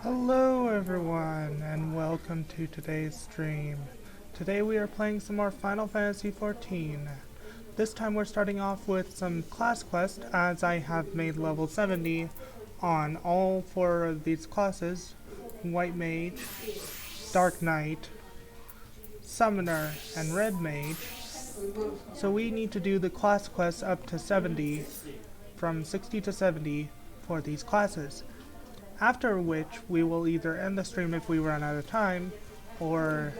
Hello everyone and welcome to today's stream. Today we are playing some more Final Fantasy XIV. This time we're starting off with some class quest as I have made level 70 on all four of these classes: White Mage, Dark Knight, Summoner, and Red Mage. So we need to do the class quests up to 70, from 60 to 70 for these classes. After which, we will either end the stream if we run out of time, or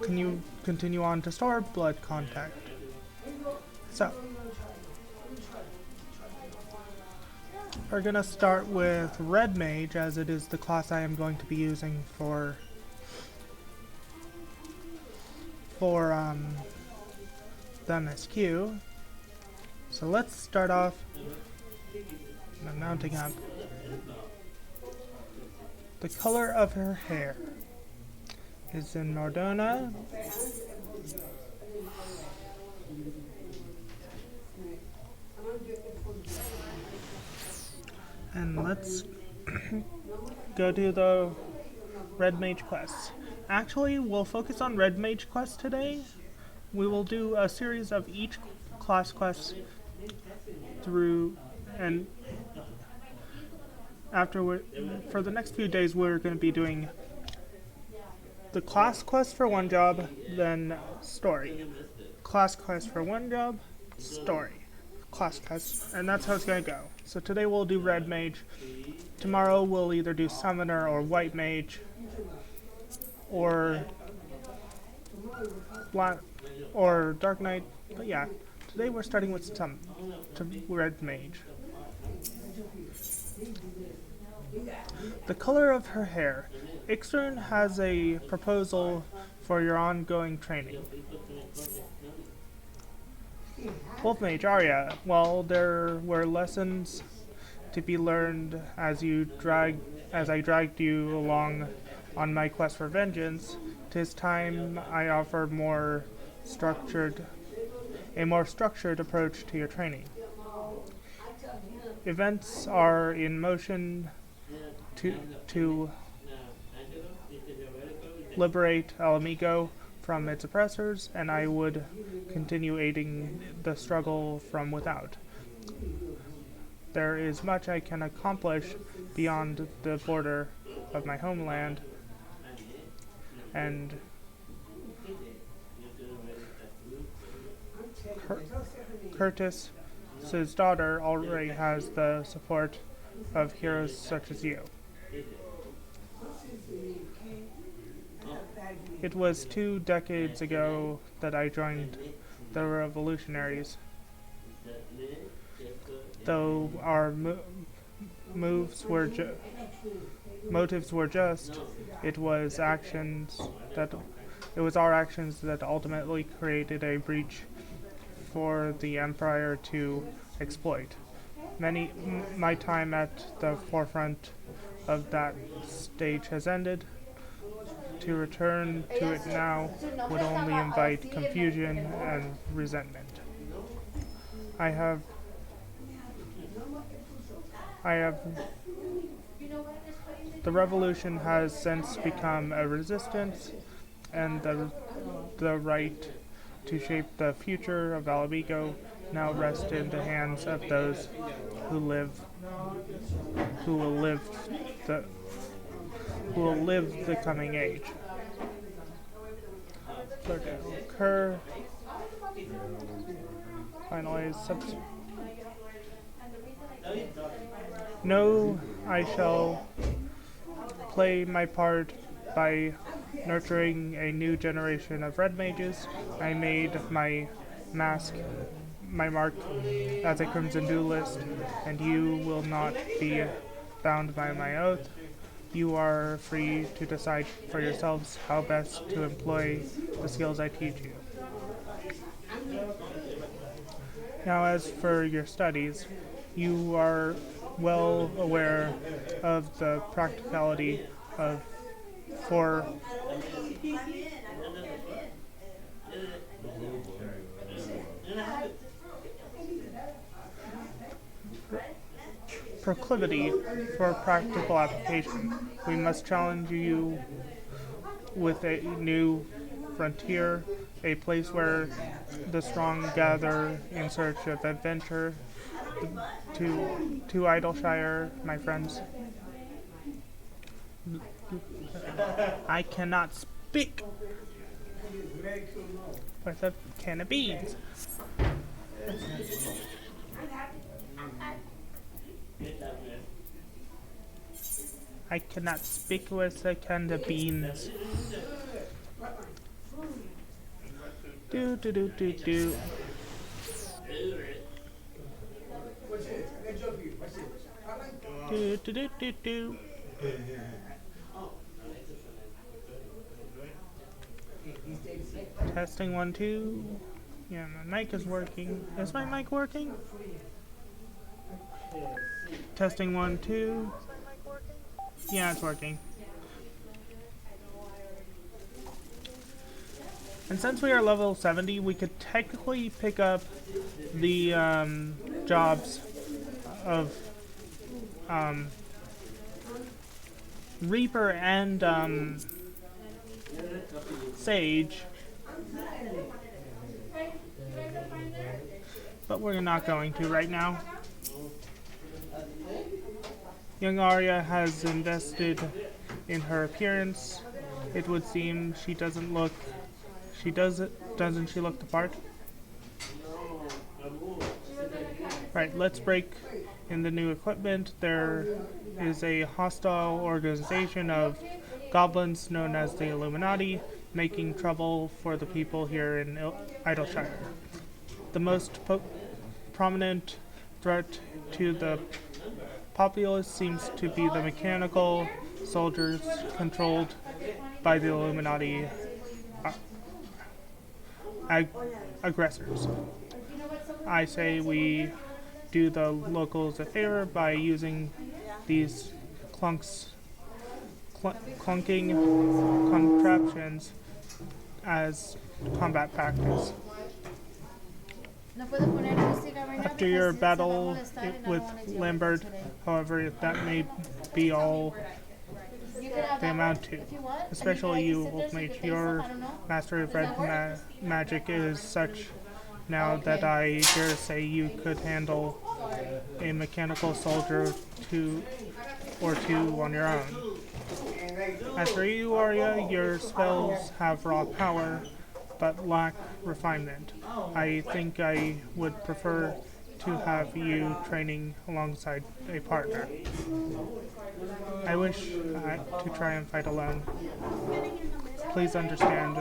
continue on to Stormblood contact. So, we're gonna start with Red Mage, as it is the class I am going to be using for the MSQ. So let's start off by mounting up. The color of her hair is in Nordona. And let's go to the Red Mage quests. Actually, we'll focus on Red Mage quests today. We will do a series of each class quests through, and for the next few days we're going to be doing the class quest for one job, then story. Class quest for one job, story. Class quest, and that's how it's going to go. So today we'll do Red Mage. Tomorrow we'll either do Summoner or White Mage, or Dark Knight. But yeah, today we're starting with Red Mage. The color of her hair. Ixtern has a proposal for your ongoing training. Wolf Mage Arya. Well, there were lessons to be learned as I dragged you along on my quest for vengeance. 'Tis time I offer a more structured approach to your training. Events are in motion to liberate Alamigo from its oppressors, and I would continue aiding the struggle from without. There is much I can accomplish beyond the border of my homeland, and Curtis's daughter already has the support of heroes such as you. It was 2 decades ago that I joined the revolutionaries. Though our motives were just, it was our actions that ultimately created a breach for the Empire to exploit. My time at the forefront of that stage has ended. To return to it now would only invite confusion and resentment. The revolution has since become a resistance, and the right to shape the future of Alamigo now rests in the hands of those who will live the coming age. Occur. Finalize. No, I shall play my part by nurturing a new generation of Red Mages. I made my mark as a Crimson Duelist, and you will not be bound by my oath. You are free to decide for yourselves how best to employ the skills I teach you. Now, as for your studies, you are well aware of the practicality of proclivity for practical application. We must challenge you with a new frontier, a place where the strong gather in search of adventure. To Idleshire, my friends. I cannot speak with a can of beans. I cannot speak with a can of beans. Do do do do do. Do do do do do. Testing 1 2. Yeah, my mic is working. Is my mic working? Testing 1 2. Yeah, it's working. And since we are level 70, we could technically pick up the jobs of Reaper and Sage. But we're not going to right now. Young Arya has invested in her appearance. It would seem she doesn't look. Doesn't she look the part? Right, let's break in the new equipment. There is a hostile organization of goblins known as the Illuminati, making trouble for the people here in Idleshire. The most prominent threat to the populace seems to be the mechanical soldiers controlled by the Illuminati aggressors. I say we do the locals a favor by using these clunking contraptions as combat practice. After your battle with Lambert, however, that may be all they amount to. Especially you, Wolf Mage. Your mastery of red magic is such now that I dare say you could handle a mechanical soldier or two on your own. As for you, Arya, your spells have raw power, but lack refinement. I think I would prefer to have you training alongside a partner. I wish to try and fight alone. Please understand,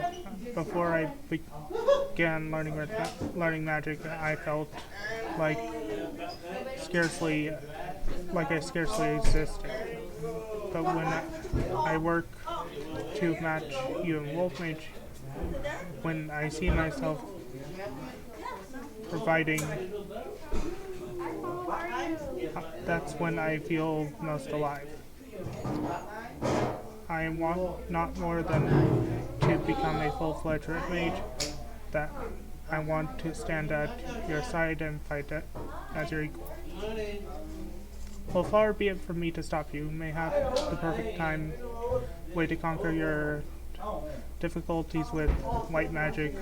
before I began learning magic, I felt like I scarcely existed. But when I work to match you and Wolf Mage, when I see myself providing, that's when I feel most alive. I want not more than to become a full-fledged red mage, that I want to stand at your side and fight as your equal. Well, far be it from me to stop you. Mayhap the perfect way to conquer your difficulties with white magic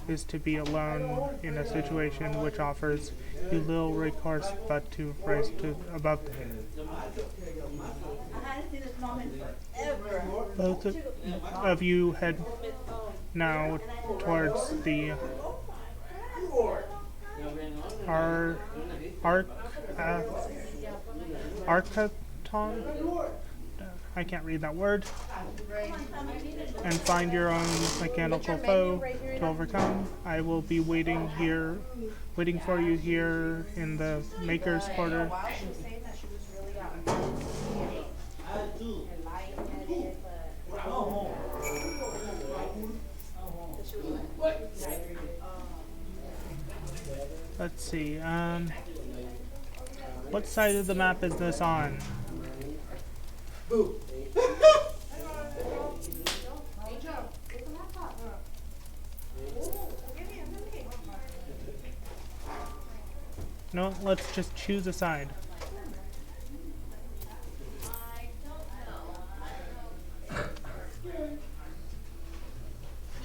is to be alone in a situation which offers you little recourse but to rise above them. Both of you head now towards the Arcaton? I can't read that word. And find your own mechanical foe to overcome. I will be waiting for you here in the Maker's Quarter. Let's see, what side of the map is this on? No, let's just choose a side.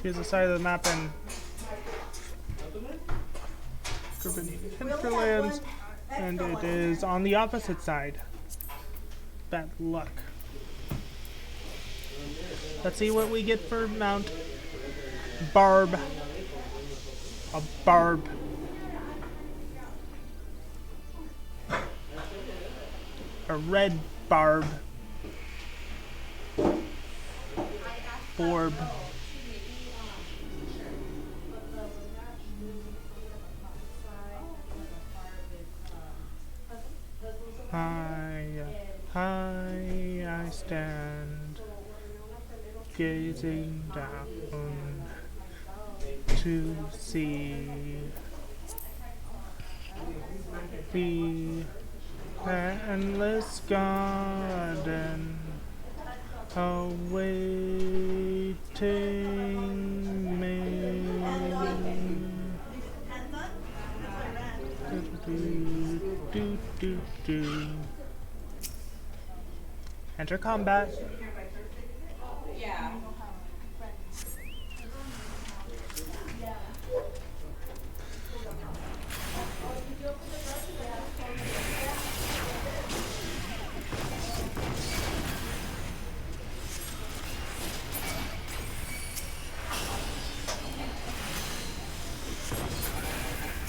choose the side of the map and Forbidden Hinterlands, and it is on the opposite side. Bad luck. Let's see what we get for Mount Barb. A barb. A red barb. Borb. High I stand, gazing down to see the endless garden awaiting me. Do. Enter combat. Yeah.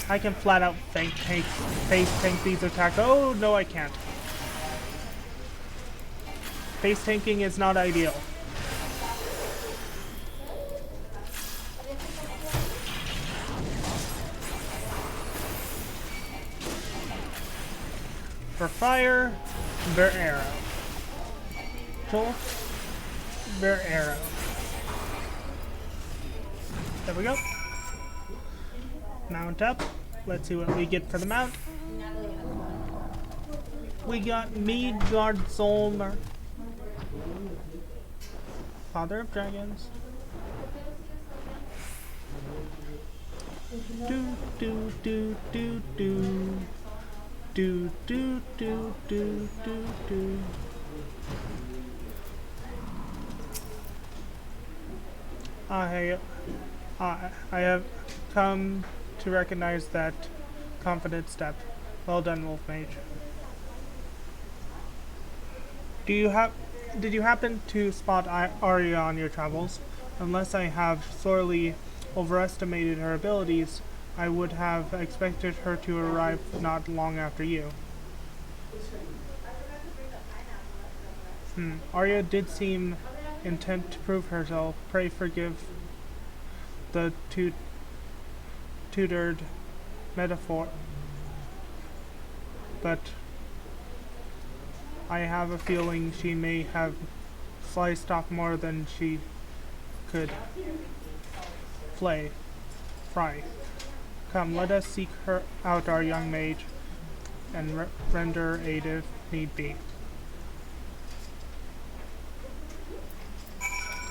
I can flat out face tank these attacks. Oh no, I can't. Face tanking is not ideal. For fire, bear arrow. Pull, bear arrow. There we go. Mount up. Let's see what we get for the mount. We got Midgard Solmer, Father of Dragons. Do. I have come to recognize that confident step. Well done, Wolf Mage. Did you happen to spot Arya on your travels? Unless I have sorely overestimated her abilities, I would have expected her to arrive not long after you. Arya did seem intent to prove herself. Pray forgive the tutored metaphor, but I have a feeling she may have sliced off more than she could fry. Come, let us seek her out, our young mage, and render aid if need be.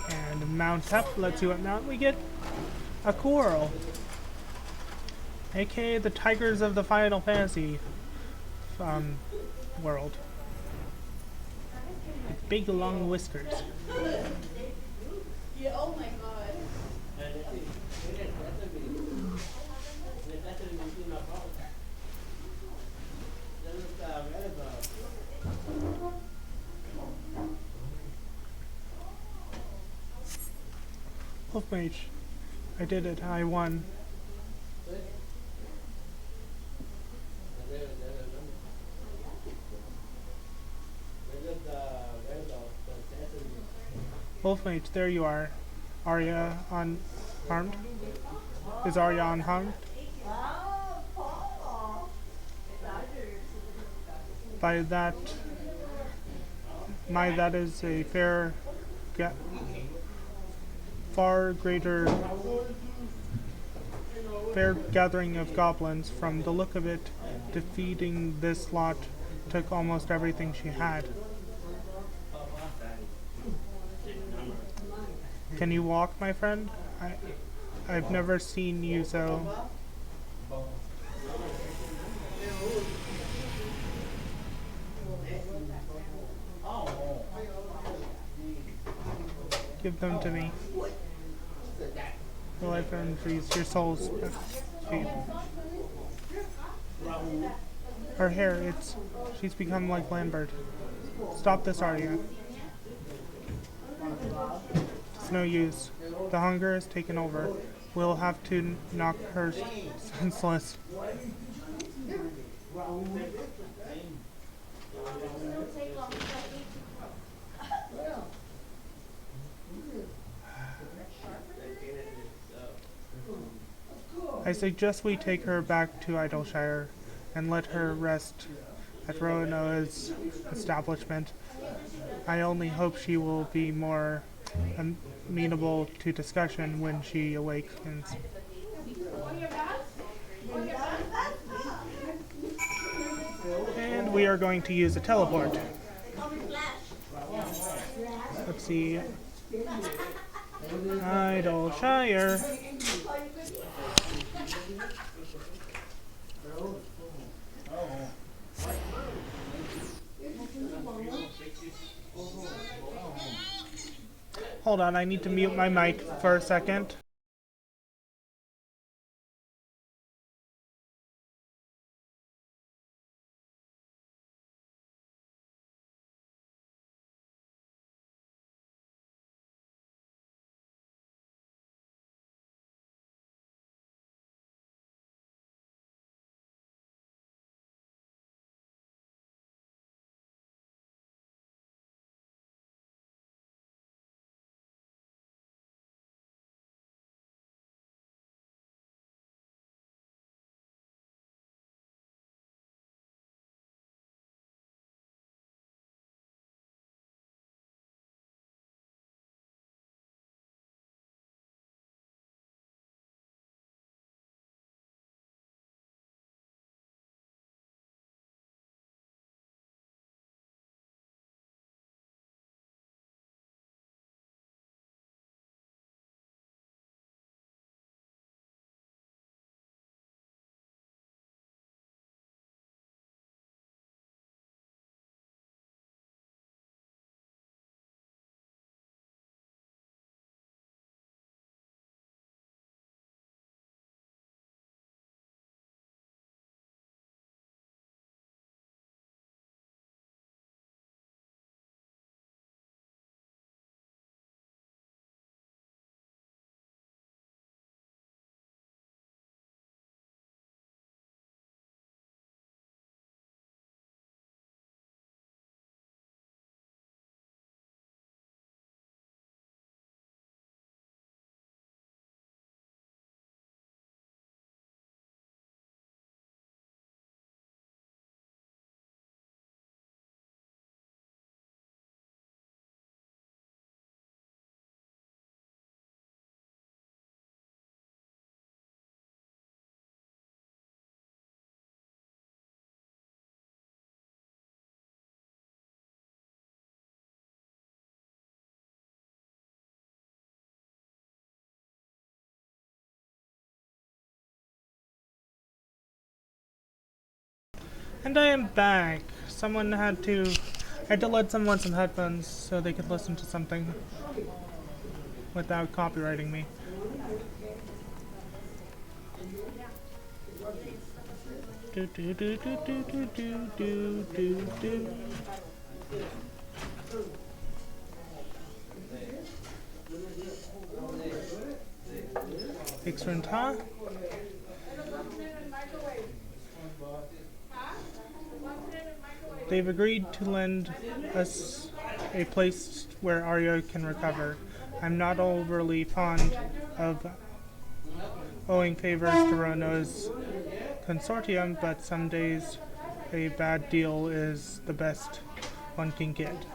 And mount up. Let's see what mount we get. A coral, aka the tigers of the Final Fantasy world. With big long whiskers. Yeah, oh my god. Wolf Mage, I did it. I won. Wolf Mage, there you are. Arya unharmed? Is Arya unharmed? By that, that is a far greater gathering of goblins. From the look of it, defeating this lot took almost everything she had. Can you walk, my friend? I've never seen you so. Give them to me. The life injuries, your soul's feet. Her hair, she's become like Lambert. Stop this, Arya. It's no use. The hunger has taken over. We'll have to knock her senseless. I suggest we take her back to Idleshire and let her rest at Roanoa's establishment. I only hope she will be more amenable to discussion when she awakens. And we are going to use a teleport. Let's see. Idleshire. Hold on, I need to mute my mic for a second. And I am back. I had to let someone some headphones so they could listen to something without copyrighting me. Do do do do do do do do do do. Excellent, huh? They've agreed to lend us a place where Arya can recover. I'm not overly fond of owing favors to Roano's consortium, but some days a bad deal is the best one can get.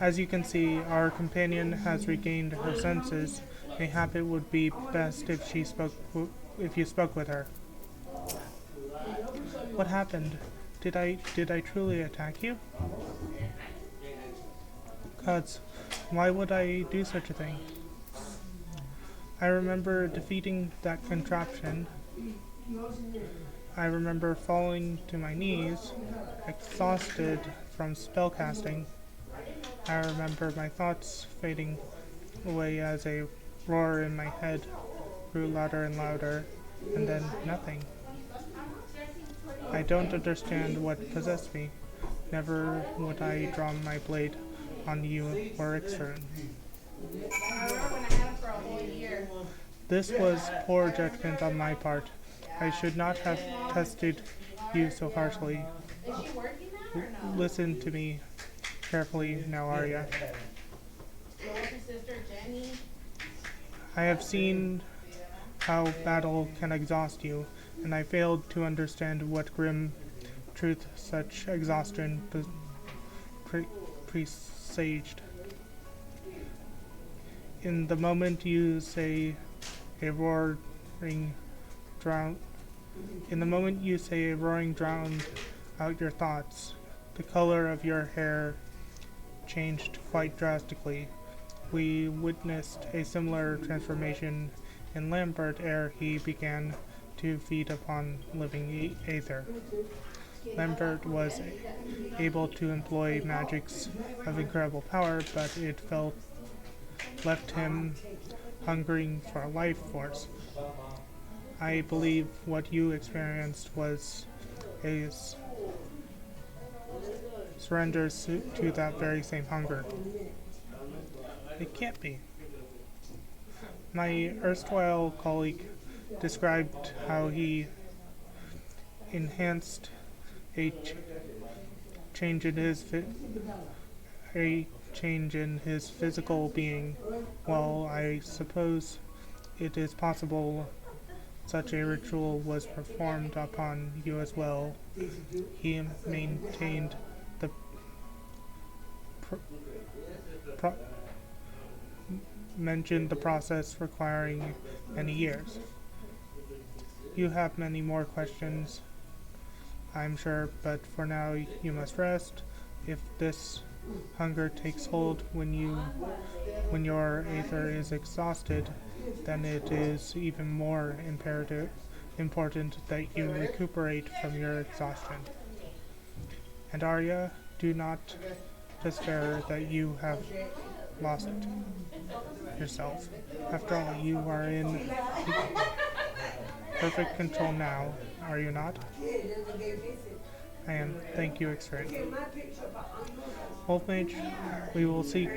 As you can see, our companion has regained her senses. Mayhap it would be best if you spoke with her. What happened? Did I truly attack you? Gods, why would I do such a thing? I remember defeating that contraption. I remember falling to my knees, exhausted from spellcasting. I remember my thoughts fading away as a roar in my head grew louder and louder, and then nothing. I don't understand what possessed me. Never would I draw my blade on you or Ixern. I remember when I had it for a whole year. This was poor judgment on my part. I should not have tested you so harshly. Is she working now or no? Listen to me carefully now, Arya. What's your sister Jenny? I have seen how battle can exhaust you, and I failed to understand what grim truth such exhaustion presaged. In the moment you say a roaring drown drowned out your thoughts, the color of your hair changed quite drastically. We witnessed a similar transformation in Lambert ere he began to feed upon living aether. Lambert was able to employ magics of incredible power, but it left him hungering for a life force. I believe what you experienced was a surrender to that very same hunger. It can't be. My erstwhile colleague described how he enhanced a change in his physical being. Well, I suppose it is possible such a ritual was performed upon you as well. He maintained the mentioned the process requiring many years. You have many more questions, I'm sure, but for now you must rest. If this hunger takes hold when your aether is exhausted, then it is even more important that you recuperate from your exhaustion. And Arya, do not despair that you have lost yourself. After all, you are in perfect control now, are you not? I am. Thank you, Ffxiv. Wolf Mage, we will seek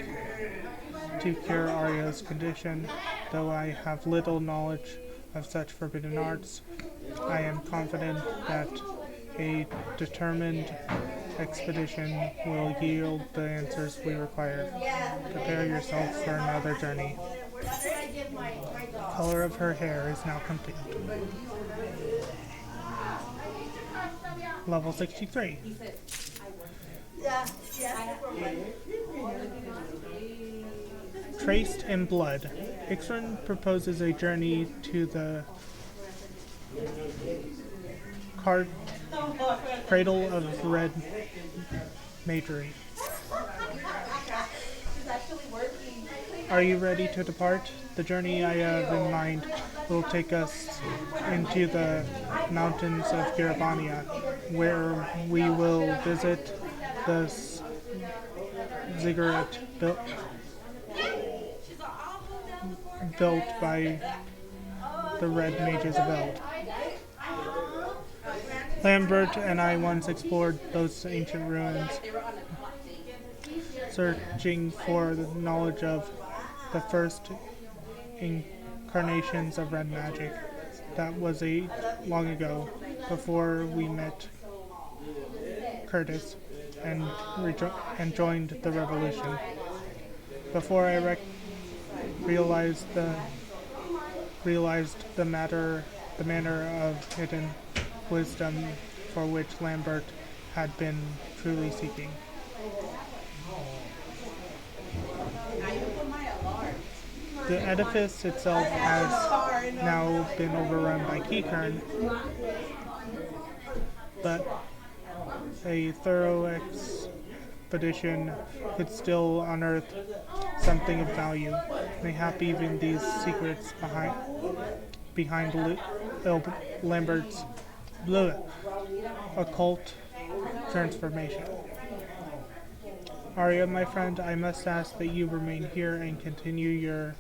to cure Arya's condition. Though I have little knowledge of such forbidden arts, I am confident that a determined expedition will yield the answers we require. Prepare yourself for another journey. The color of her hair is now complete. Level 63. Traced in blood. Ixron proposes a journey to the cradle of red magery. Are you ready to depart? The journey I have in mind will take us into the mountains of Girabania, where we will visit the ziggurat built by the Red Mages of Eld. Lambert and I once explored those ancient ruins, searching for the knowledge of the first incarnations of red magic. That was long ago, before we met Curtis and joined the revolution. Before I realized the manner of hidden wisdom for which Lambert had been truly seeking. The edifice itself has now been overrun by Keykern, but a thorough expedition could still unearth something of value. Mayhap even these secrets behind Lambert's occult transformation. Arya, my friend, I must ask that you remain here and continue your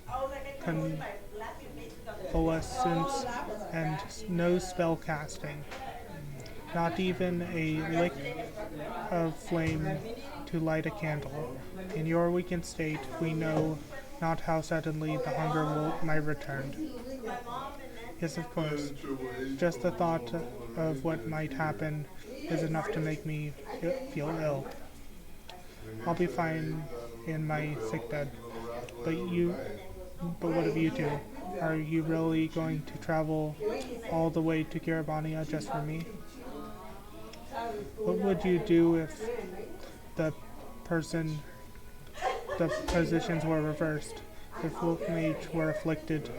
convalescence, and no spell casting. Not even a lick of flame to light a candle. In your weakened state, we know not how suddenly the hunger might return. Yes, of course. Just the thought of what might happen is enough to make me feel ill. I'll be fine in my sickbed. But what of you two? Are you really going to travel all the way to Garabania just for me? What would you do if the person, the positions were reversed? If Wolf Mage were afflicted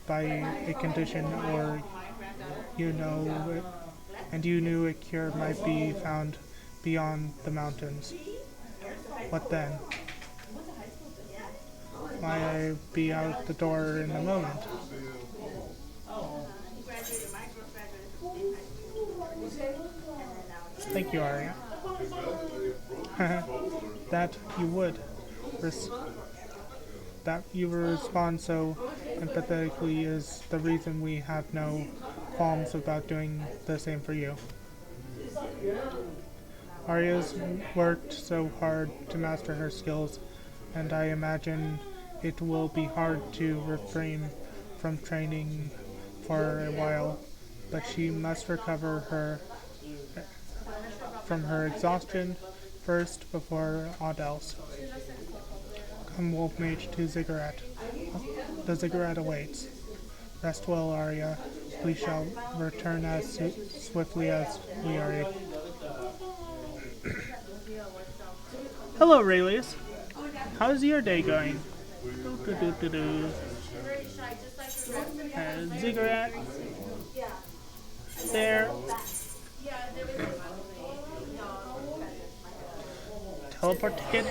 by a condition, or you knew a cure might be found beyond the mountains? What then? Might I be out the door in a moment? Thank you, Arya. That you would. That you will respond so empathetically is the reason we have no qualms about doing the same for you. Arya's worked so hard to master her skills, and I imagine it will be hard to refrain from training for a while, but she must recover from her exhaustion first before aught else. Come, Wolf Mage, to Ziggurat. The Ziggurat awaits. Rest well, Arya. We shall return as swiftly as we are able. Hello, Raelius. How's your day going? Ziggurat. There. Teleport ticket.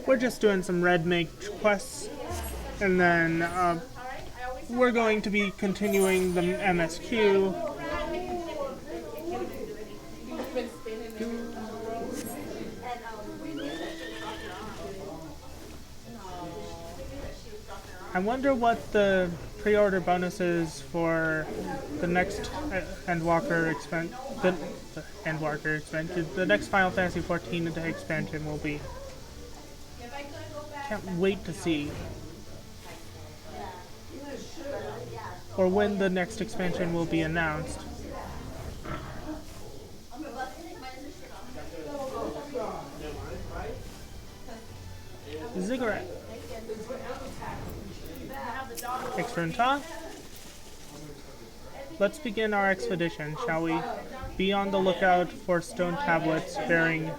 We're just doing some red mage quests, and then we're going to be continuing the MSQ. I wonder what the pre-order bonus is for the next Endwalker expansion. The next Final Fantasy XIV expansion will be. Can't wait to see. Or when the next expansion will be announced. Ziggurat. Externta. Let's begin our expedition, shall we? Be on the lookout for stone tablets bearing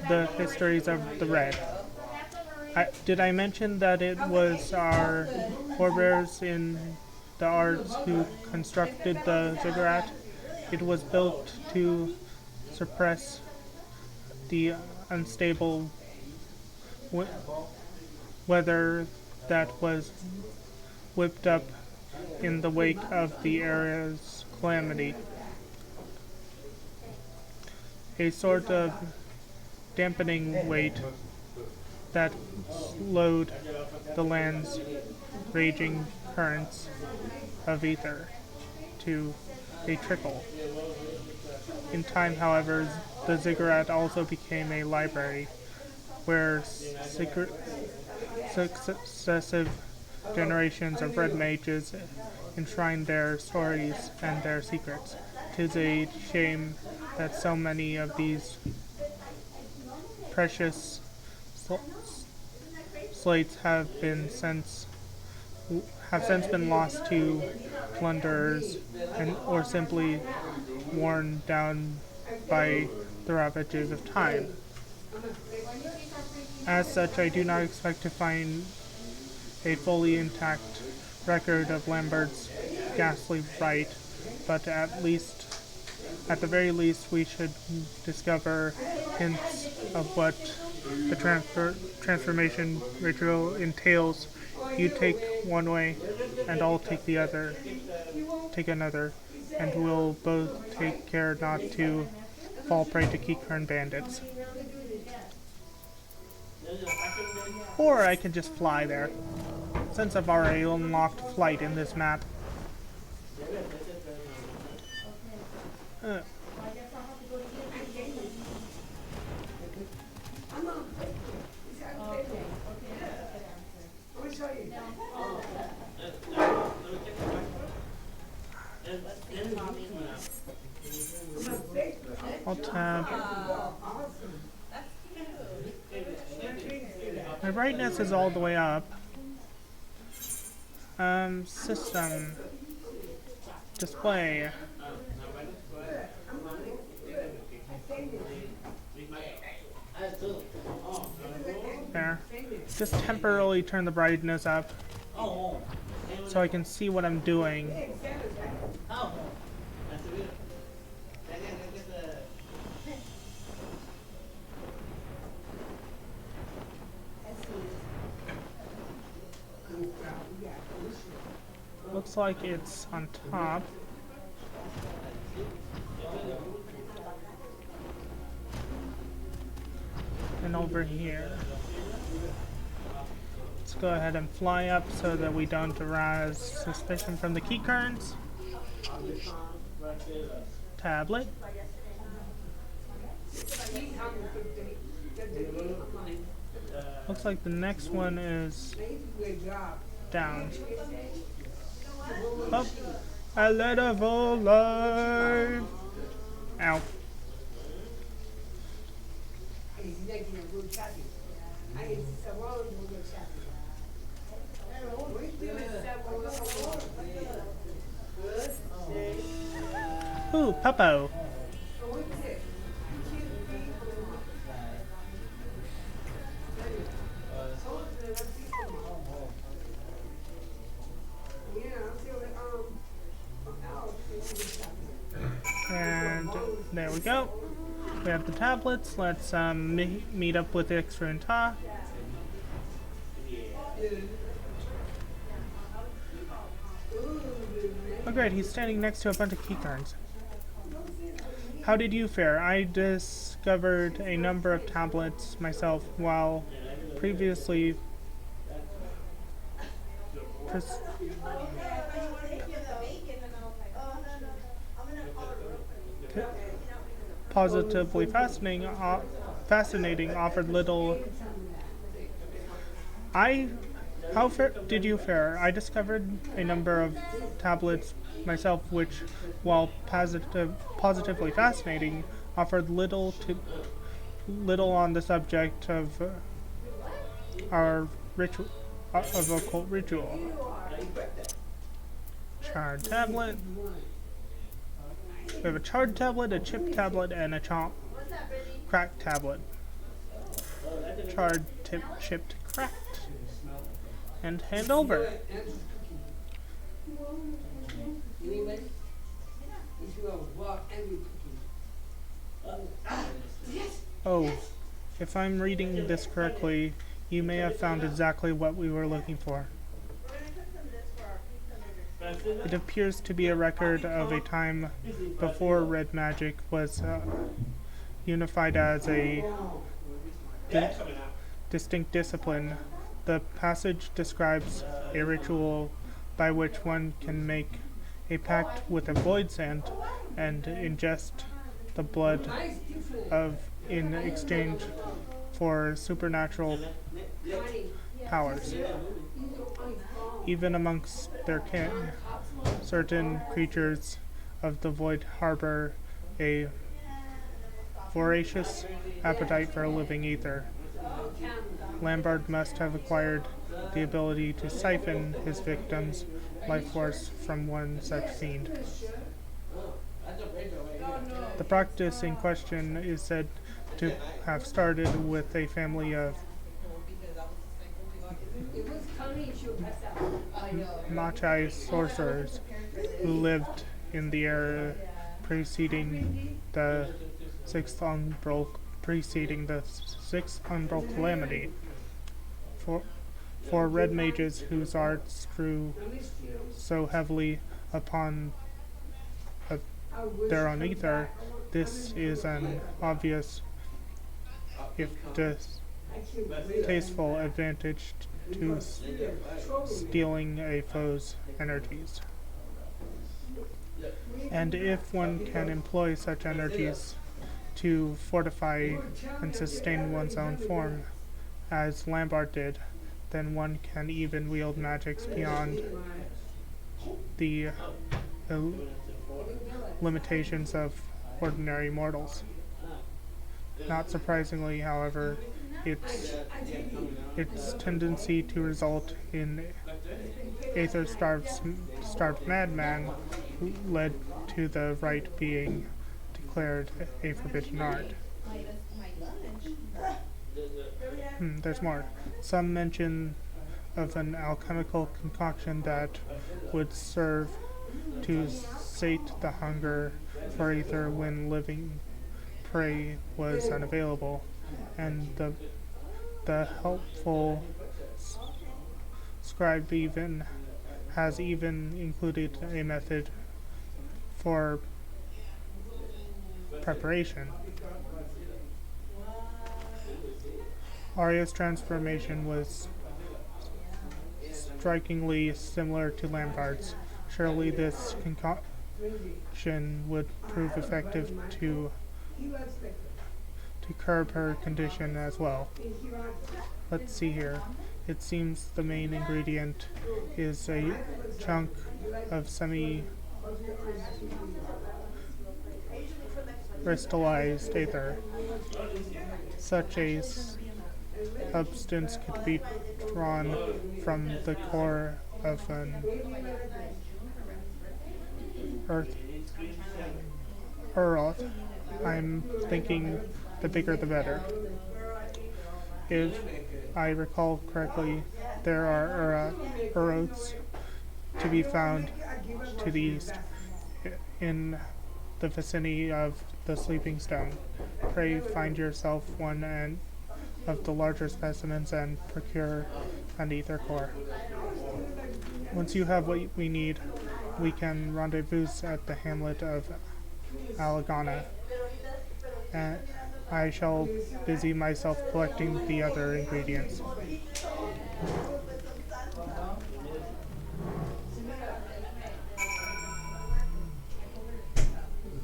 the histories of the Red. Did I mention that it was our forebears in the arts who constructed the ziggurat? It was built to suppress the unstable weather that was whipped up in the wake of the area's calamity. A sort of dampening weight that slowed the land's raging currents of ether to a trickle. In time, however, the ziggurat also became a library where successive generations of red mages enshrined their stories and their secrets. 'Tis a shame that so many of these precious slates have since been lost to plunderers or simply worn down by the ravages of time. As such, I do not expect to find a fully intact record of Lambert's ghastly fright, but at the very least, we should discover hints of what the transformation ritual entails. You take one way, and I'll take another, and we'll both take care not to fall prey to Keycurn bandits. Or I can just fly there. since I've already unlocked flight in this map. I'll tab. My brightness is all the way up. System. Display. There. Just temporarily turn the brightness up so I can see what I'm doing. Looks like it's on top. And over here. Let's go ahead and fly up so that we don't arouse suspicion from the key currents. Tablet. Looks like the next one is down. Up. A letter for life. Ow. Ooh, Puppo. And there we go. We have the tablets. Let's meet up with Ffxiv and Ta. Oh great, he's standing next to a bunch of keycards. How did you fare? I discovered a number of tablets myself while previously positively fascinating, offered little. How did you fare? I discovered a number of tablets myself which, while positively fascinating, offered little on the subject of our ritual, of occult ritual. Charred tablet. We have a charred tablet, a chipped tablet, and a cracked tablet. Charred, chipped, cracked. And hand over. Oh, if I'm reading this correctly, you may have found exactly what we were looking for. It appears to be a record of a time before red magic was unified as a distinct discipline. The passage describes a ritual by which one can make a pact with a void sand and ingest the blood in exchange for supernatural powers. Even amongst their kin, certain creatures of the void harbor a voracious appetite for a living ether. Lambert must have acquired the ability to siphon his victim's life force from one such fiend. The practice in question is said to have started with a family of Mage sorcerers who lived in the era preceding the sixth umbral calamity. For red mages whose arts drew so heavily upon their own ether, this is an obvious, if tasteful advantage to stealing a foe's energies. And if one can employ such energies to fortify and sustain one's own form, as Lambert did, then one can even wield magics beyond the limitations of ordinary mortals. Not surprisingly, however, its tendency to result in aether-starved madman led to the rite being declared a forbidden art. There's more. Some mention of an alchemical concoction that would serve to sate the hunger for ether when living prey was unavailable, and the helpful scribe has even included a method for preparation. Arya's transformation was strikingly similar to Lambert's. Surely this concoction would prove effective to curb her condition as well. Let's see here. It seems the main ingredient is a chunk of semi-crystallized aether. Such a substance could be drawn from the core of an earth. I'm thinking the bigger the better. If I recall correctly, there are Uroths to be found to the east, in the vicinity of the Sleeping Stone. Pray find yourself one of the larger specimens and procure an ether core. Once you have what we need, we can rendezvous at the hamlet of Alagana, and I shall busy myself collecting the other ingredients.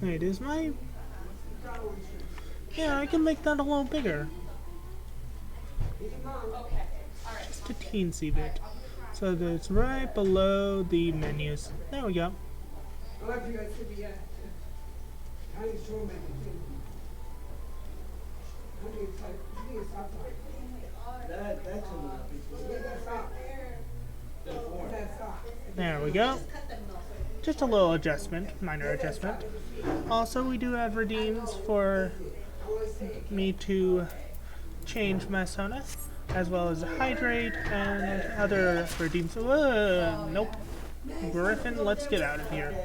Wait, is my... Yeah, I can make that a little bigger. Just a teensy bit. So that it's right below the menus. There we go. There we go. Just a little adjustment, minor adjustment. Also, we do have redeems for me to change my Sona, as well as hydrate and other redeems. Nope. Griffin, let's get out of here.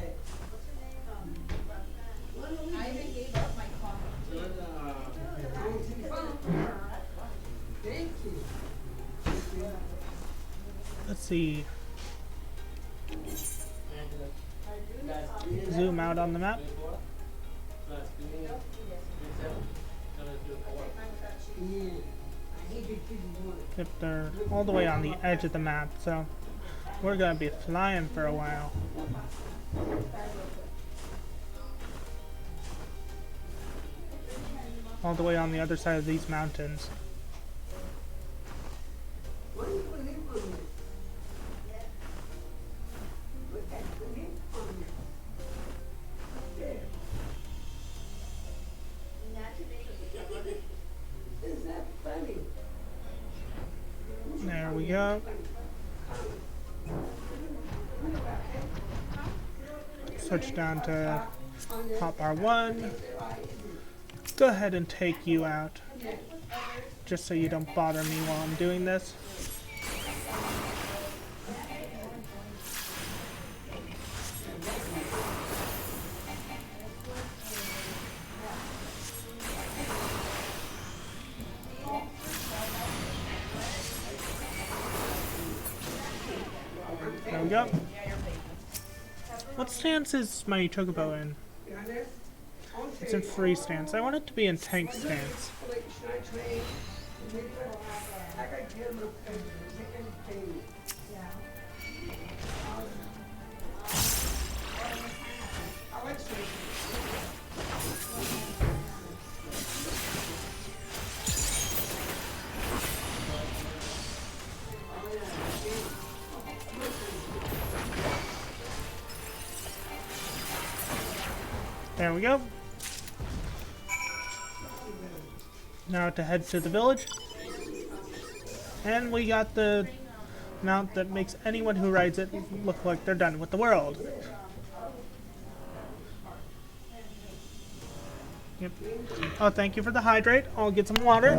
Let's see. Zoom out on the map. Yep, they're all the way on the edge of the map, so we're gonna be flying for a while. All the way on the other side of these mountains. There we go. Switch down to hotbar 1. Go ahead and take you out, just so you don't bother me while I'm doing this. There we go. What stance is my Chocobo in? It's in free stance. I want it to be in tank stance. There we go. Now to head to the village. And we got the mount that makes anyone who rides it look like they're done with the world. Yep. Oh, thank you for the hydrate. I'll get some water.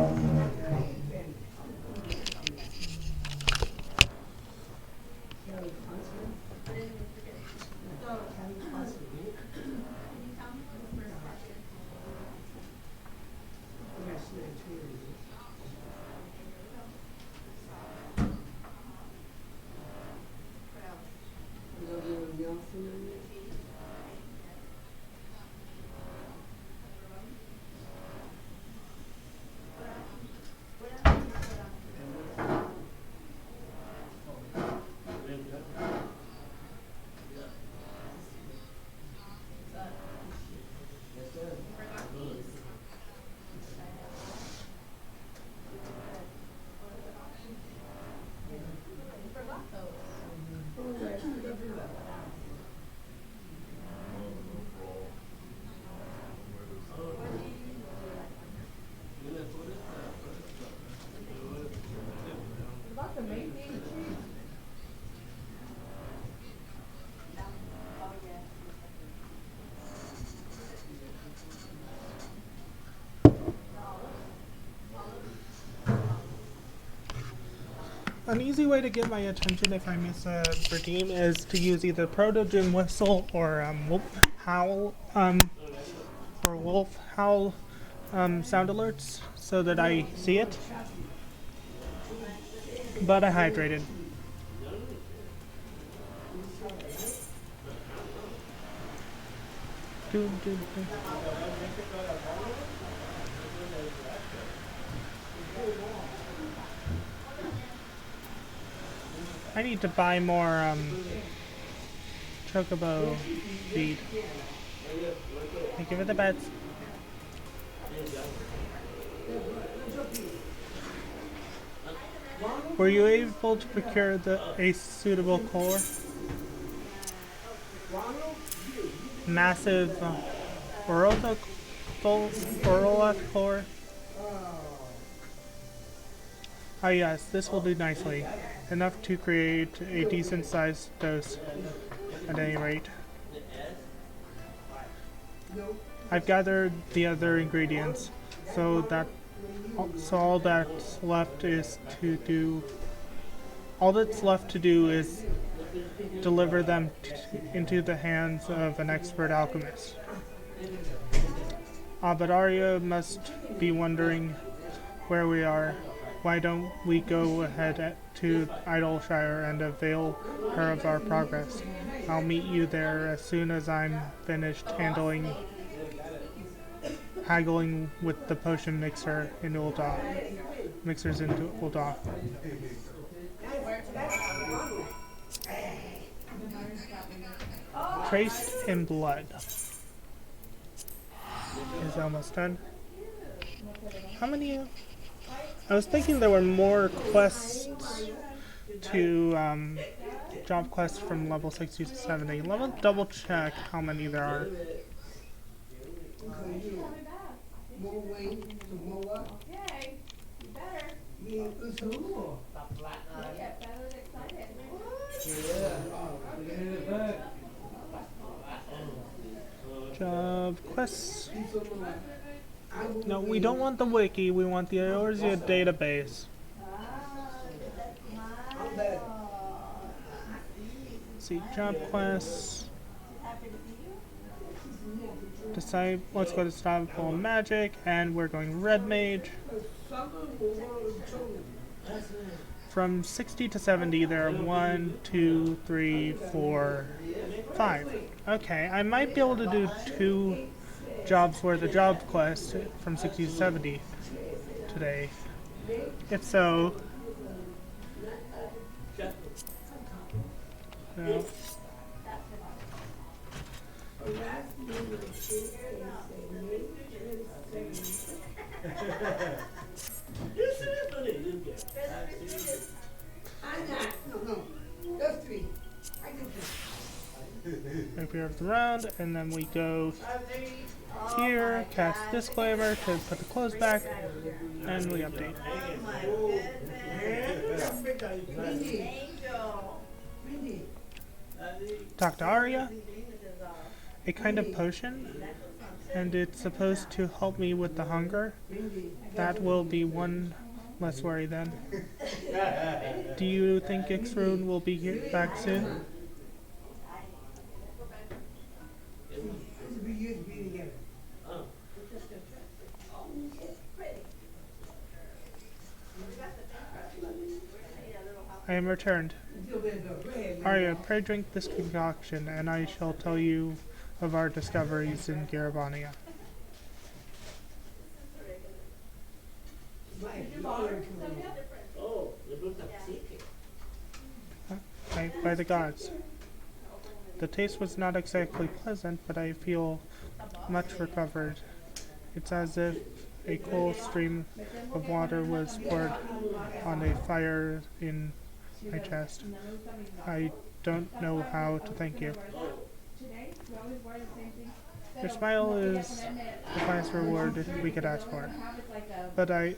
An easy way to get my attention if I miss a redeem is to use either Proto Doom Whistle or Wolf Howl sound alerts so that I see it. But I hydrated. I need to buy more chocobo feed. Thank you for the bets. Were you able to procure a suitable core? Massive Orotha core? Ah yes, this will do nicely. Enough to create a decent sized dose at any rate. I've gathered the other ingredients, so all that's left to do is deliver them into the hands of an expert alchemist. But Arya must be wondering where we are. Why don't we go ahead to Idleshire and avail her of our progress? I'll meet you there as soon as I'm finished haggling with the potion mixers in Ul'dah. Traced in Blood is almost done. How many? I was thinking there were more quests to job quests from level 60 to 70. Let me double check how many there are. Job quests. No, we don't want the wiki, we want the Eorzea database. Let's see, job quests. Decide, let's go to Stormblood Magic, and we're going Red Mage. From 60 to 70, there are 1, 2, 3, 4, 5. Okay, I might be able to do 2 jobs worth of job quest from 60 to 70 today. If so, no. Repair the round, and then we go here, cast disclaimer to put the clothes back, and we update. Talk to Arya. A kind of potion, and it's supposed to help me with the hunger. That will be one less worry then. Do you think Ixrune will be back soon? I am returned. Arya, pray drink this concoction, and I shall tell you of our discoveries in Garabania. By the gods. The taste was not exactly pleasant, but I feel much recovered. It's as if a cool stream of water was poured on a fire in my chest. I don't know how to thank you. Your smile is the highest reward we could ask for. But I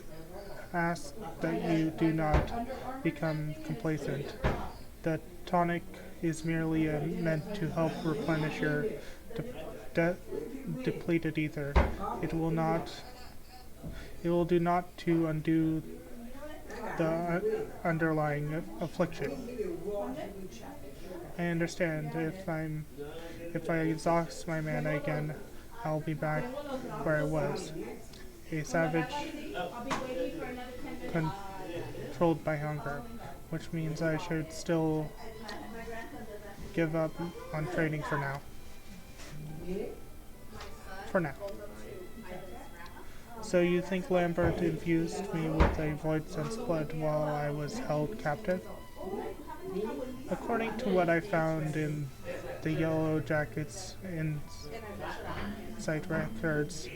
ask that you do not become complacent. The tonic is merely meant to help replenish your depleted ether. It will do not to undo the underlying affliction. I understand. If I exhaust my mana again, I'll be back where I was. A savage controlled by hunger, which means I should still give up on trading for now. So you think Lambert infused me with a void sense blood while I was held captive? According to what I found in the Yellow Jackets' insight records,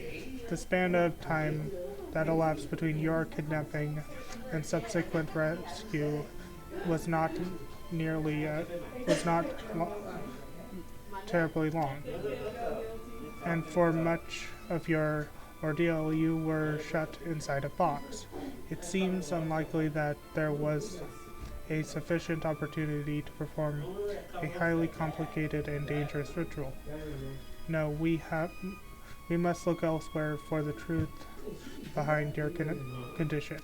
the span of time that elapsed between your kidnapping and subsequent rescue was not terribly long. And for much of your ordeal, you were shut inside a box. It seems unlikely that there was a sufficient opportunity to perform a highly complicated and dangerous ritual. No, we must look elsewhere for the truth behind your condition.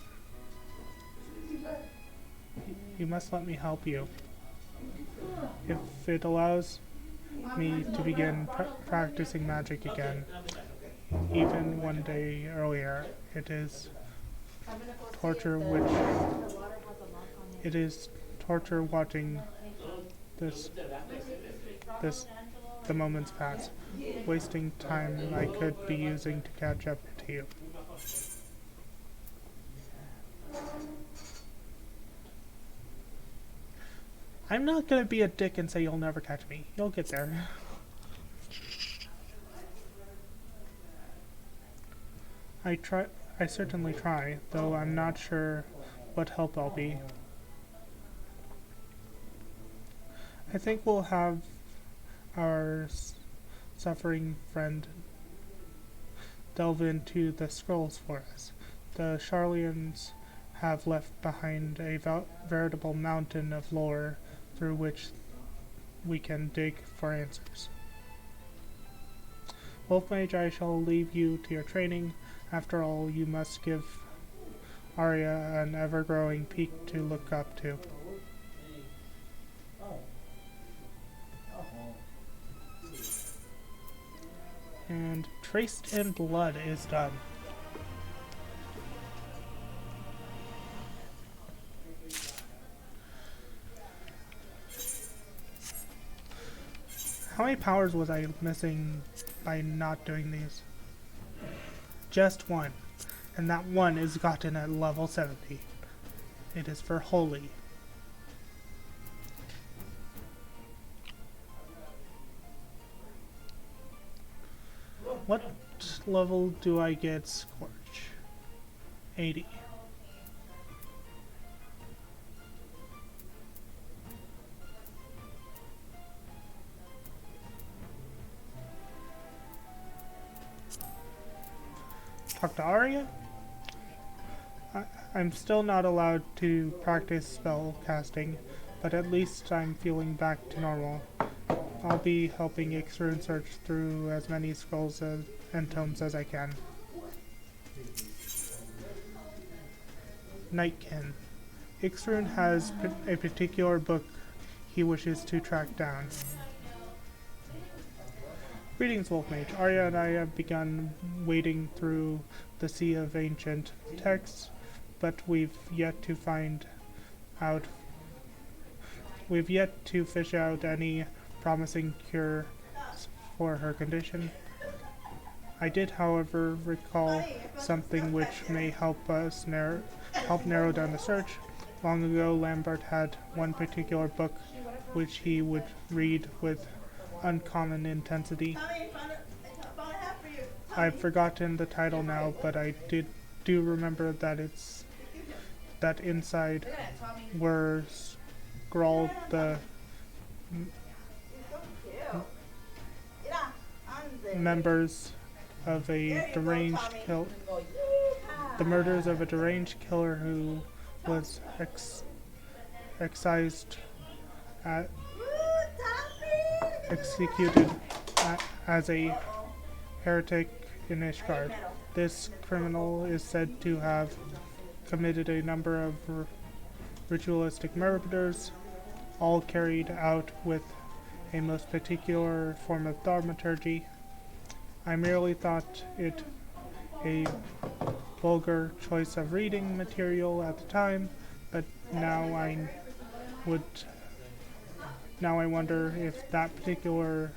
You must let me help you. If it allows me to begin practicing magic again, even one day earlier, it is torture watching the moments pass, wasting time I could be using to catch up to you. I'm not gonna be a dick and say you'll never catch me. You'll get there. I certainly try, though I'm not sure what help I'll be. I think we'll have our suffering friend delve into the scrolls for us. The Sharlians have left behind a veritable mountain of lore through which we can dig for answers. Wolf Mage, I shall leave you to your training. After all, you must give Arya an ever-growing peak to look up to. And Traced in Blood is done. How many powers was I missing by not doing these? Just one. And that one is gotten at level 70. It is for Holy. What level do I get Scorch? 80. Talk to Arya? I'm still not allowed to practice spell casting, but at least I'm feeling back to normal. I'll be helping Ixrun search through as many scrolls and tomes as I can. Nightkin. Ixrun has a particular book he wishes to track down. Greetings, Wolfmage. Arya and I have begun wading through the sea of ancient texts, but we've yet to fish out any promising cure for her condition. I did, however, recall something which may help us narrow down the search. Long ago, Lambert had one particular book which he would read with uncommon intensity. I've forgotten the title now, but I do remember that inside were scrawled the members of a deranged the murders of a deranged killer who was executed as a heretic in Ishgard. This criminal is said to have committed a number of ritualistic murders, all carried out with a most particular form of thaumaturgy. I merely thought it a vulgar choice of reading material at the time, but now I wonder if that particular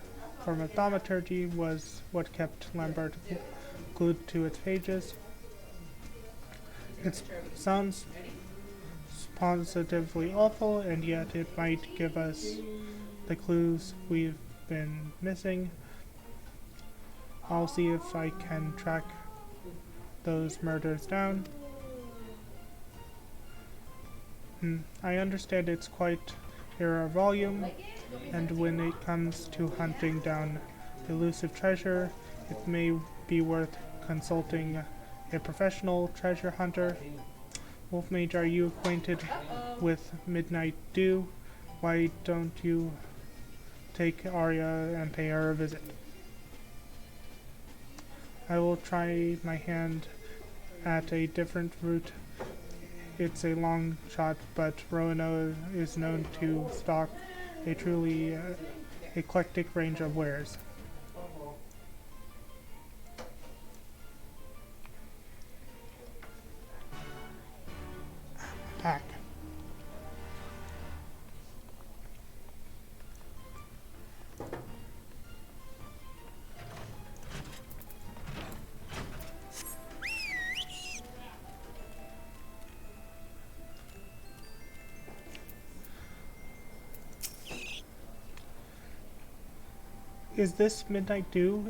form of thaumaturgy was what kept Lambert glued to its pages. It sounds positively awful, and yet it might give us the clues we've been missing. I'll see if I can track those murders down. I understand it's quite a rare volume, and when it comes to hunting down elusive treasure, it may be worth consulting a professional treasure hunter. Wolfmage, are you acquainted with Midnight Dew? Why don't you take Arya and pay her a visit? I will try my hand at a different route. It's a long shot, but Roanoke is known to stock a truly eclectic range of wares. Pack. Is this Midnight Dew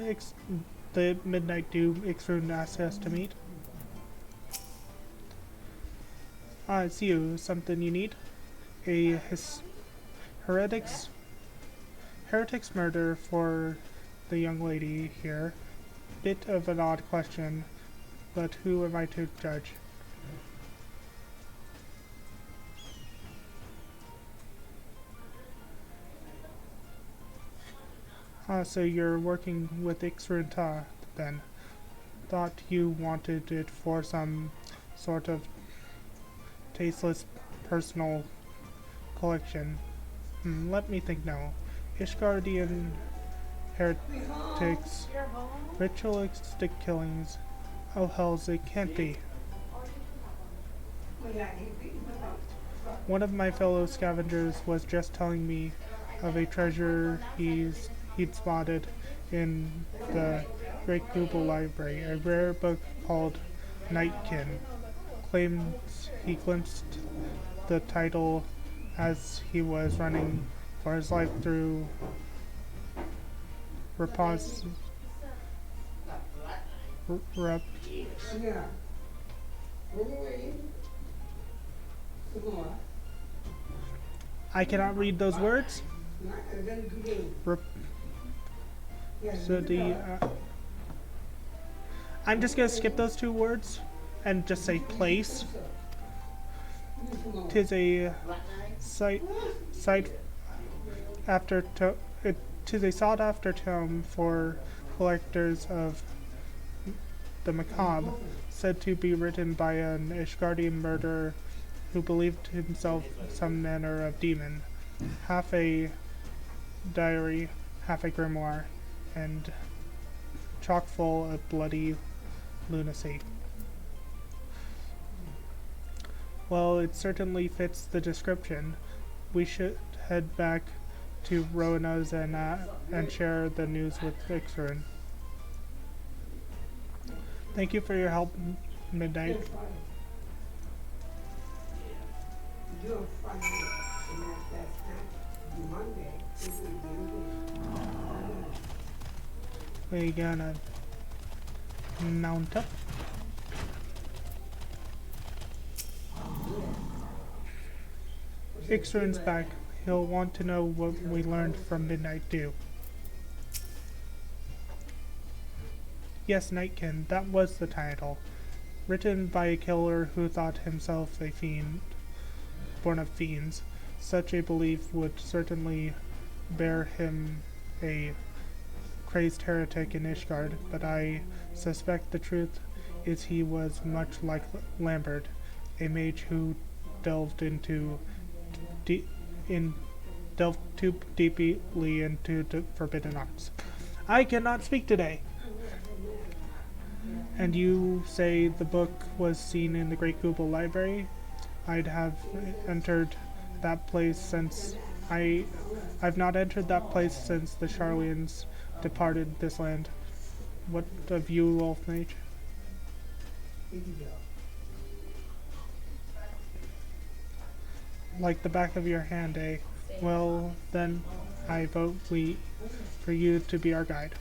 the Midnight Dew Ixrun asked us to meet? It's you. Something you need? A heretic's murder for the young lady here. Bit of an odd question, but who am I to judge? So you're working with Ixrun then. Thought you wanted it for some sort of tasteless personal collection. Let me think now. Ishgardian heretics, ritualistic killings. Oh hells, it can't be. One of my fellow scavengers was just telling me of a treasure he'd spotted in the Great Google Library, a rare book called Nightkin. Claims he glimpsed the title as he was running for his life through repos. Rep, I cannot read those words. Rep, so I'm just gonna skip those two words and just say place. Tis a site after it tis a sought after tome for collectors of the macabre, said to be written by an Ishgardian murderer who believed himself some manner of demon, half a diary, half a grimoire, and chock full of bloody lunacy. Well, it certainly fits the description. We should head back to Rona's and share the news with Ffxiv. Thank you for your help, Midnight. We're gonna mount up. Ffxiv's back. He'll want to know what we learned from Midnight Dew. Yes, Nightkin, that was the title. Written by a killer who thought himself a fiend, born of fiends. Such a belief would certainly bear him a crazed heretic in Ishgard, but I suspect the truth is he was much like Lambert, a mage who delved too deeply into the forbidden arts. I cannot speak today. And you say the book was seen in the Great Google Library? I'd have entered that place since I've not entered that place since the Charlians departed this land. What of you, Wolf Mage? Like the back of your hand, eh? Well, then I vote for you to be our guide.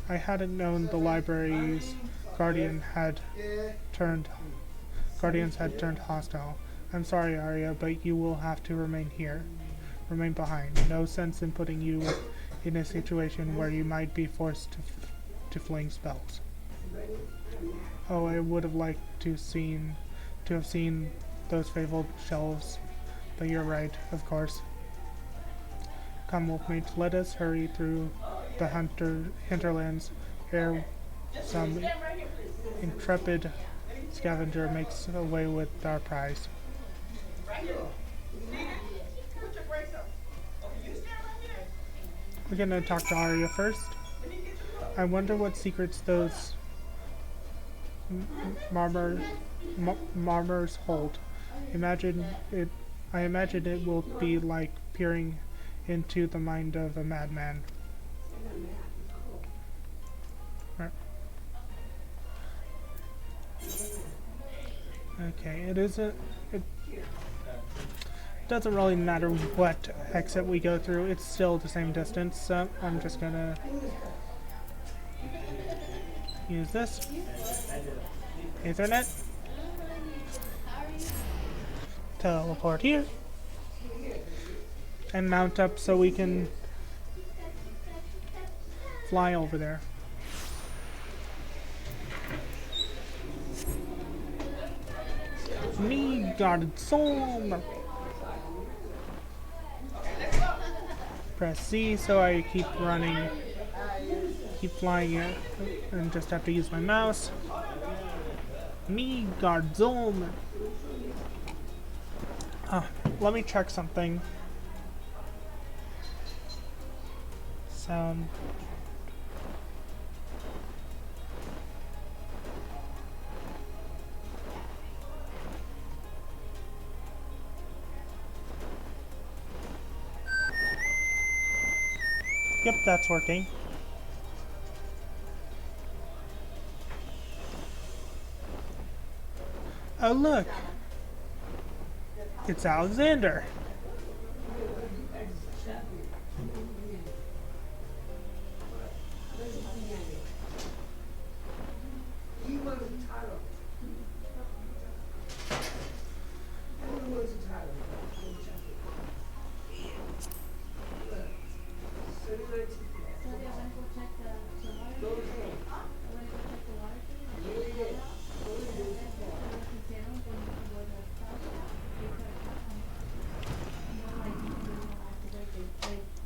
I hadn't known the library's guardians had turned hostile. I'm sorry, Arya, but you will have to remain behind. No sense in putting you in a situation where you might be forced to fling spells. Oh, I would have liked to have seen those fabled shelves, but you're right, of course. Come, Wolfmate, let us hurry through the hinterlands ere some intrepid scavenger makes away with our prize. We're gonna talk to Arya first. I wonder what secrets those marmors hold. I imagine it will be like peering into the mind of a madman. Okay, it doesn't really matter what exit we go through, it's still the same distance, so I'm just gonna use this. Ethernet. Teleport here. And mount up so we can fly over there. Me guarded soul. Press C so I keep flying it, and just have to use my mouse. Me guard zone. Let me check something. Sound. Yep, that's working. Oh look! It's Alexander!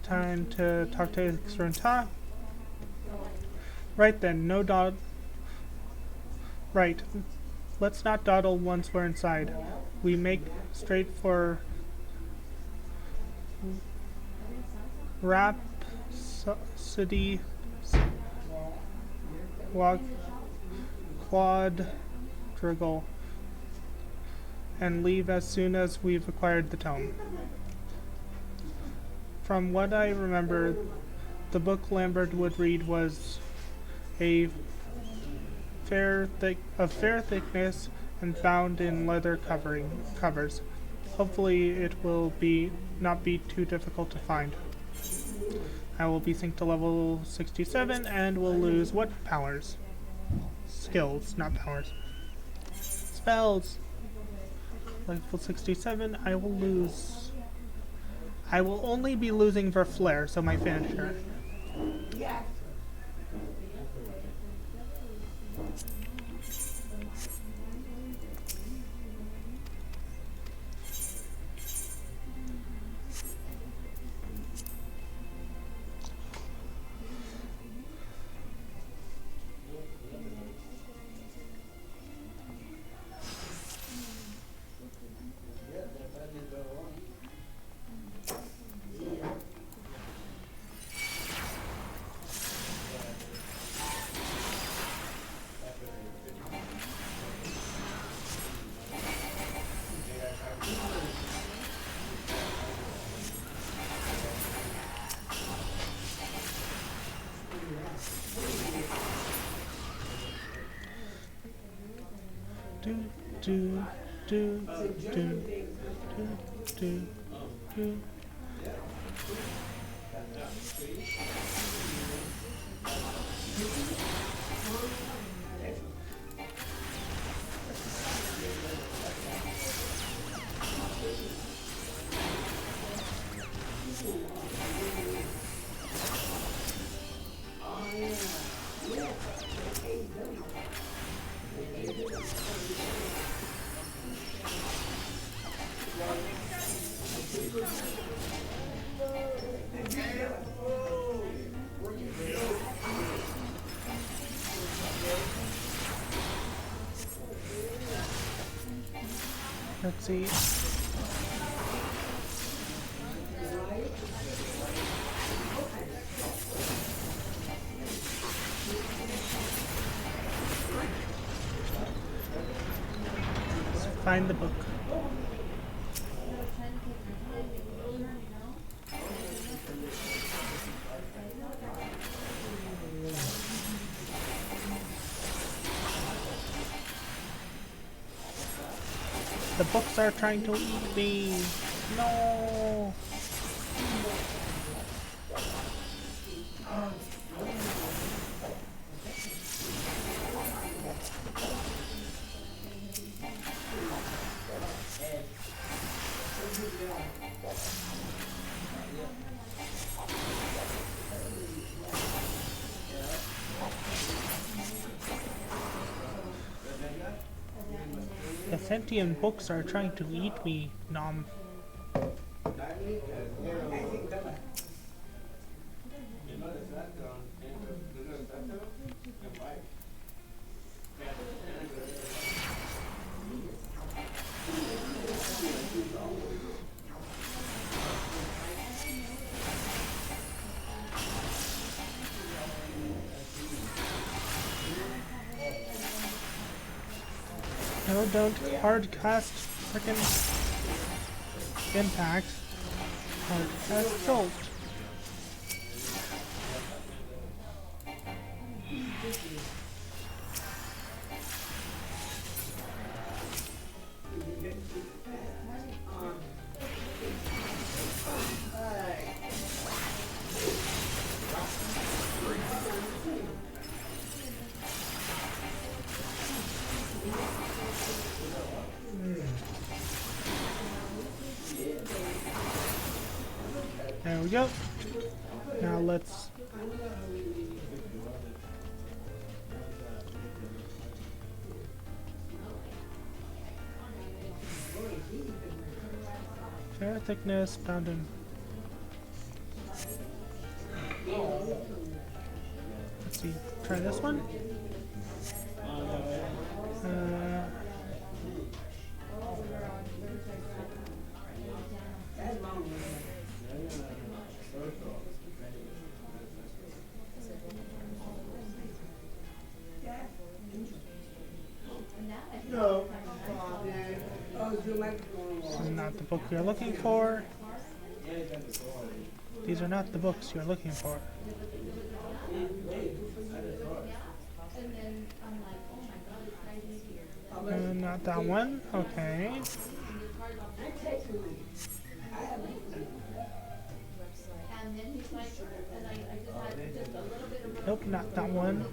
Time to talk to Ffxiv. Right then, no dawdle. Right. Let's not dawdle once we're inside. We make straight for Rhapsody Quadrigal and leave as soon as we've acquired the tome. From what I remember, the book Lambert would read was of fair thickness and bound in leather covers. Hopefully it will not be too difficult to find. I will be synced to level 67 and will lose what powers? Skills, not powers. Spells! Level 67, I will only be losing for Flare, so my finisher. Let's see. Let's find the book. The books are trying to eat me. No. The sentient books are trying to eat me, Nom. No, don't hard cast frickin' impact. Hard cast jolt. There we go. Now let's... Fair thickness found in... Let's see, try this one. Not the book you're looking for. These are not the books you're looking for. Not that one. Okay. Nope, not that one.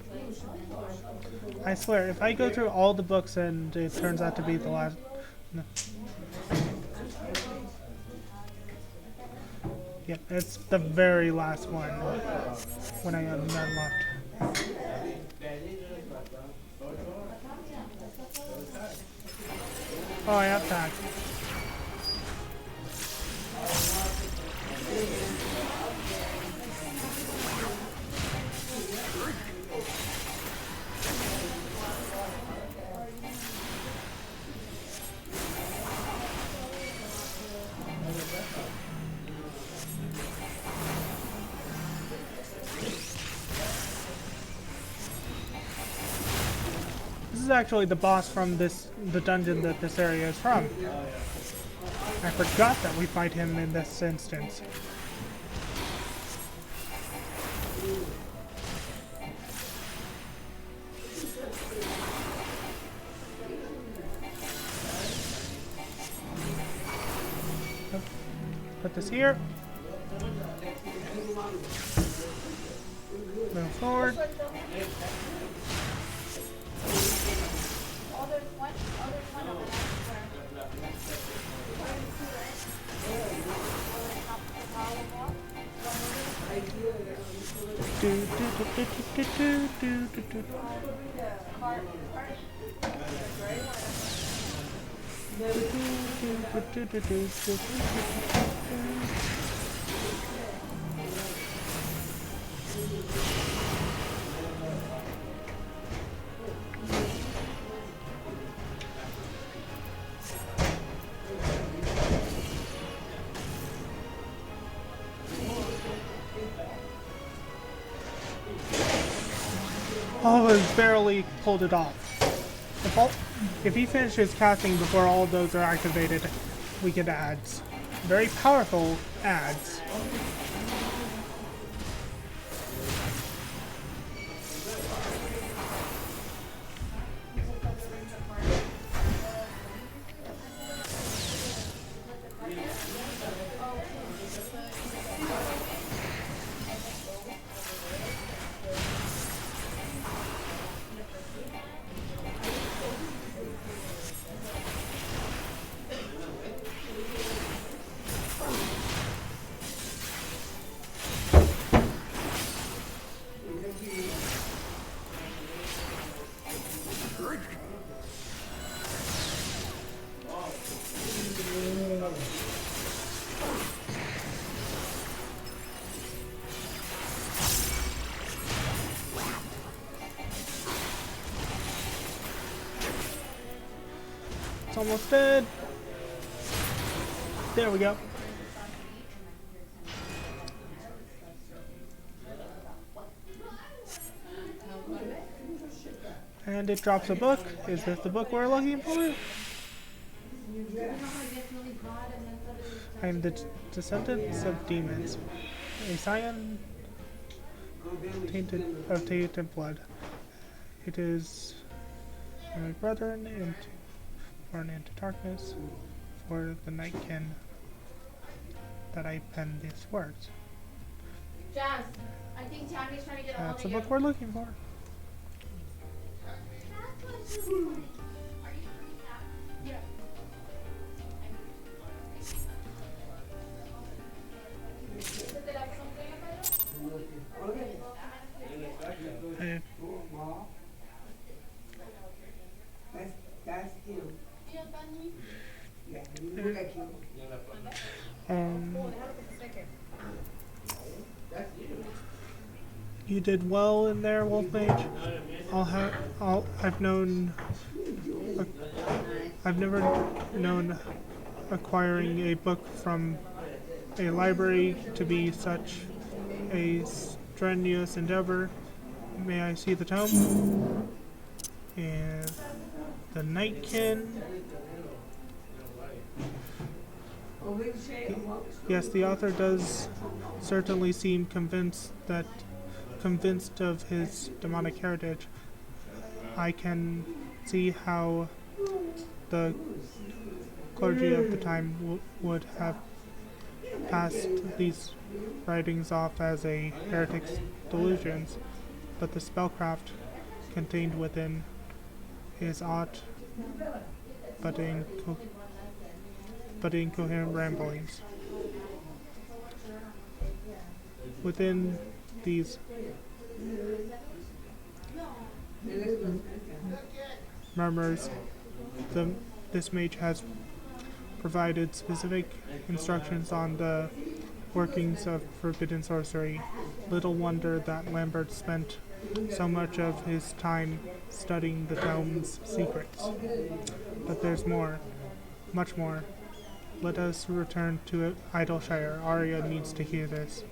I swear, if I go through all the books and it turns out to be the last... No. Yep, it's the very last one when I unlocked. Oh, I have that. This is actually the boss from the dungeon that this area is from. I forgot that we fight him in this instance. Put this here. Move forward. Oh, barely pulled it off. If he finishes casting before all of those are activated, we get ads. Very powerful ads. It's almost dead. There we go. And it drops a book. Is this the book we're looking for? I am the descendants of demons. A scion of tainted blood. It is my brethren born into darkness for the nightkin that I pen these words. Jazz, I think Tammy's trying to get a hold That's the of you. book we're looking for. Yeah. Um, you did well in there, Wolf Mage. I've never known acquiring a book from a library to be such a strenuous endeavor. May I see the tome? And the Nightkin. Yes, the author does certainly seem convinced of his demonic heritage. I can see how the clergy of the time would have passed these writings off as a heretic's delusions, but the spellcraft contained within is odd but incoherent ramblings. Within these murmurs, this mage has provided specific instructions on the workings of forbidden sorcery. Little wonder that Lambert spent so much of his time studying the tome's secrets. But there's more, much more. Let us return to Idleshire. Arya needs to hear this.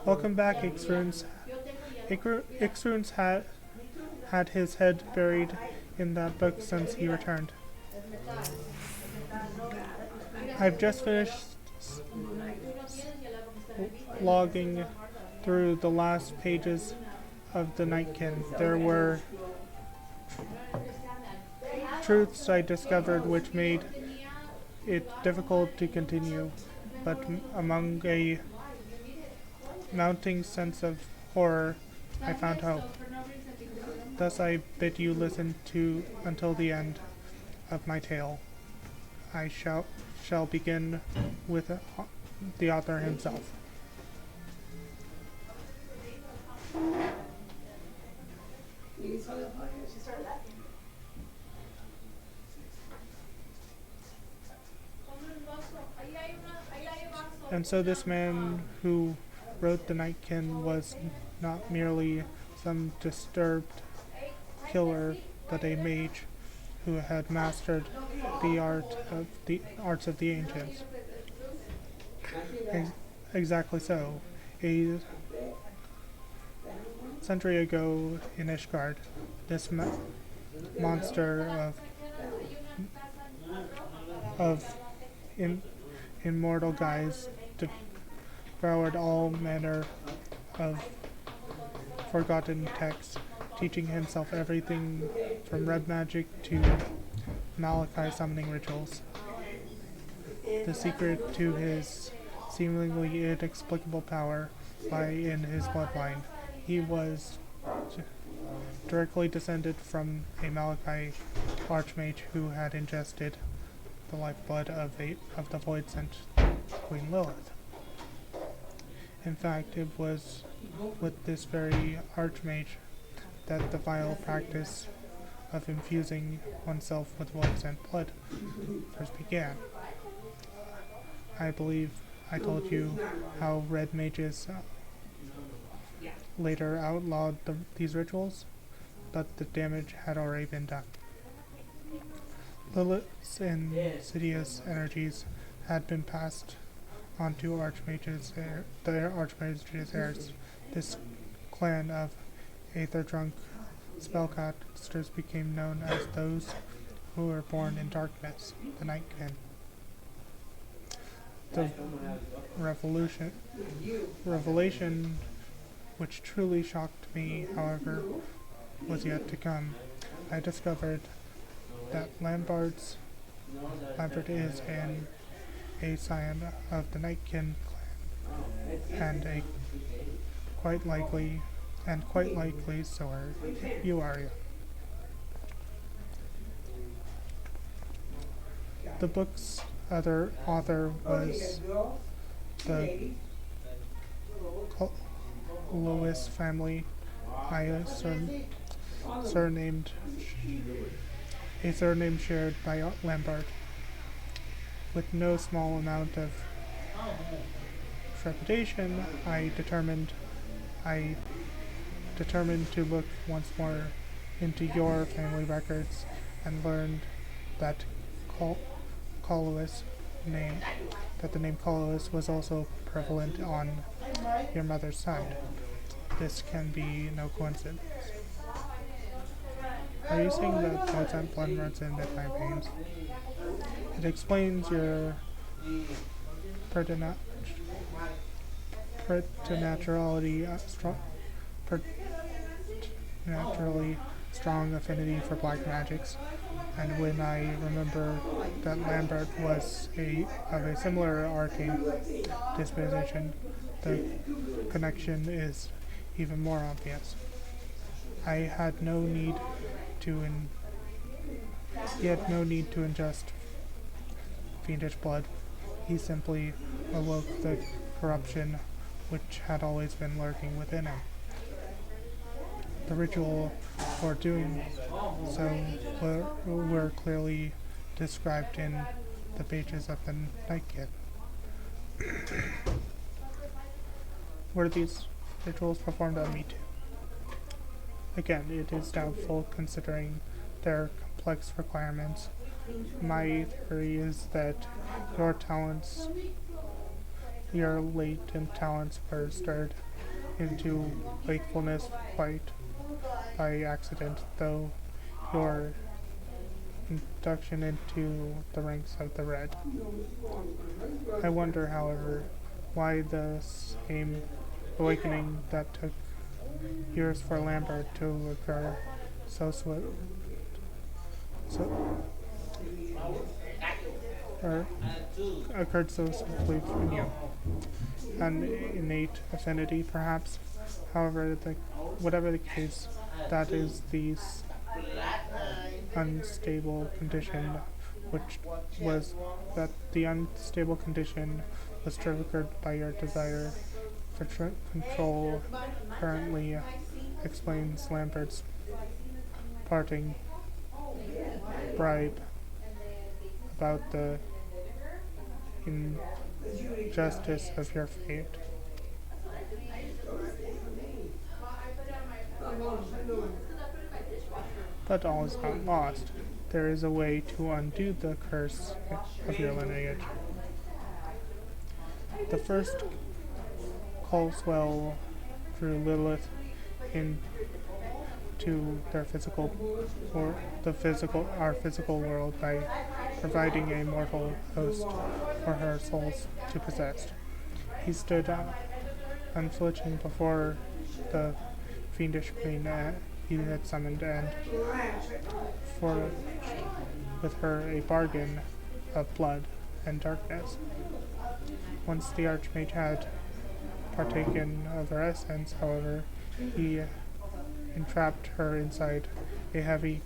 Welcome back, Ixrunes. Ixrunes had his head buried in that book since he returned. I've just finished logging through the last pages of the Nightkin. There were truths I discovered which made it difficult to continue, but among a mounting sense of horror, I found hope. Thus I bid you listen to until the end of my tale. I shall begin with the author himself. And so this man who wrote the Nightkin was not merely some disturbed killer, but a mage who had mastered the arts of the ancients. Exactly so. A century ago in Ishgard, this monster of immortal guise devoured all manner of forgotten texts, teaching himself everything from red magic to Malachi summoning rituals. The secret to his seemingly inexplicable power lay in his bloodline. He was directly descended from a Malachi archmage who had ingested the lifeblood of the Void-sent Queen Lilith. In fact, it was with this very archmage that the vile practice of infusing oneself with Void-sent blood first began. I believe I told you how red mages later outlawed these rituals, but the damage had already been done. Lilith's insidious energies had been passed on to the Archmage's heirs. This clan of aether-drunk spellcasters became known as those who were born in darkness, the Nightkin. The revolution, revelation which truly shocked me, however, was yet to come. I discovered that Lambert is a scion of the Nightkin clan, and quite likely so are you, Arya. The book's other author was the Lewis family, surnamed shared by Lambert. With no small amount of trepidation, I determined to look once more into your family records and learned that the name Colois was also prevalent on your mother's side. This can be no coincidence. Are you saying that Mozart blood runs in my veins? It explains your preternaturally strong affinity for black magics, and when I remember that Lambert was of a similar arcane disposition, the connection is even more obvious. He had no need to ingest fiendish blood. He simply awoke the corruption which had always been lurking within him. The ritual for doing so were clearly described in the pages of the Nightkin. Were these rituals performed on me too? Again, it is doubtful considering their complex requirements. My theory is that your latent talents were stirred into wakefulness quite by accident, though your induction into the ranks of the Red. I wonder, however, why the same awakening that took years for Lambert to occur occurred so swiftly from you. An innate affinity, perhaps. However, whatever the case, that is the unstable condition was triggered by your desire for control. Currently explains Lambert's parting bribe about the injustice of your fate. But all is not lost. There is a way to undo the curse of your lineage. The first Coalswell drew Lilith into our physical world by providing a mortal host for her souls to possess. He stood unflinching before the fiendish queen he had summoned, and forged with her a bargain of blood and darkness. Once the Archmage had partaken of her essence, however, he entrapped her inside a heavily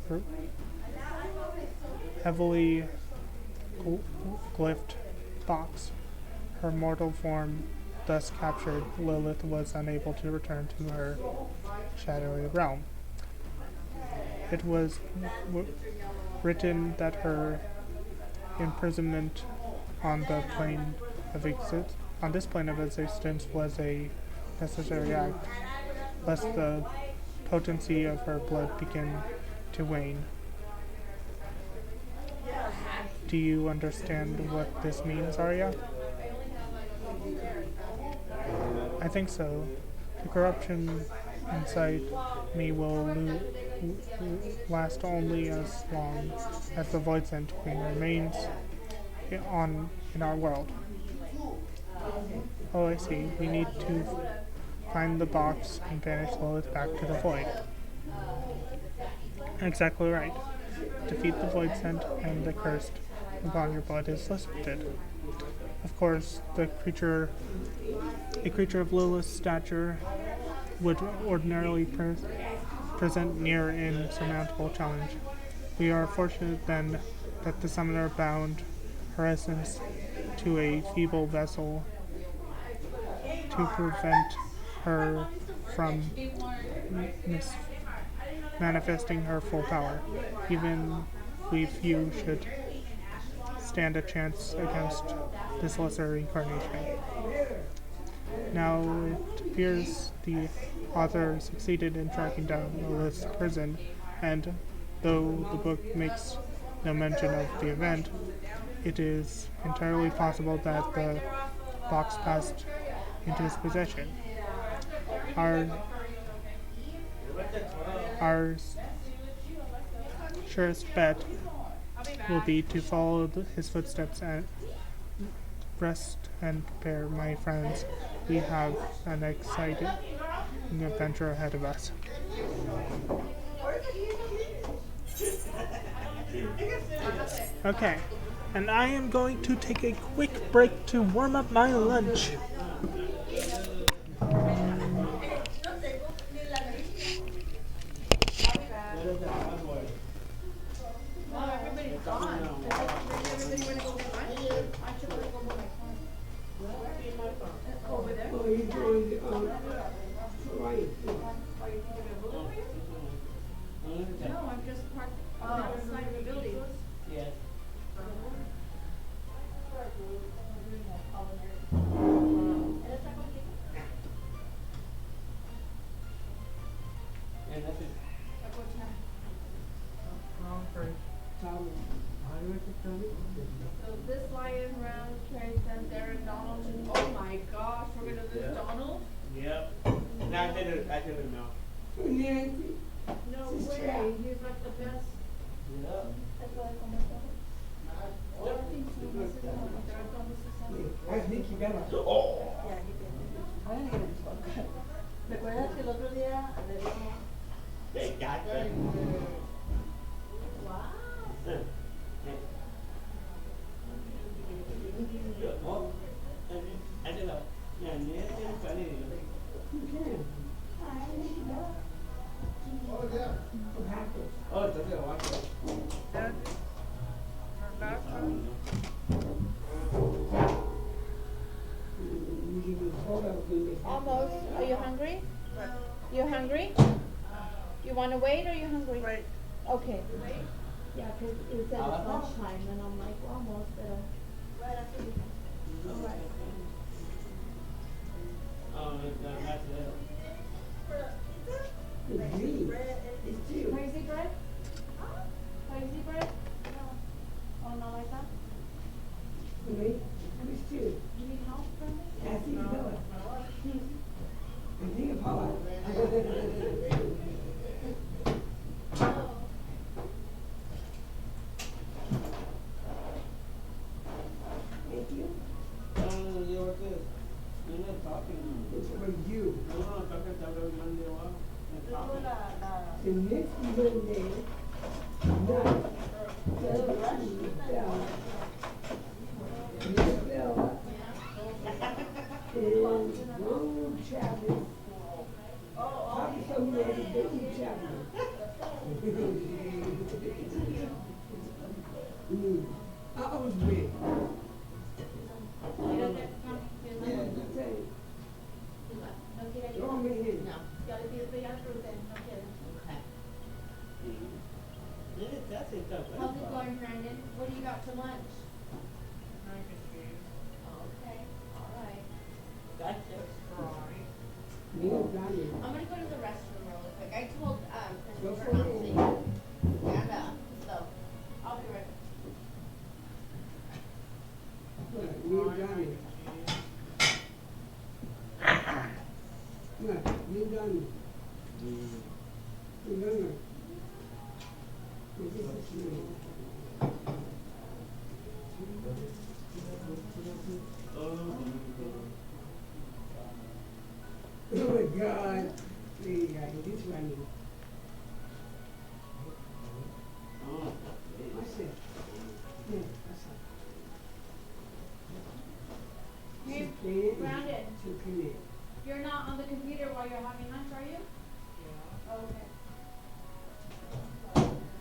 glyphed box. Her mortal form thus captured, Lilith was unable to return to her shadowy realm. It was written that her imprisonment on this plane of existence was a necessary act, lest the potency of her blood begin to wane. Do you understand what this means, Arya? I think so. The corruption inside me will last only as long as the Void Sent Queen remains in our world. Oh, I see. We need to find the box and banish Lilith back to the void. Exactly right. Defeat the void sent and the cursed upon your blood is lifted. Of course, a creature of Lilith's stature would ordinarily present near insurmountable challenge. We are fortunate then that the summoner bound her essence to a feeble vessel to prevent her from manifesting her full power. Even we few should stand a chance against this lesser incarnation. Now it appears the author succeeded in tracking down Lilith's prison, and though the book makes no mention of the event, it is entirely possible that the box passed into his possession. Our surest bet will be to follow his footsteps and rest and prepare, my friends. We have an exciting adventure ahead of us. Okay, and I am going to take a quick break to warm up my lunch. No, I'm just parked on the other side of the building. So this lion round carries them Darren Donald. Oh my gosh, we're gonna lose Donald? Yep. No, I didn't know. No way, he's like the best. Yep. I think you got it. ¿Recuerdas que el otro día le dijo? They got that. Wow. Oh, I don't know. Yeah, it's funny. You can. Oh, yeah. What happened? Oh, it's okay. Watch it. Almost. Are you hungry? You hungry? You want to wait or are you hungry? Wait. Okay. Yeah, because it said it's lunchtime and I'm like, well, almost, but right after you. All right. Oh, that's it. It's me. It's you. Crazy bread? Crazy bread? Oh, not like that? Me? It's you. You need help from me? I think you know it. I think it's hard. Thank you. You're good. You're not talking. It's about you. No, I'm talking to everyone there. The next little day, none. Miss Bella. And Ronald Chavez. Probably some lady, Becky Chavez. I was with. Yeah, that's it. Throw me in. Gotta be a big effort then, no kidding. That's it. How's it going, Brandon? What do you got for lunch? Okay, all right. Me and Johnny. I'm gonna go to the restroom really quick. I told, Go Christopher for not it. to see. And, so, I'll be right back. Me and Johnny. Me and Johnny. Remember. This is you. Oh my God. Yeah, this running. Oh, What's it? Yeah, that's it. Hey, It's Brandon, okay. you're not on the computer while you're having lunch, are you? Yeah. Oh, okay.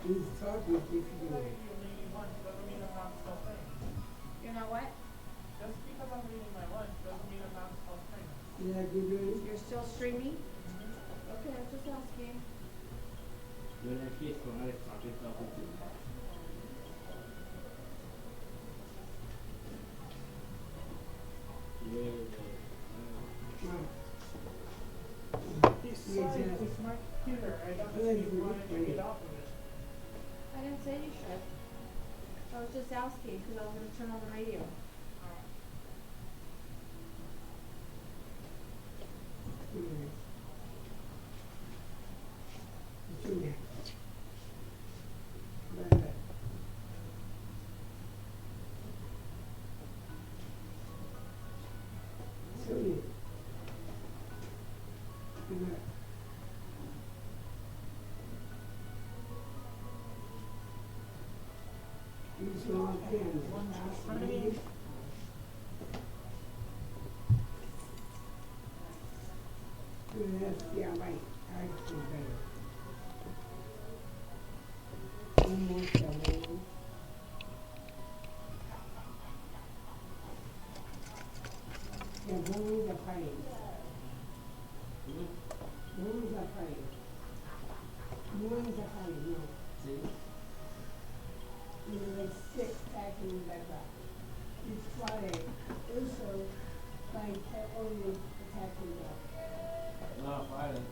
He's talking if you do it. You're not what? Just because I'm reading my lunch doesn't mean I'm not still training. Yeah, you do it. You're still streaming? Okay, I was just asking. yo le dije con el paquete a poco. He's signed with my computer. I don't know if you wanted to get off of it. I didn't say you should. I was just asking because I was going to turn on the radio. Yeah, right. I feel better. One more time. Yeah, bones are fighting. Bones are fighting. Bones are fighting, no. You're like sick, packing that up. It's Friday. Also, like, only attacking that. No, Friday.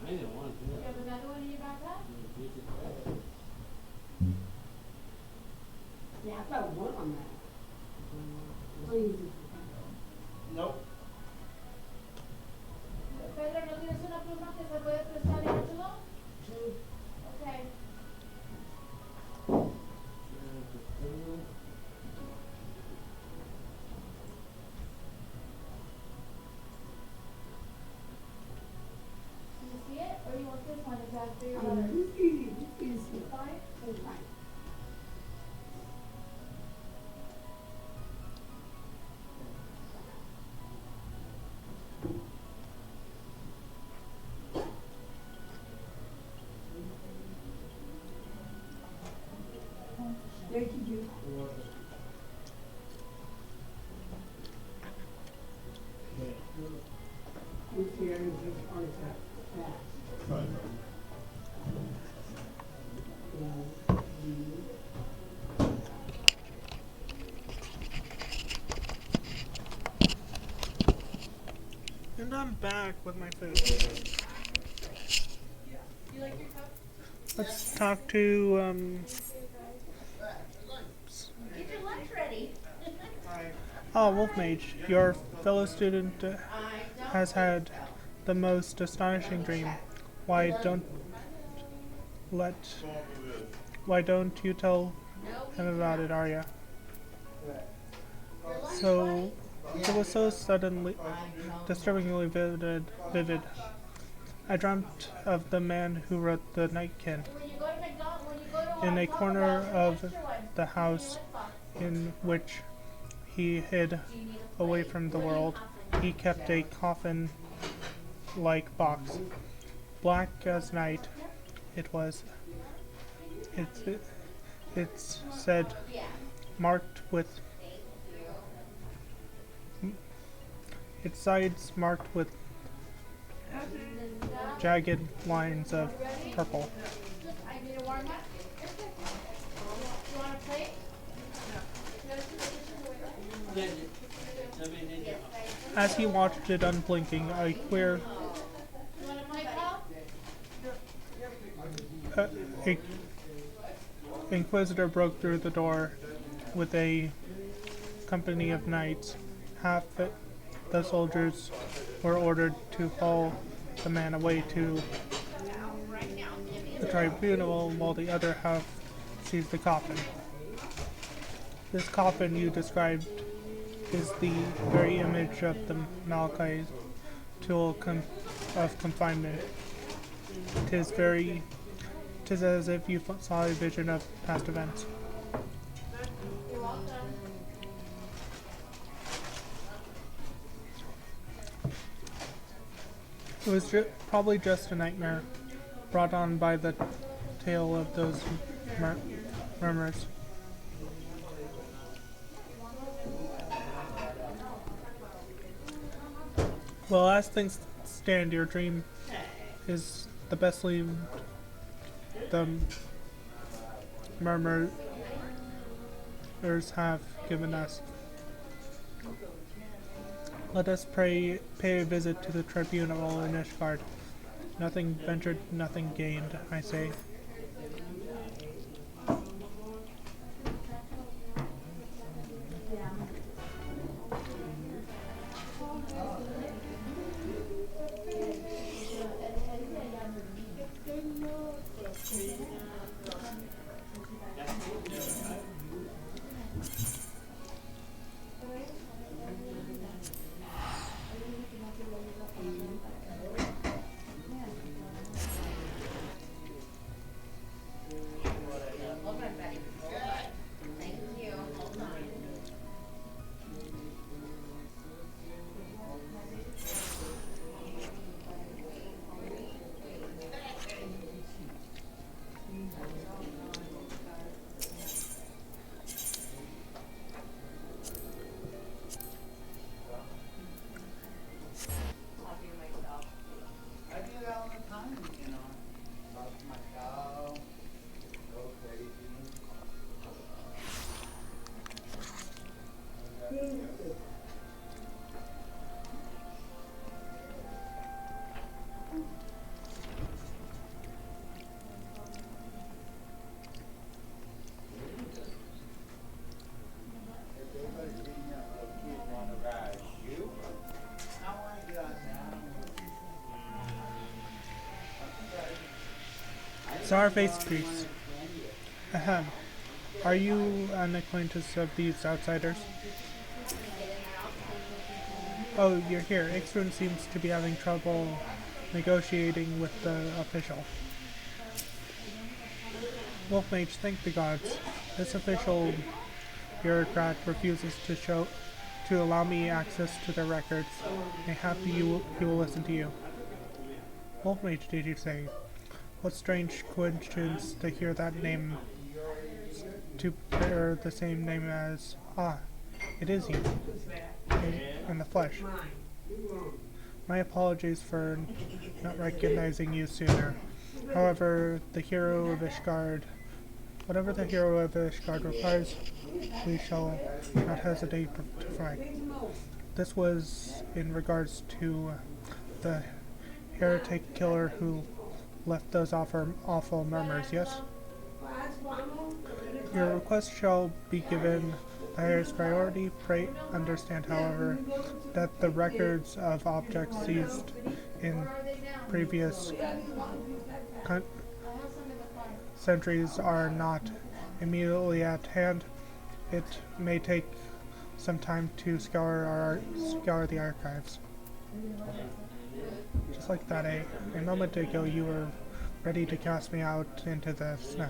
I didn't want to. Do you have another one in your backpack? Yeah, I got one on that. Nope. Pedro, ¿no tienes una pluma que se puede prestar y dárselo? Okay. Do you see it? Or you want this one? Is that for your letters? This is Fine? fine. Thank you. This here is this artifact. And I'm back with my food. You like your cup? Let's talk to, Get your lunch ready. Wolf Mage, your fellow student has had the most astonishing dream. Why don't let why don't you tell him about it, Arya? So it was so suddenly disturbingly vivid. I dreamt of the man who wrote the Nightkin. In a corner of the house in which he hid away from the world, he kept a coffin-like box. Black as night, it was. It's said, marked with its sides marked with jagged lines of purple. As he watched it unblinking, a queer a inquisitor broke through the door with a company of knights. Half the soldiers were ordered to haul the man away to the tribunal, while the other half seized the coffin. This coffin you described is the very image of the Malachi's tool of confinement. Tis as if you saw a vision of past events. It was probably just a nightmare, brought on by the tale of those murmurs. Well, as things stand, your dream is the best lead the murmurs have given us. Let us pay a visit to the tribunal in Ishgard. Nothing ventured, nothing gained, I say. Czar-faced priest. Ahem. Are you an acquaintance of these outsiders? Oh, you're here. Ixrun seems to be having trouble negotiating with the official. Wolfmage, thank the gods. This official bureaucrat refuses to allow me access to their records. Mayhap he will listen to you. Wolfmage, did you say? What strange coincidence to hear that name, to bear the same name as... Ah, it is you. In the flesh. My apologies for not recognizing you sooner. However, the hero of Ishgard... Whatever the hero of Ishgard requires, we shall not hesitate to fight. This was in regards to the heretic killer who left those awful murmurs, yes? Your request shall be given the highest priority. Pray understand, however, that the records of objects seized in Where are they now? previous I have some in the car. centuries are not immediately at hand. It may take some time to scour the archives. Just like that, a moment ago you were ready to cast me out into the snow.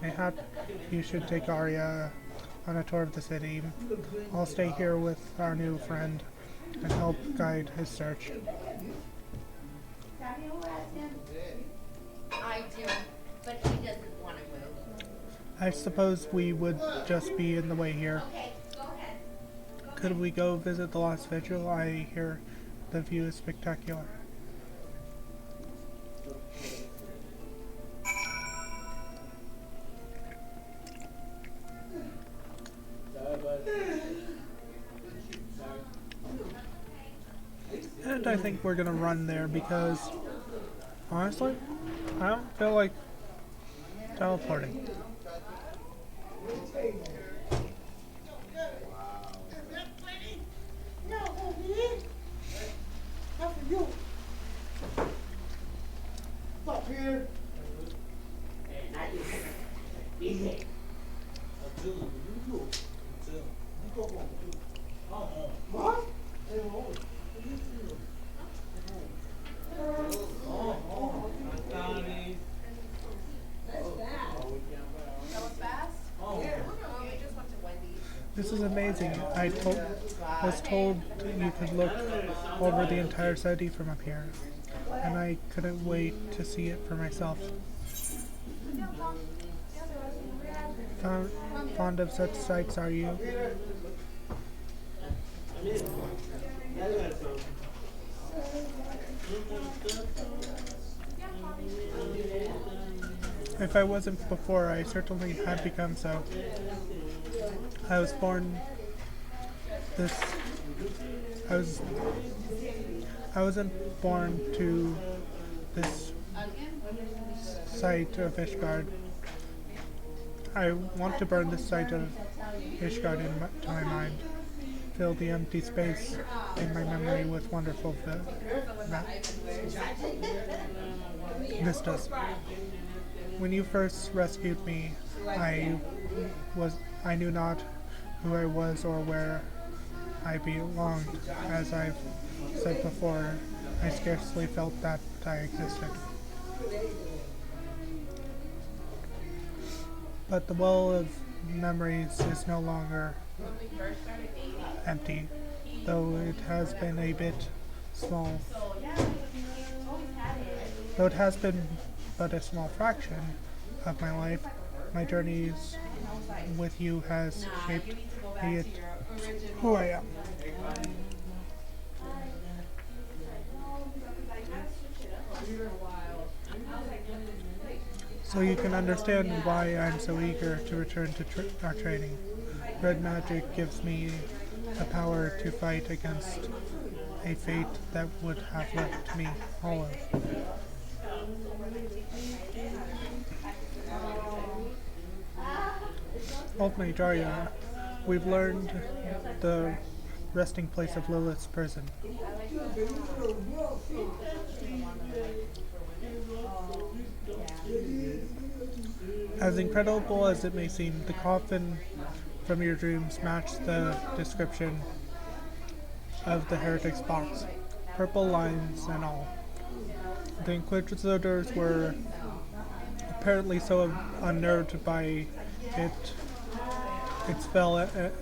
Mayhap you should take Arya on a tour of the city. I'll stay here with our new friend and help guide his search. Samuel asked him. I do, but he doesn't want to move. I suppose we would just be in the way here. Okay, go ahead. Could we go visit the Lost Vigil? I hear the view is spectacular. And I think we're gonna run there because, honestly, I don't feel like teleporting. Stop here. Easy. What? That was fast? Oh, we just went to Wendy's. This is amazing. Was told you could look over the entire city from up here, and I couldn't wait to see it for myself. Fond of such sights, are you? If I wasn't before, I certainly had become so. I was born this. I wasn't born to this site of Ishgard. I want to burn this site of Ishgard to my mind, fill the empty space in my memory with wonderful vistas. When you first rescued me, I knew not who I was or where I belonged. As I've said before, I scarcely felt that I existed. But the well of memories is no longer empty, though it has been a bit small. Though it has been but a small fraction of my life, my journeys with you has shaped me who I am. So you can understand why I'm so eager to return to our training. Red magic gives me the power to fight against a fate that would have left me hollow. Old Mage Arya, we've learned the resting place of Lilith's prison. As incredible as it may seem, the coffin from your dreams matched the description of the heretic's box, purple lines and all. The Inquisitors were apparently so unnerved by its fell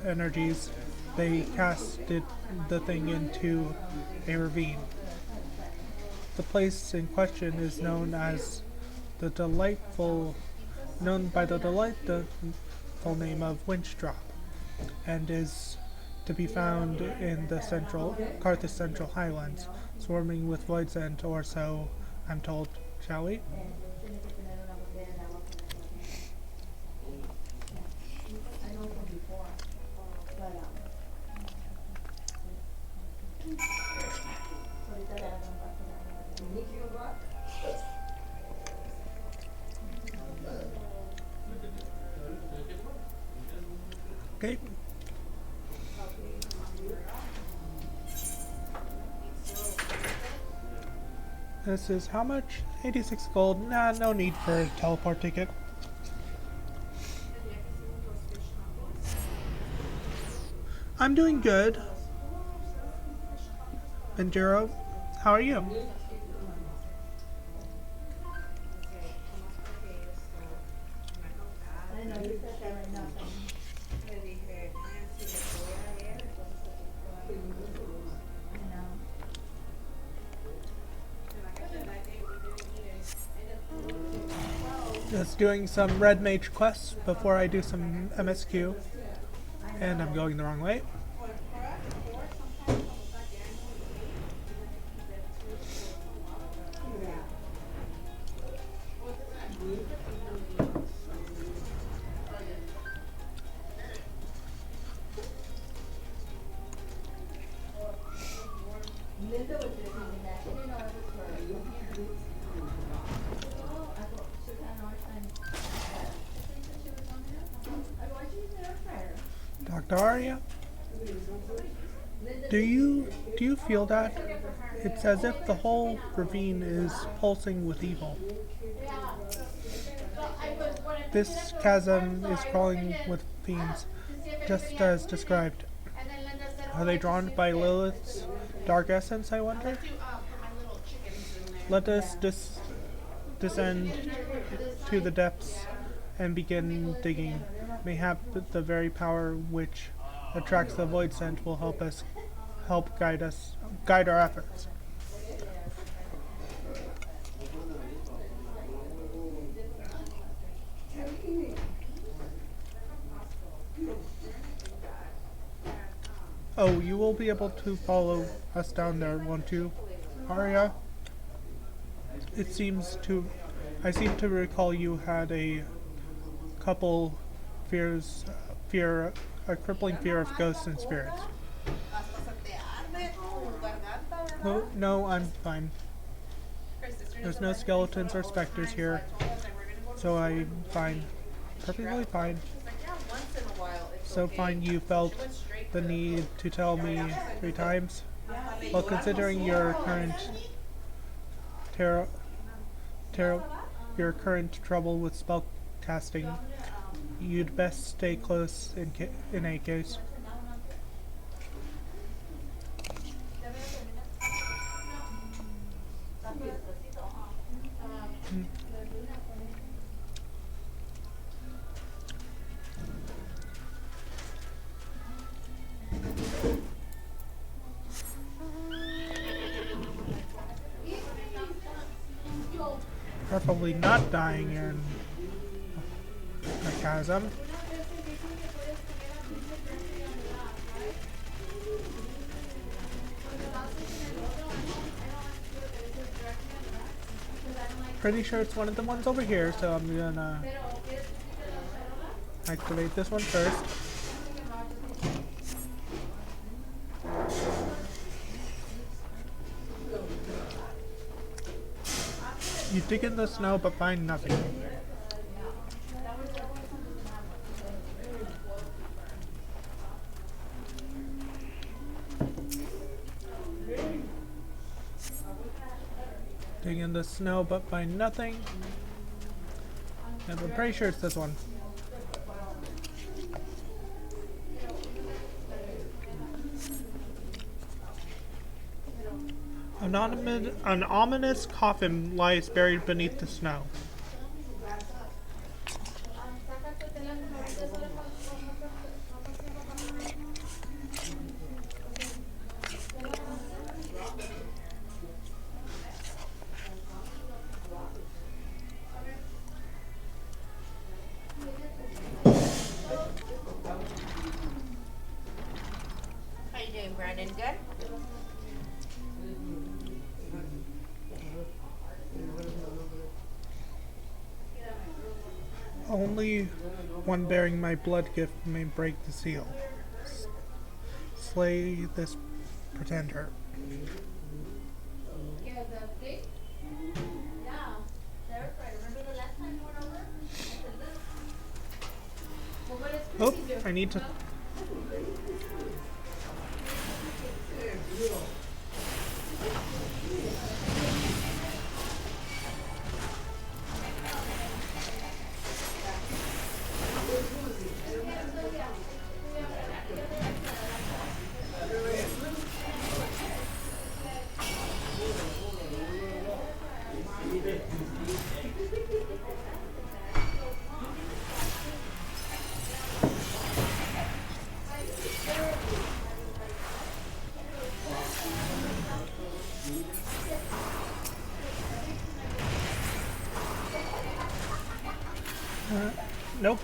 energies, they casted the thing into a ravine. The place in question is known by the delightful name of Winch-Drop, and is to be found in the Carthage Central Highlands, swarming with voidsent, or so I'm told. Shall we? Okay. This is how much? 86 gold. Nah, no need for a teleport ticket. I'm doing good. Benjiro, how are you? I know you said that right now. I know. Just doing some red mage quests before I do some MSQ. And I'm going the wrong way. Linda was just using that. She didn't know it was her. I thought she was having a hard time. I think she was on there. I watched you in her prayer. Dr. Arya, do you feel that? It's as if the whole ravine is pulsing with evil. This chasm is crawling with fiends, just as described. Are they drawn by Lilith's dark essence, I wonder? Let us descend to the depths and begin digging. Mayhap the very power which attracts the void scent will help guide our efforts. Oh, you will be able to follow us down there, won't you, Arya? I seem to recall you had a couple a crippling fear of ghosts and spirits. Oh, no, I'm fine. There's no skeletons or specters here, so I'm fine. Perfectly fine. So fine you felt the need to tell me 3 times? Well, considering your current your current trouble with spell casting, you'd best stay close in any case. Preferably not dying in a chasm. Pretty sure it's one of the ones over here, so I'm gonna activate this one first. You dig in the snow but find nothing. Dig in the snow but find nothing. And I'm pretty sure it's this one. An ominous coffin lies buried beneath the snow. How you doing, Brandon? Good? Only one bearing my blood gift may break the seal. Slay this pretender. Oh, I need to... Nope.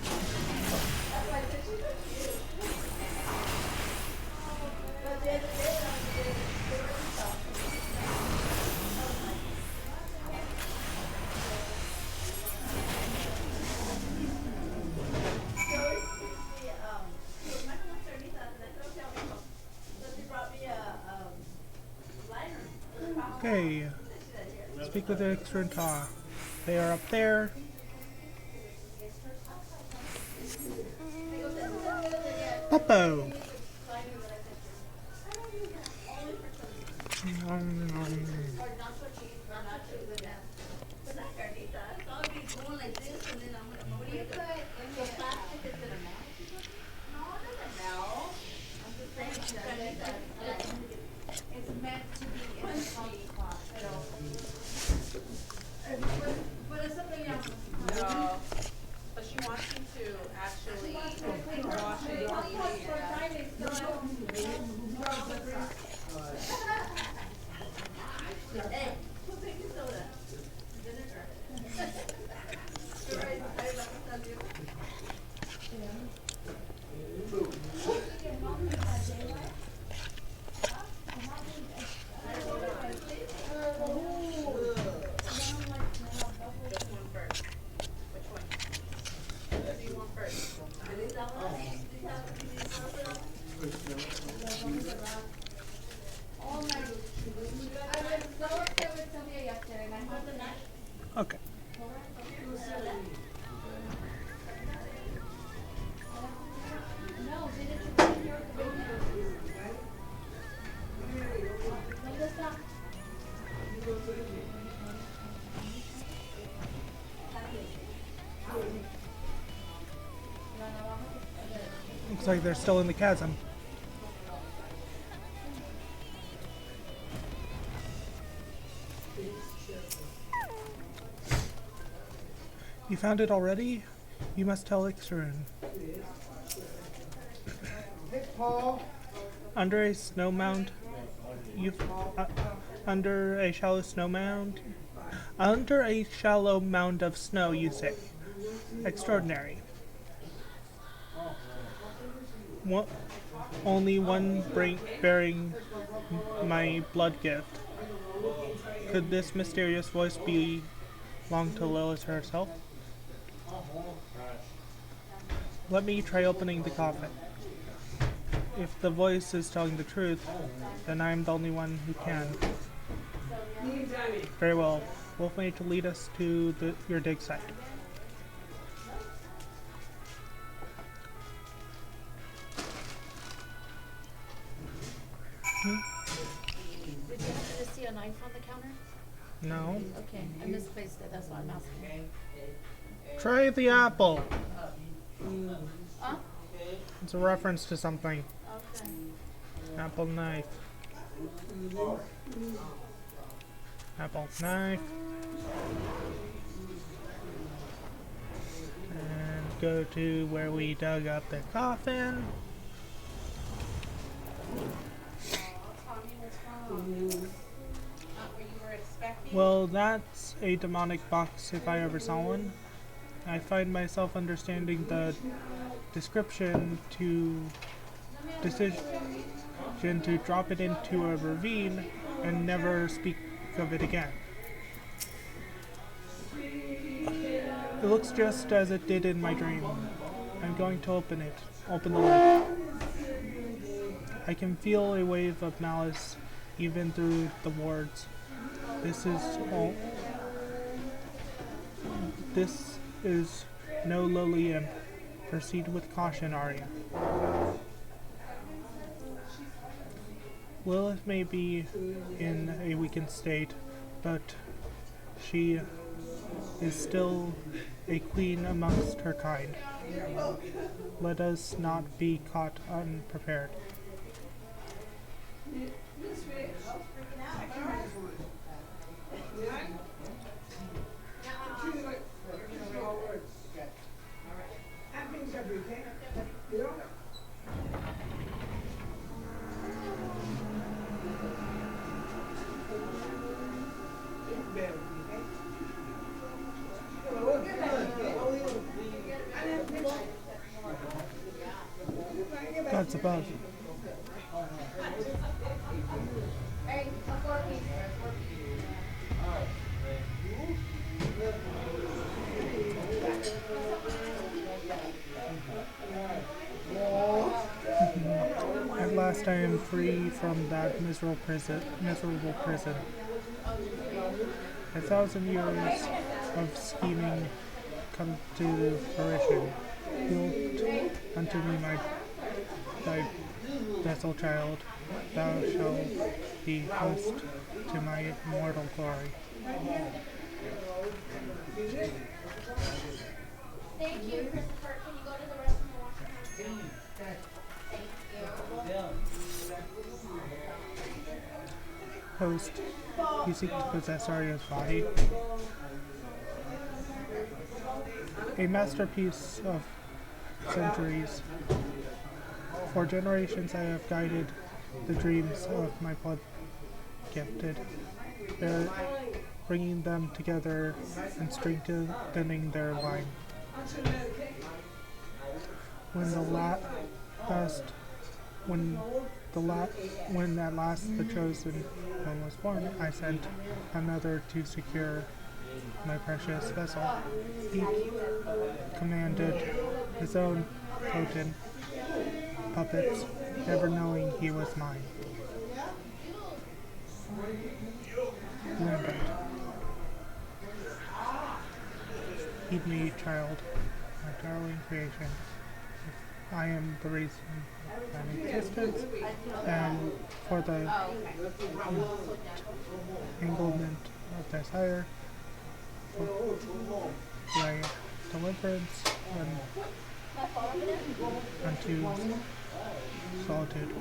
Okay. Speak with the Ixra and Ta. They are up there. Popo. It's meant to be in a sweet spot, so. No, but she wants you to actually wash it clean. Hey, who's taking soda? Vinegar. Okay. No, didn't you bring your ¿Dónde está? Looks like they're still in the chasm. You found it already? You must tell Ixarin. Under a snow mound, under a shallow snow mound, under a shallow mound of snow, you say. Extraordinary. What? Only one bearing my blood gift. Could this mysterious voice belong to Lilith herself? Let me try opening the coffin. If the voice is telling the truth, then I am the only one who can. Very well. Wolfmage to lead us to your dig site. Did you happen to see a knife on the counter? No. Okay, I misplaced it, that's why I'm asking. Try the apple. Huh? It's a reference to something. Okay. Apple knife. Apple knife. And go to where we dug up the coffin. Well, that's a demonic box if I ever saw one. I find myself understanding the decision to drop it into a ravine and never speak of it again. It looks just as it did in my dream. I'm going to open the lid. I can feel a wave of malice even through the wards. This is no lowly imp. Proceed with caution, Arya. Lilith may be in a weakened state, but she is still a queen amongst her kind. Let us not be caught unprepared. It's above. Hey, a 4 piece. At last I am free from that miserable prison. 1,000 years of scheming come to fruition. Yield unto me thy vessel child. Thou shalt be host to my immortal glory. Thank you, Christopher. Can you go to the restroom and wash your hands? Thank you. Host, you seek to possess Arya's body. A masterpiece of centuries. For generations I have guided the dreams of my blood gifted. They're bringing them together and strengthening their line. When at last the chosen one was born, I sent another to secure my precious vessel. He commanded his own potent puppets, never knowing he was mine. Lambert. Heed me, child, my darling creation. I am the reason of my existence, and for the entanglement of desire, for thy deliverance unto solitude.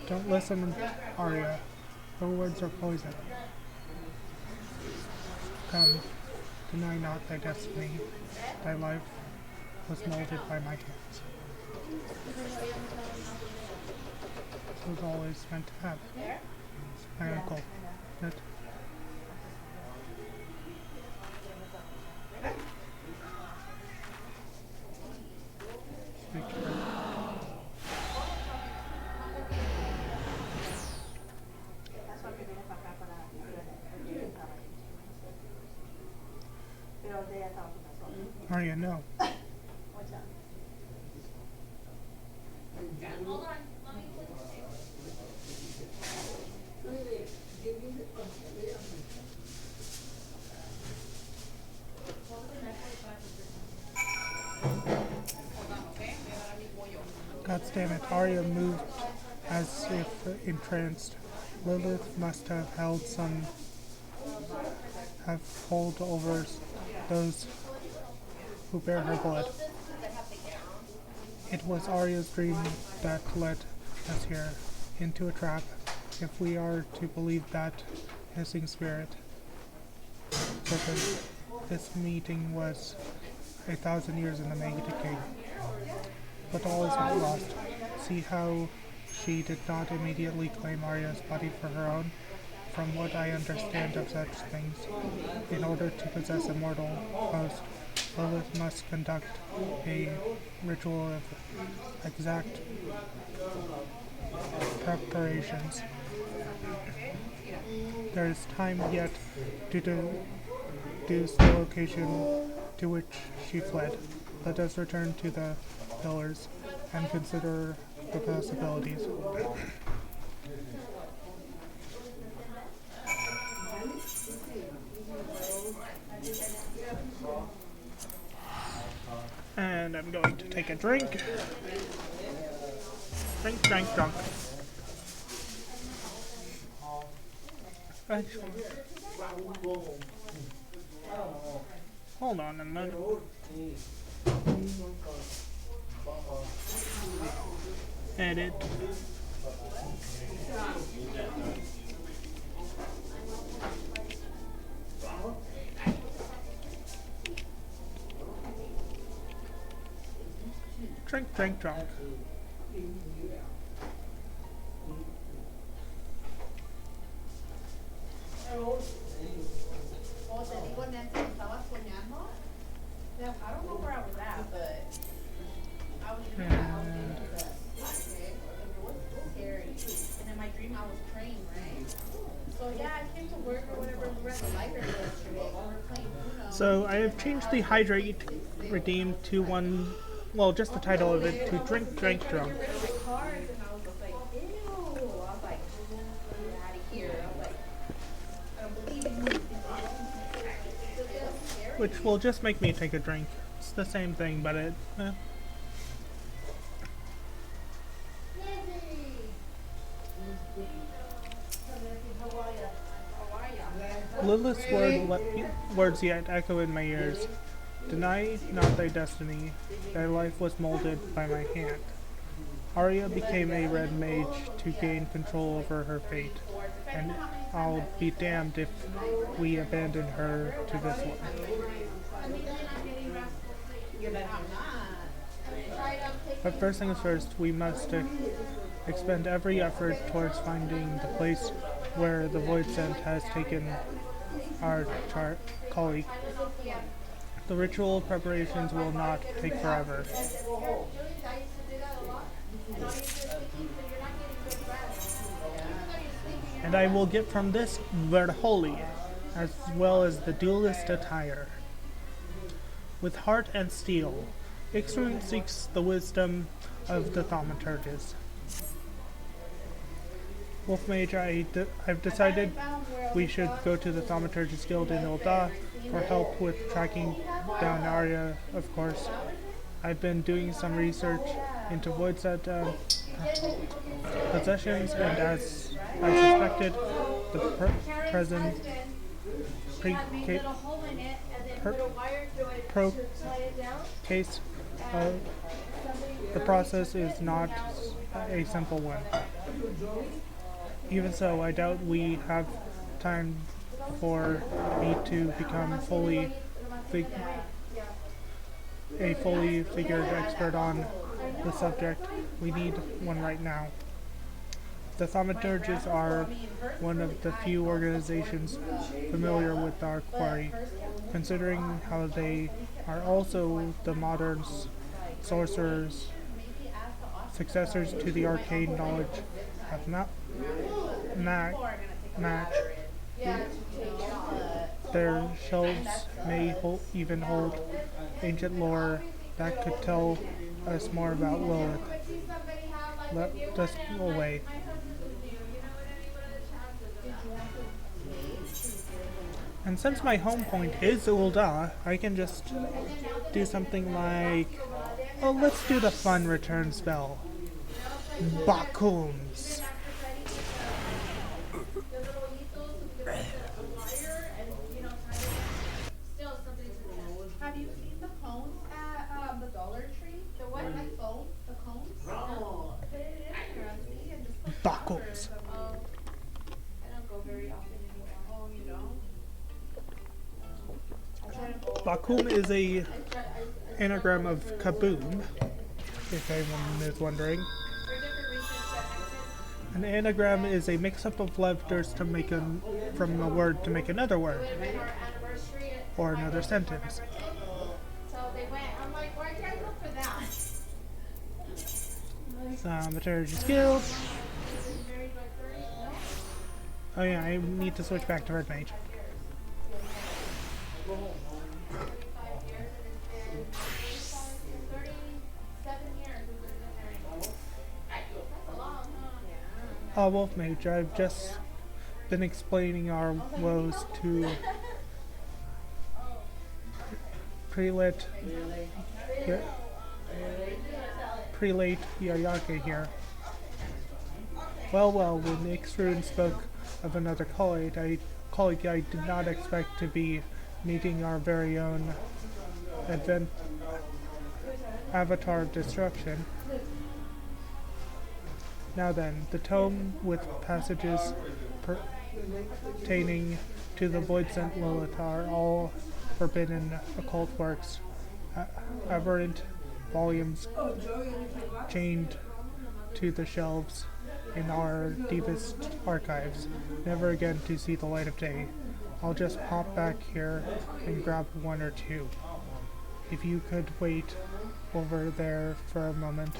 Don't listen, Arya. Her words are poison. Come, deny not thy destiny. Thy life was molded by my hands. It was always meant to happen. My uncle. That speak to her. Arya, no. Hold on. Let me put God damn it, Arya moved as if entranced. Lilith must have hold over those who bear her blood. It was Arya's dream that led us here, into a trap, if we are to believe that hissing spirit. Serpent, this meeting was 1,000 years in the making. But all is not lost. See how she did not immediately claim Arya's body for her own? From what I understand of such things, in order to possess a mortal host, Lilith must conduct a ritual of exact preparations. There is time yet to deduce the location to which she fled. Let us return to the pillars and consider the possibilities. And I'm going to take a drink. Drink. Hold on a minute. Edit. Drink. Nancy estaba soñando. Then I don't know where I was at, but I was dreaming that I was getting into the okay, and it was scary. And in my dream I was praying, right? So yeah, I came to work or whatever. We were at the library yesterday. We were playing Uno. So I have changed the hydrate redeem to one, well, just the title of it, to drink, drink, drunk. Rid of my cards, and I was just like, ew. I was like, get out of here. I was like, I don't believe in you. It was scary. Which will just make me take a drink. It's the same thing, but it, Lilith's words yet echo in my ears. Deny not thy destiny. Thy life was molded by my hand. Arya became a red mage to gain control over her fate, and I'll be damned if we abandon her to this one. But first things first, we must expend every effort towards finding the place where the Void Scent has taken our colleague. The ritual preparations will not take forever. And I will get from this Verholy, as well as the duelist attire. With heart and steel, Ffxiv seeks the wisdom of the thaumaturges. Wolfmage, I've decided we should go to the Thaumaturge's Guild in Ul'dah for help with tracking down Arya, of course. I've been doing some research into Void Set possessions, and as I suspected, the present case the process is not a simple one. Even so, I doubt we have time for me to become a fully figured expert on the subject. We need one right now. The Thaumaturges are one of the few organizations familiar with our quarry, considering how they are also the modern sorcerers, successors to the arcane knowledge of Mage. Their shelves may even hold ancient lore that could tell us more about Lilith. Let us go away. And since my home point is Ul'dah, I can just do something like, oh, let's do the fun return spell. Bakums. Have you seen the cones at the Dollar Tree? The what? Like foam? The cones? No. Put it in there on me and just put Bakums. Oh, I don't go very often anymore. Oh, you don't? I try to go. Bakum is a anagram of kaboom, if anyone is wondering. For different reasons that I An anagram is a mix-up of letters to make from a word to make another word, our anniversary. or another sentence. So they went. I'm like, why can't I look for that? Thaumaturge's Guild. Married by 30? No. Oh yeah, I need to switch back to Red Mage. 35 years and it's been 37 years we've been married. That's a long, huh? Wolf Mage, I've just been explaining our woes to Prelate Yayake here. Well, when Ffxiv spoke of another colleague, I did not expect to be meeting our very own avatar of destruction. Now then, the tome with passages pertaining to the Void Scent Lilith are all forbidden occult works, aberrant volumes chained to the shelves in our deepest archives, never again to see the light of day. I'll just pop back here and grab one or two. If you could wait over there for a moment.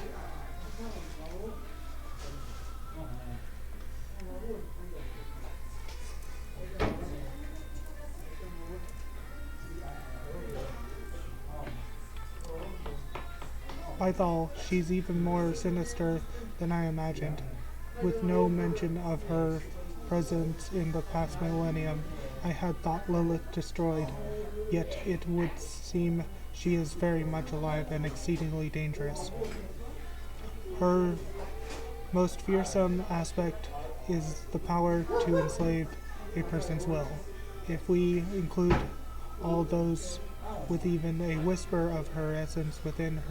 Pythol, she's even more sinister than I imagined. With no mention of her presence in the past millennium, I had thought Lilith destroyed, yet it would seem she is very much alive and exceedingly dangerous. Her most fearsome aspect is the power to enslave a person's will. If we include all those with even a whisper of her essence within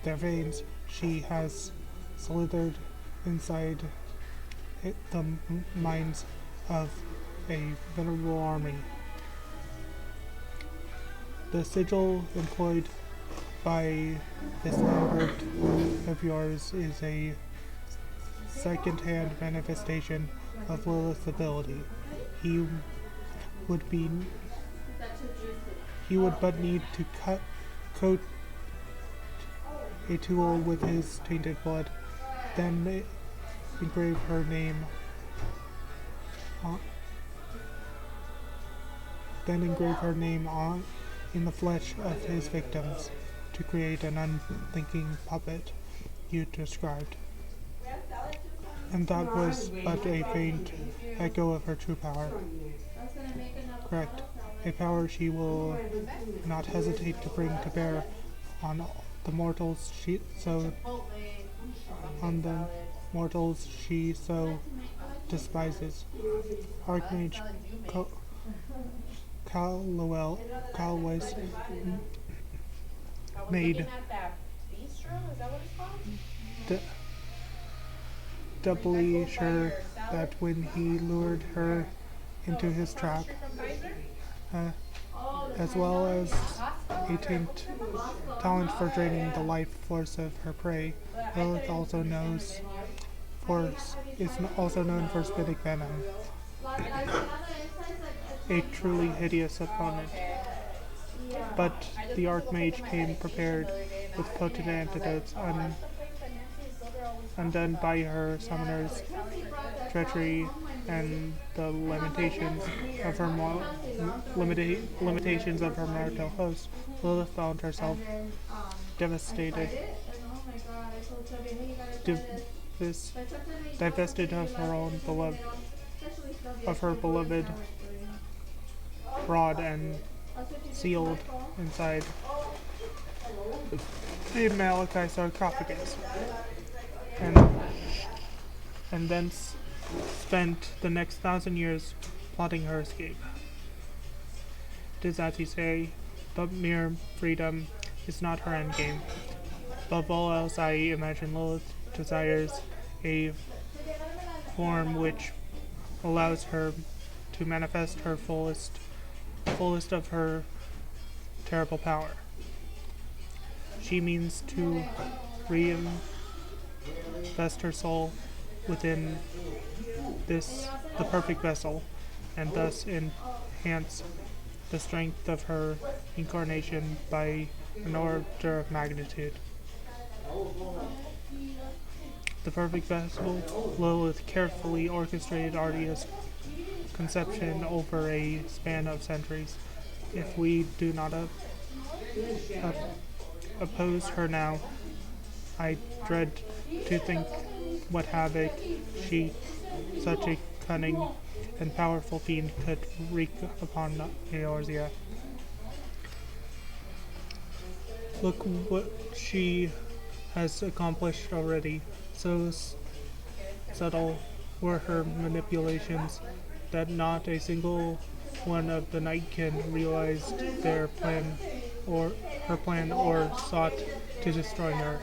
their veins, she has slithered inside the minds of a venerable army. The sigil employed by this Lambert of yours is a second-hand manifestation of Lilith's ability. He would but need to coat a tool with his tainted blood, then engrave her name on in the flesh of his victims to create an unthinking puppet you described. And that was but a faint echo of her true power. Correct. A power she will not hesitate to bring to bear on the mortals she so despises. Archmage Calway's made doubly sure that when he lured her into his trap, as well as a talent for draining the life force of her prey, Lilith is also known for spitting venom. A truly hideous opponent. But the Archmage came prepared with potent antidotes undone by her summoner's treachery and the limitations of her mortal host. Lilith found herself divested of her beloved rod and sealed inside the Malachi sarcophagus, and thence spent the next 1,000 years plotting her escape. 'Tis as you say, but mere freedom is not her endgame. Above all else, I imagine Lilith desires a form which allows her to manifest her fullest of her terrible power. She means to reinvest her soul within the perfect vessel, and thus enhance the strength of her incarnation by an order of magnitude. The perfect vessel, Lilith carefully orchestrated Ardia's conception over a span of centuries. If we do not oppose her now, I dread to think what havoc such a cunning and powerful fiend could wreak upon Eorzea. Look what she has accomplished already. So subtle were her manipulations that not a single one of the Nightkin realized their plan or sought to destroy her.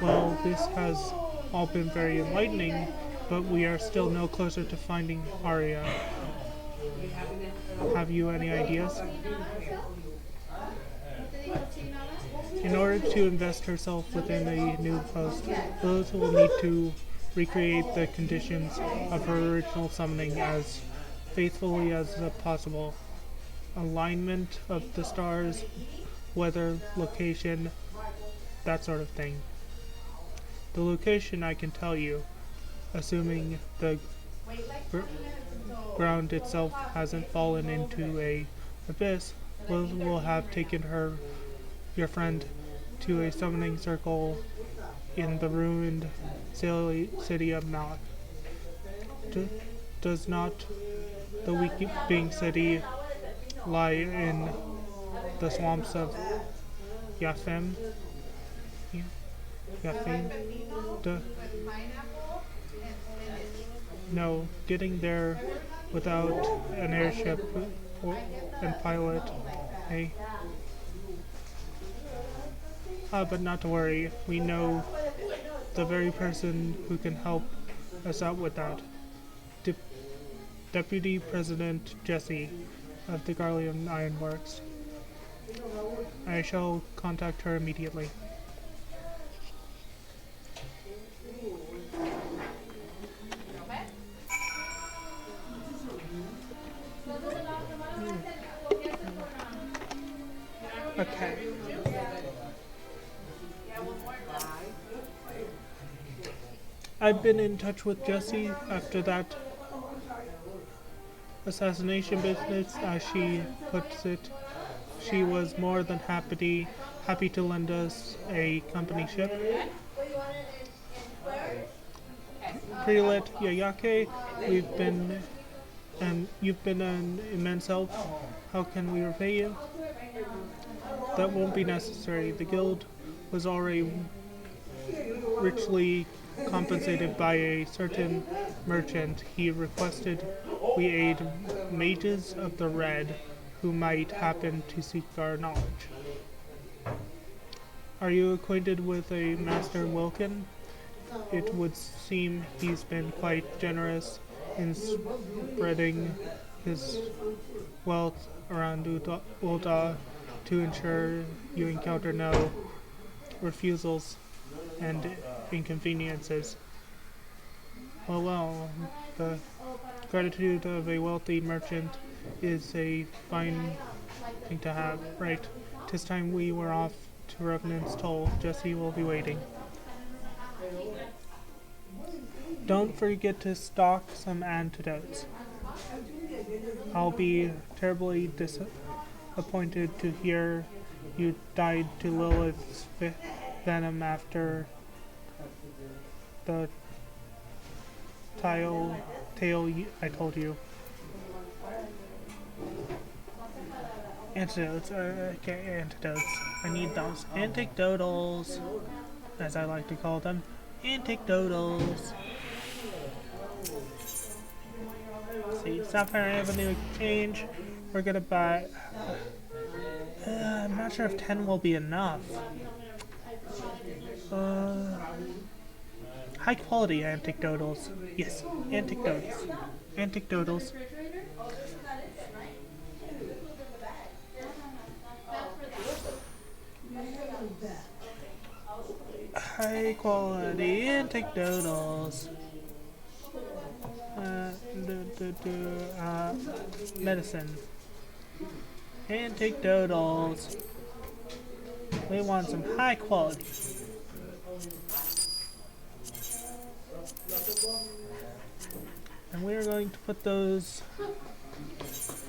Well, this has all been very enlightening, but we are still no closer to finding Arya. Have you any ideas? In order to invest herself within a new post, Lilith will need to recreate the conditions of her original summoning as faithfully as possible. Alignment of the stars, weather, location, that sort of thing. The location I can tell you, assuming the ground itself hasn't fallen into a abyss, will have taken your friend, to a summoning circle in the ruined city of Malak. Does not the weeping city lie in the swamps of Ffxiv? Ffxiv? No, getting there without an airship and pilot, eh? But not to worry, we know the very person who can help us out with that. Deputy President Jesse of the Garlean Ironworks. I shall contact her immediately. Okay. I've been in touch with Jessie after that assassination business, as she puts it. She was more than happy to lend us a company ship. Prelit Yayake, you've been an immense help. How can we repay you? That won't be necessary. The guild was already richly compensated by a certain merchant. He requested we aid mages of the Red who might happen to seek our knowledge. Are you acquainted with a Master Wilkin? It would seem he's been quite generous in spreading his wealth around Ulda to ensure you encounter no refusals and inconveniences. Well, the gratitude of a wealthy merchant is a fine thing to have, right? 'Tis time we were off to Revenant's Toll. Jesse will be waiting. Don't forget to stock some antidotes. I'll be terribly disappointed to hear you died to Lilith's venom after the tale I told you. Antidotes, okay, antidotes. I need those. Anticdotals, as I like to call them. Anticdotals. Let's see, Sapphire Avenue Exchange. We're gonna buy... I'm not sure if 10 will be enough. High quality anticdotals. Yes, anticdotals. Anticdotals. High quality anticdotals. Medicine. Anticdotals. We want some high quality. And we are going to put those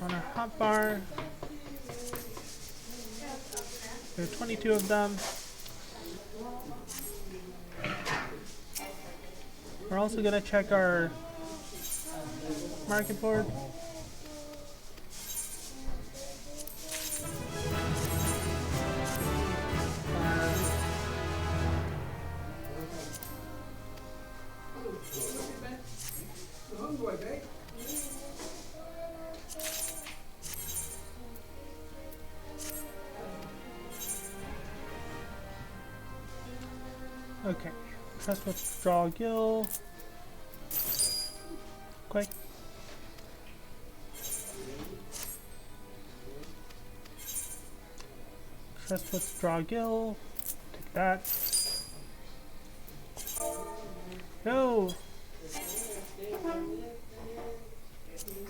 on our hotbar. There are 22 of them. We're also going to check our market board. Okay, trust withdraw gill. Quick. Trust withdraw gill. Take that. No! Bless you.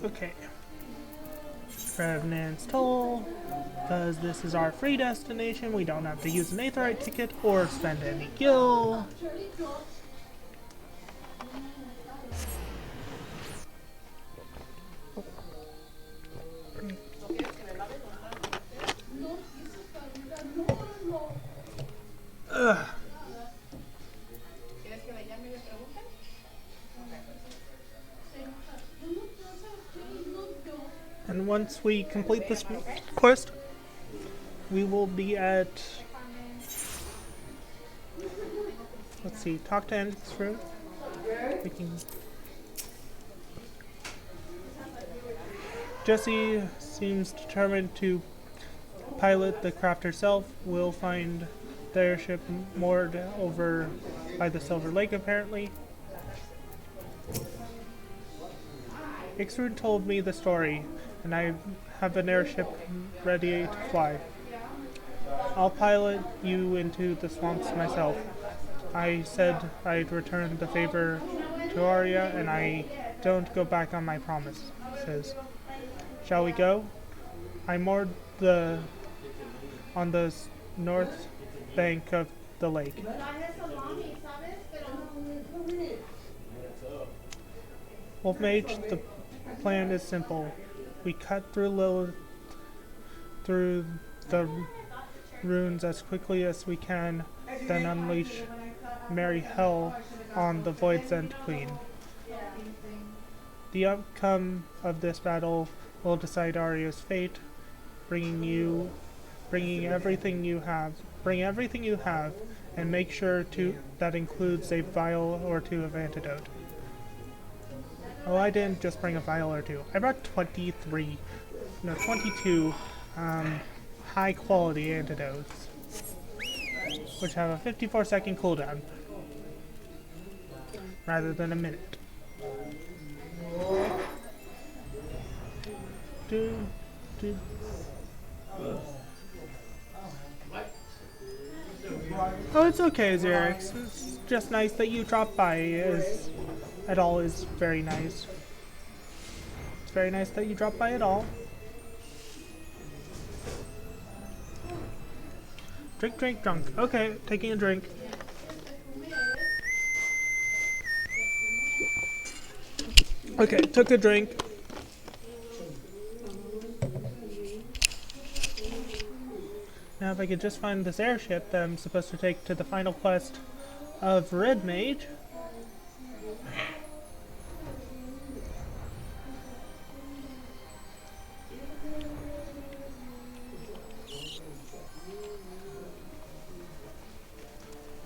Okay. Revenant's Toll. Because this is our free destination, we don't have to use an Aetheryte ticket or spend any gil. Ugh. ¿Quieres que le llame y le pregunte? And once we complete this quest, we will be at, let's see, talk to Andrew's room. We can. Jessie seems determined to pilot the craft herself. We'll find the airship moored over by the Silver Lake, apparently. Ffxiv told me the story, and I have an airship ready to fly. I'll pilot you into the swamps myself. I said I'd return the favor to Arya, and I don't go back on my promises. Shall we go? I moored on the north bank of the lake. Wolf Mage, the plan is simple. We cut through the runes as quickly as we can, then unleash merry hell on the Void's End Queen. The outcome of this battle will decide Arya's fate. Bring everything you have, and make sure that includes a vial or two of antidote. Oh, I didn't just bring a vial or two. I brought 22 high quality antidotes, which have a 54-second cooldown, rather than a minute. Oh, it's okay, Xerix. It's just nice that you dropped by. Is very nice. It's very nice that you dropped by at all. Drink, drunk. Okay, taking a drink. Okay, took a drink. Now if I could just find this airship that I'm supposed to take to the final quest of Red Mage.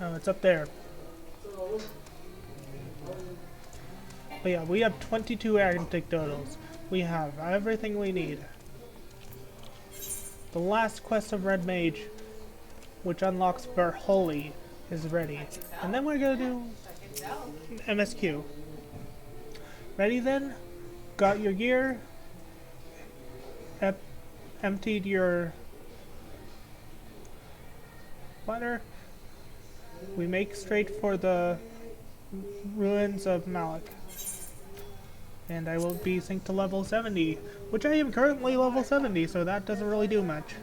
Oh, it's up there. But yeah, we have 22 anecdotals. We have everything we need. The last quest of Red Mage, which unlocks Berholi, is ready. And then we're gonna do MSQ. Ready then? Got your gear? Emptied your water? We make straight for the ruins of Malak. And I will be synced to level 70, which I am currently level 70, so that doesn't really do much.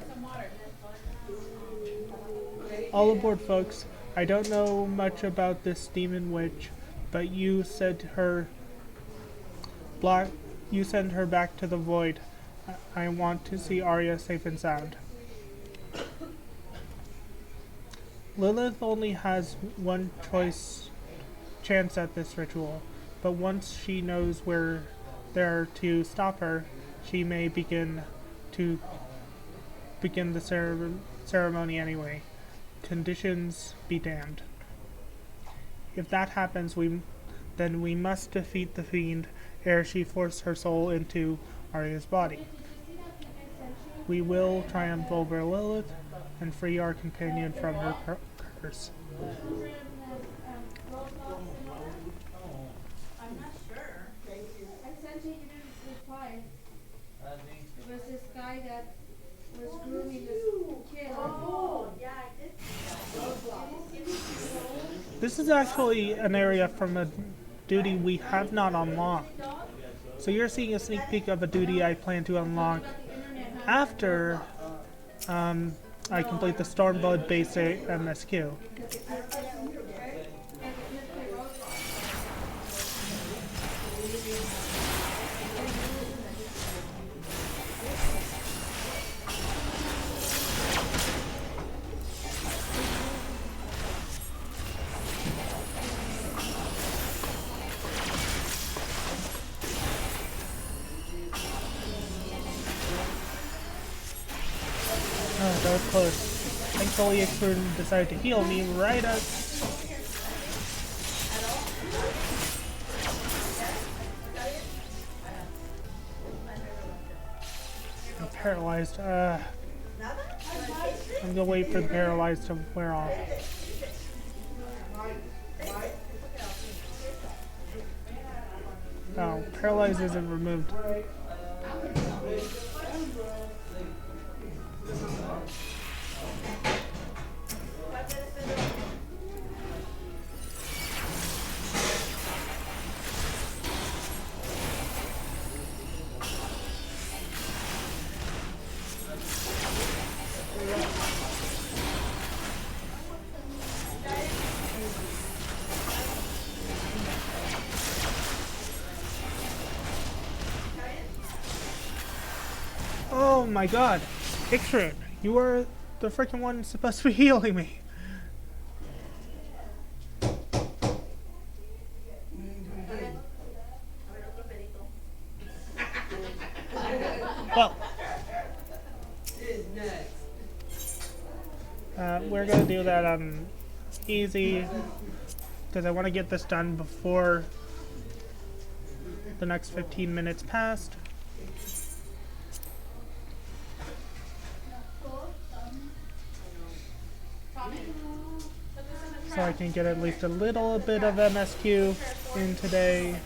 All aboard, folks. I don't know much about this demon witch, but you send her back to the void. I want to see Arya safe and sound. Lilith only has one choice chance at this ritual, but once she knows where there to stop her, she may begin the ceremony anyway. Conditions be damned. If that happens, then we must defeat the fiend ere she force her soul into Arya's body. We will triumph over Lilith and free our companion from her curse. I'm not sure. I sent you, you didn't reply. There was this guy that was grooming this kid. Oh, yeah, I did see that. This is actually an area from a duty we have not unlocked. So you're seeing a sneak peek of a duty I plan to unlock after I complete the Stormblood basic MSQ. Oh, that was close. Thankfully, Ffxiv decided to heal me right as... I'm paralyzed. I'm gonna wait for the paralyzed to wear off. Oh, paralyzed isn't removed. Oh my god! Ffxiv, you are the freaking one supposed to be healing me! Well, we're gonna do that easy because I want to get this done before the next 15 minutes passed. So I can get at least a little bit of MSQ in today.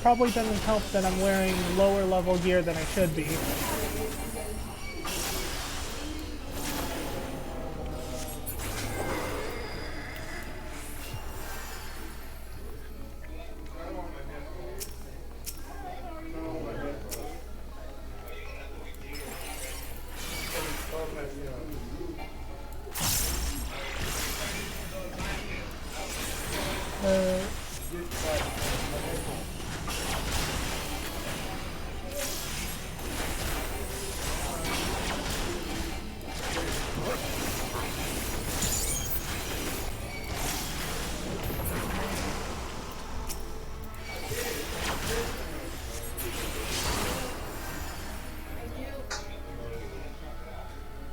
Probably doesn't help that I'm wearing lower level gear than I should be.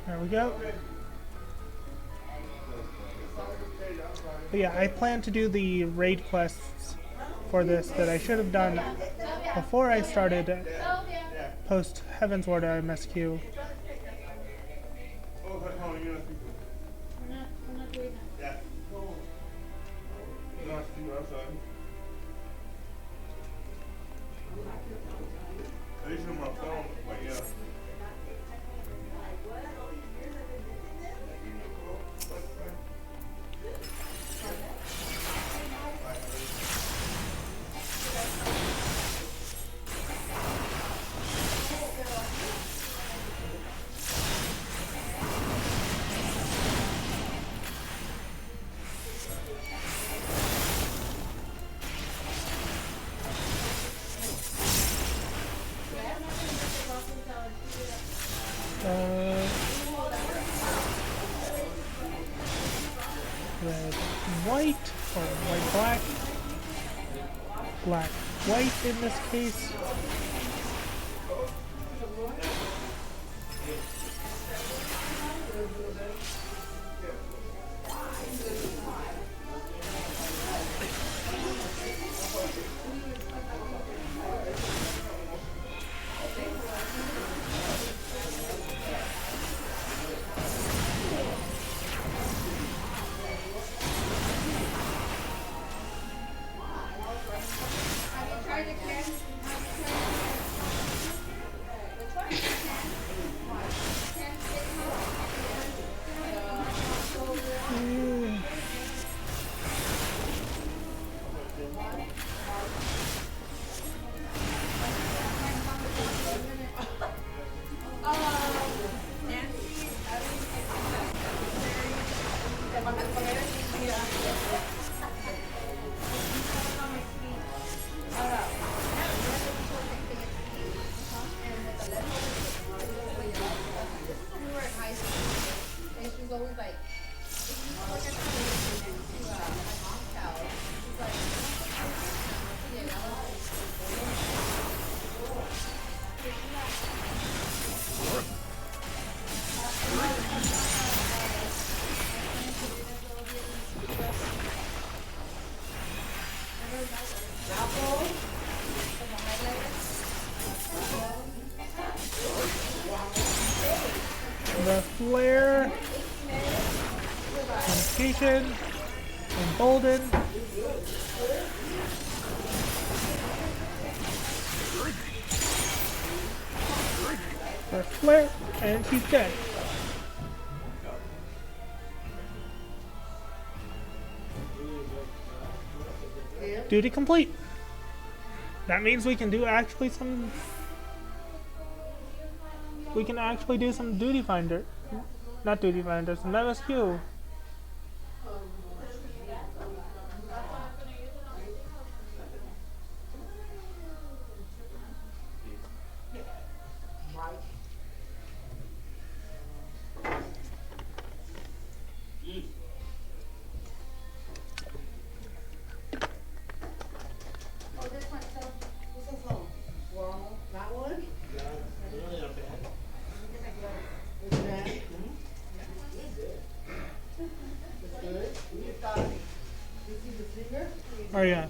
There we go. But yeah, I plan to do the raid quests for this that I should have done before I started post Heaven's Ward MSQ. We're not doing that. Uh, red, white, or white, black. Black, white in this case. The flare, unification, embolden. The flare, and he's dead. Duty complete. That means we can do actually some. We can actually do some duty finder. Not duty finder, some MSQ. Oh yeah,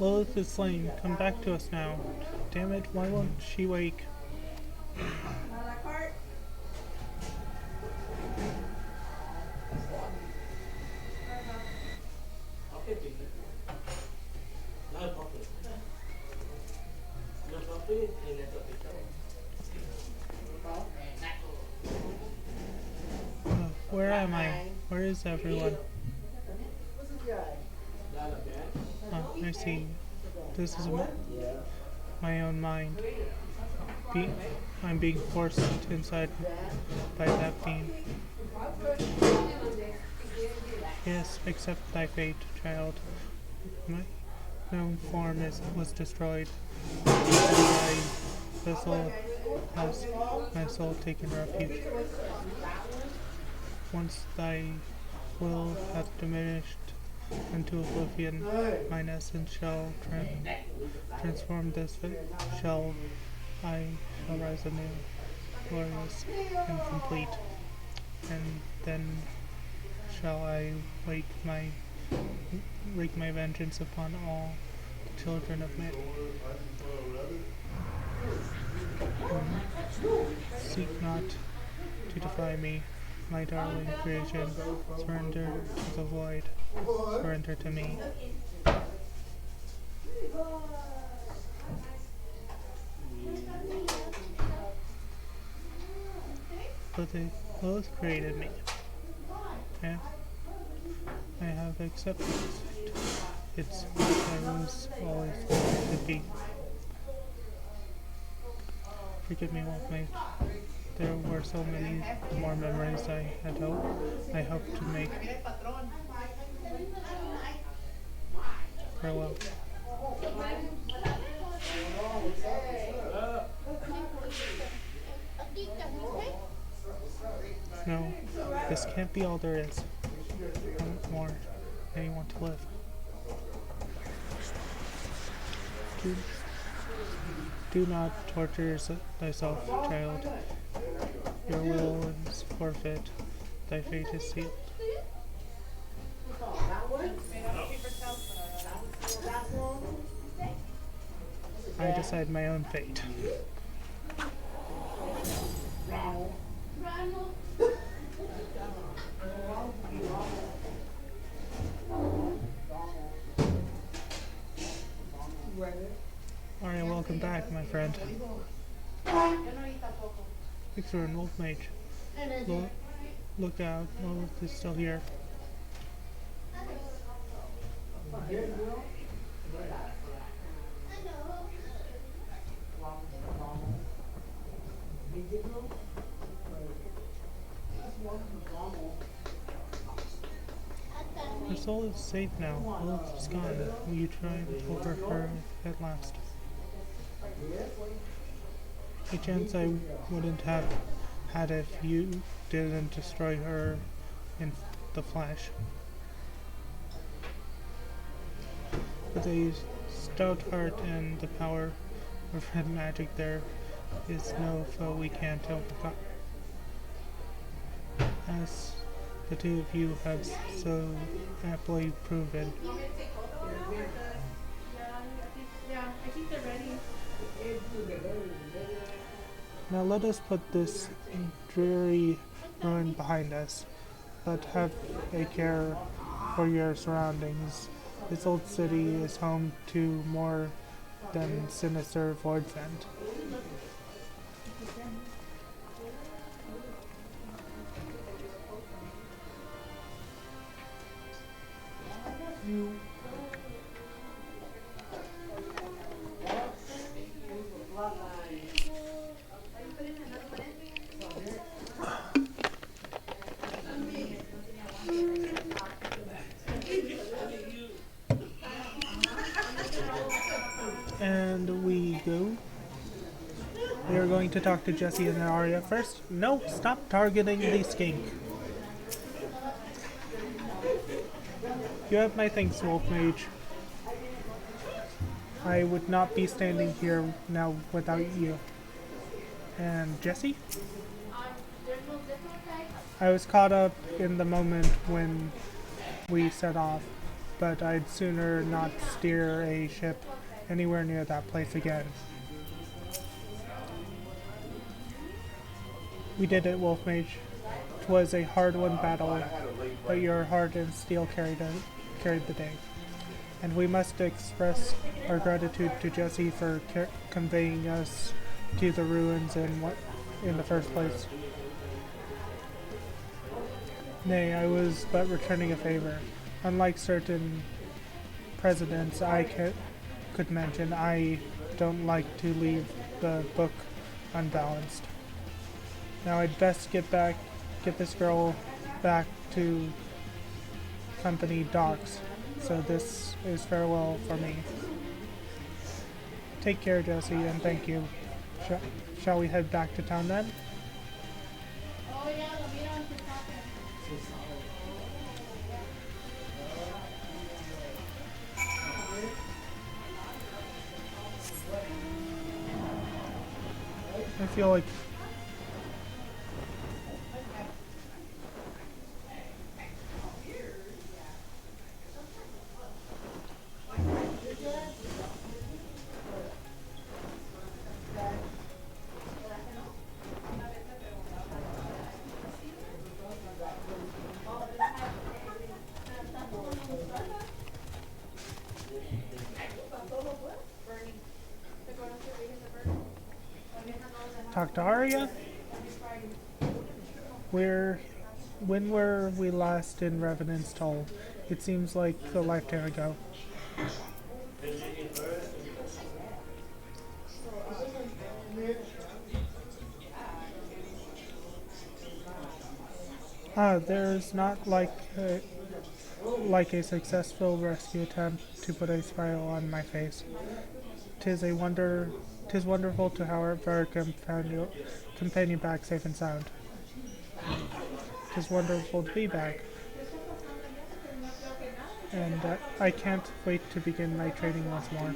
Lilith is slain. Come back to us now. Damn it, why won't she wake? Where am I? Where is everyone? Oh, I see. This is my own mind. I'm being forced inside by that fiend. Yes, accept thy fate, child. My own form was destroyed. My vessel has my soul taken refuge. Once thy will hath diminished into oblivion, mine essence shall transform this shell. I shall rise anew, glorious and complete, and then shall I wreak my vengeance upon all the children of men. Seek not to defy me, my darling creation. Surrender to the void. Surrender to me. But they both created me. Yeah. I have accepted it. It's what I was always going to be. Forgive me, Wolfmate. There were so many more memories I hoped to make. Farewell. No, this can't be all there is. I want more. I want to live. Do not torture thyself, child. Your will is forfeit. Thy fate is sealed. I decide my own fate. Alright, welcome back, my friend. Ffxiv and Wolf Mage. Look out, Wolf is still here. Her soul is safe now. Wolf is gone. You triumph over her at last. A chance I wouldn't have had if you didn't destroy her in the flesh. With a stout heart and the power of red magic, there is no foe we can't overcome. As the two of you have so aptly proven. Yeah, I think they're ready. Now let us put this dreary ruin behind us, but have a care for your surroundings. This old city is home to more than sinister voids end. And we go. We are going to talk to Jesse and Arya first. No, stop targeting the skink. You have my thanks, Wolf Mage. I would not be standing here now without you. And Jesse? I was caught up in the moment when we set off, but I'd sooner not steer a ship anywhere near that place again. We did it, Wolf Mage. 'Twas a hard-won battle, but your heart and steel carried the day. And we must express our gratitude to Jesse for conveying us to the ruins in the first place. Nay, I was but returning a favor. Unlike certain presidents I could mention, I don't like to leave the book unbalanced. Now I'd best get this girl back to company docks, so this is farewell for me. Take care, Jesse, and thank you. Shall we head back to town then? Oh, yeah, lo vieron que talking. I feel like talk to Arya? When were we last in Revenant's Toll? It seems like a lifetime ago. There's not like a successful rescue attempt to put a smile on my face. Tis wonderful to have our companion back safe and sound. It's wonderful to be back. And I can't wait to begin my training once more.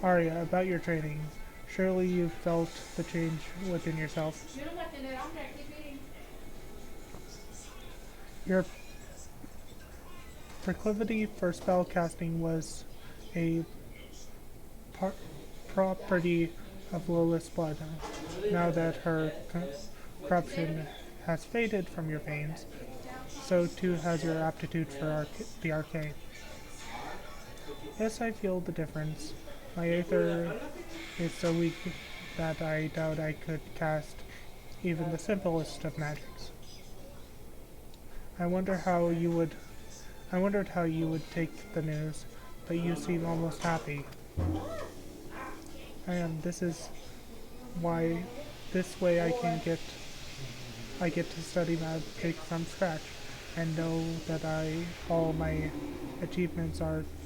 Arya, about your training. Surely you've felt the change within yourself. Your proclivity for spell casting was a property of Lilith's blood. Now that her corruption has faded from your veins, so too has your aptitude for the arcane. Yes, I feel the difference. My aether is so weak that I doubt I could cast even the simplest of magics. I wondered how you would take the news, but you seem almost happy. This is why this way I get to study magic from scratch and know that all my achievements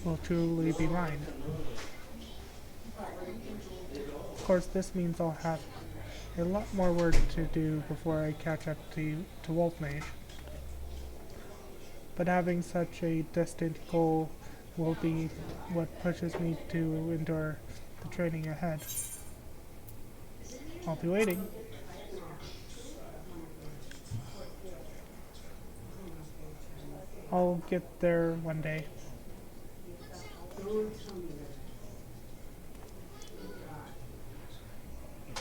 will truly be mine. Of course, this means I'll have a lot more work to do before I catch up to Wolf Mage. But having such a distant goal will be what pushes me to endure the training ahead. I'll be waiting. I'll get there one day.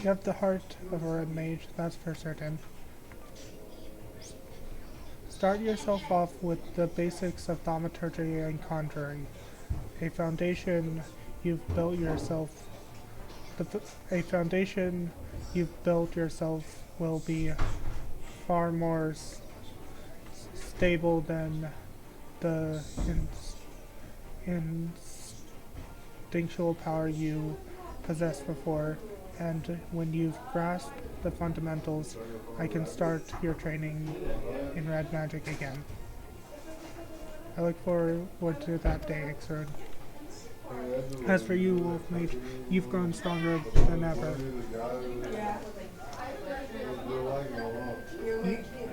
You have the heart of a red mage, that's for certain. Start yourself off with the basics of thaumaturgy and conjuring. A foundation you've built yourself will be far more stable than the instinctual power you possessed before, and when you've grasped the fundamentals, I can start your training in red magic again. I look forward to that day, Ffxiv. As for you, Wolf Mage, you've grown stronger than ever.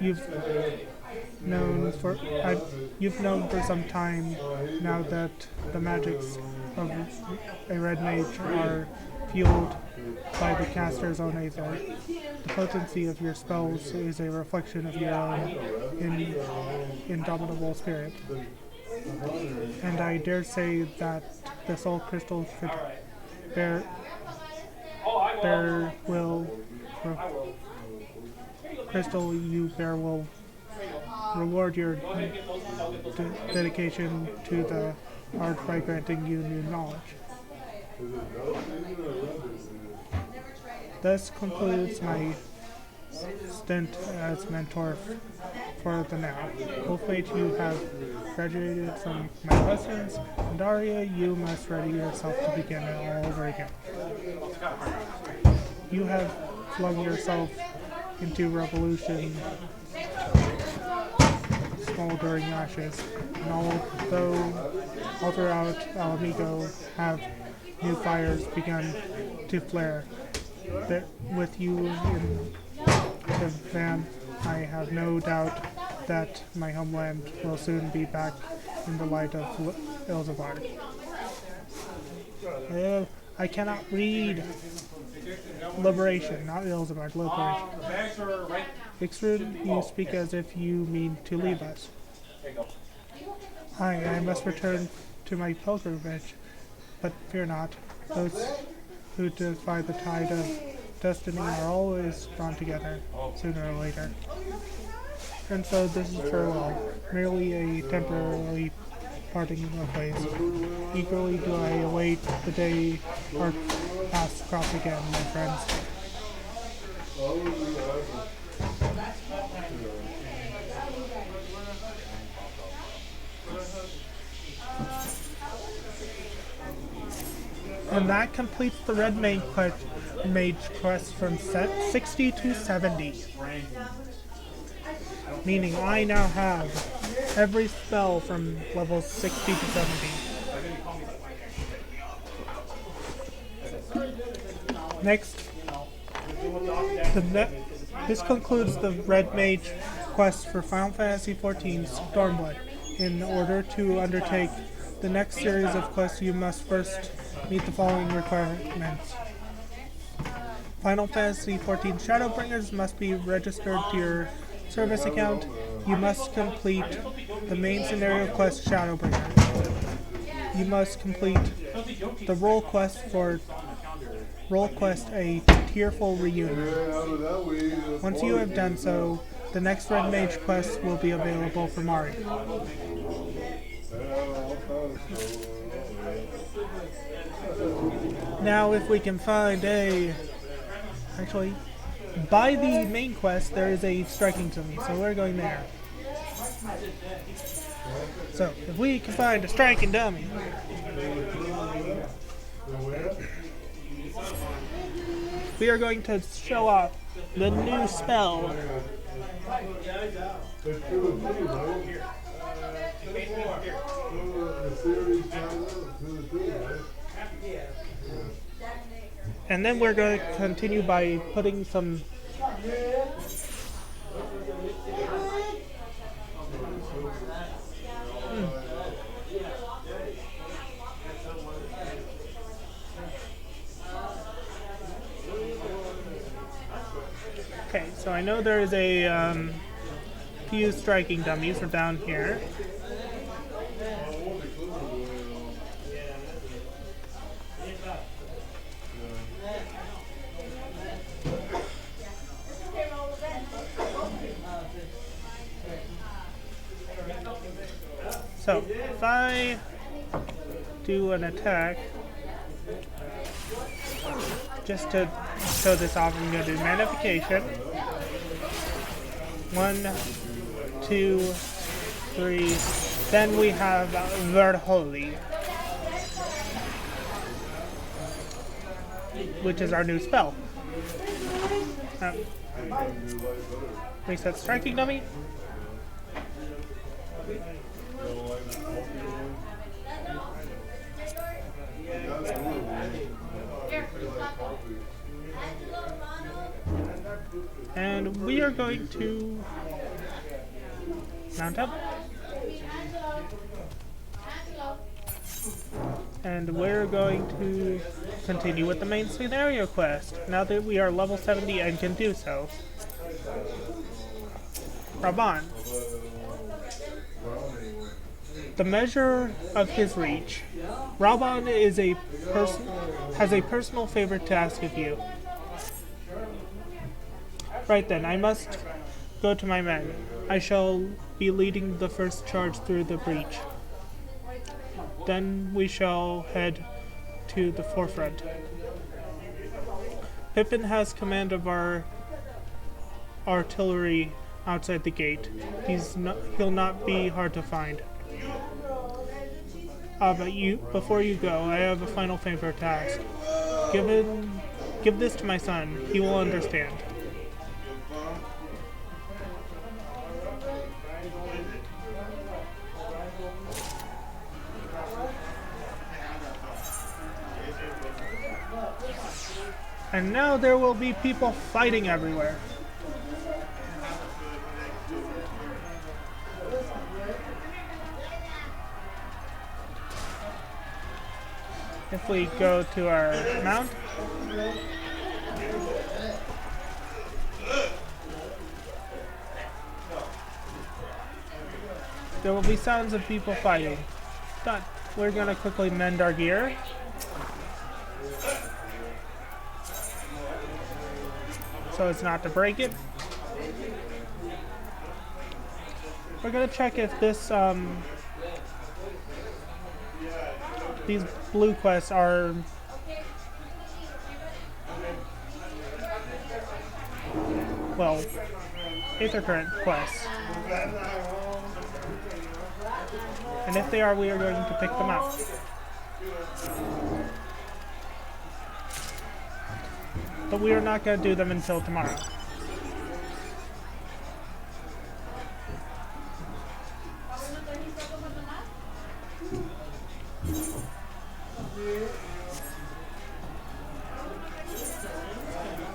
You've known for some time now that the magics of a red mage are fueled by the caster's own aether. The potency of your spells is a reflection of your own indomitable spirit. And I dare say that the soul crystal could will reward your dedication to the art by granting you new knowledge. This concludes my stint as mentor for the now. Hopefully you have graduated from my lessons, and Arya, you must ready yourself to begin it all over again. You have flung yourself into revolution, smoldering ashes, and although all throughout Alamigo have new fires begun to flare, that with you in the van, I have no doubt that my homeland will soon be back in the light of Ffxiv. I cannot read. Liberation, not Ffxiv, liberation. Ffxiv, you speak as if you mean to leave us. I must return to my pilgrimage, but fear not. Those who defy the tide of destiny are always drawn together, sooner or later. And so this is farewell, merely a temporary parting of ways. Eagerly do I await the day our paths cross again, my friends. And that completes the Red Mage quest from set 60 to 70. Meaning I now have every spell from levels 60 to 70. Next This concludes the Red Mage quest for Final Fantasy XIV Stormblood. In order to undertake the next series of quests, you must first meet the following requirements. Final Fantasy XIV Shadowbringers must be registered to your service account. You must complete the main scenario quest Shadowbringers. You must complete the role quest a tearful reunion. Once you have done so, the next Red Mage quest will be available for Mari. Now if we can find actually, by the main quest there is a striking dummy, so we're going there. So, if we can find a striking dummy, we are going to show off the new spell. And then we're going to continue by putting some Okay, so I know there is a few striking dummies are down here. So, if I do an attack, just to show this off, I'm going to do magnification. 1, 2, 3. Then we have Verholy, which is our new spell. Reset striking dummy. And we are going to mount up. And we're going to continue with the main scenario quest, now that we are level 70 and can do so. Raban. The measure of his reach. Raban is has a personal favor to ask of you. Right then, I must go to my men. I shall be leading the first charge through the breach. Then we shall head to the forefront. Pippin has command of our artillery outside the gate. He'll not be hard to find. But before you go, I have a final favor to ask. Give this to my son. He will understand. And now there will be people fighting everywhere. If we go to our mount, there will be sounds of people fighting. But we're going to quickly mend our gear. So as not to break it. We're going to check if this these blue quests are well, Aether Current quests. And if they are, we are going to pick them up. But we are not going to do them until tomorrow.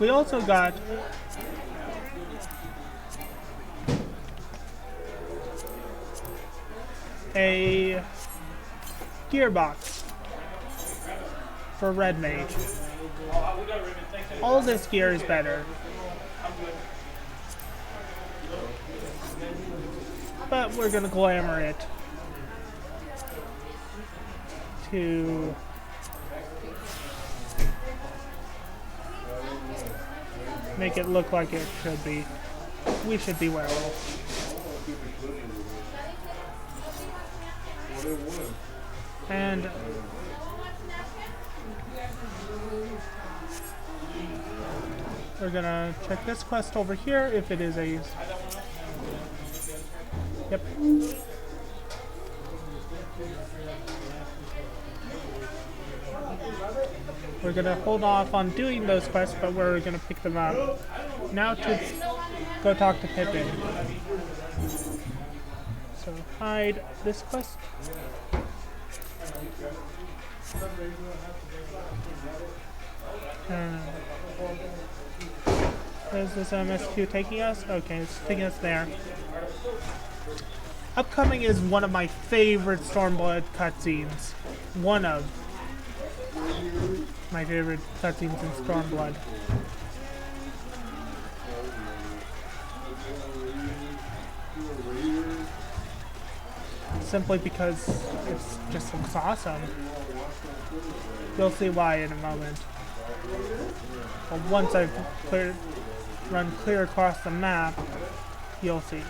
We also got a gearbox for Red Mage. All this gear is better. But we're gonna glamour it to make it look like it should be. We should be werewolves. And we're gonna check this quest over here if it is a... Yep. We're gonna hold off on doing those quests, but we're gonna pick them up now to go talk to Pippin. So hide this quest. Where's this MSQ taking us? Okay, it's taking us there. Upcoming is one of my favorite Stormblood cutscenes. One of my favorite cutscenes in Stormblood. Simply because it just looks awesome. You'll see why in a moment. But once I've run clear across the map, you'll see.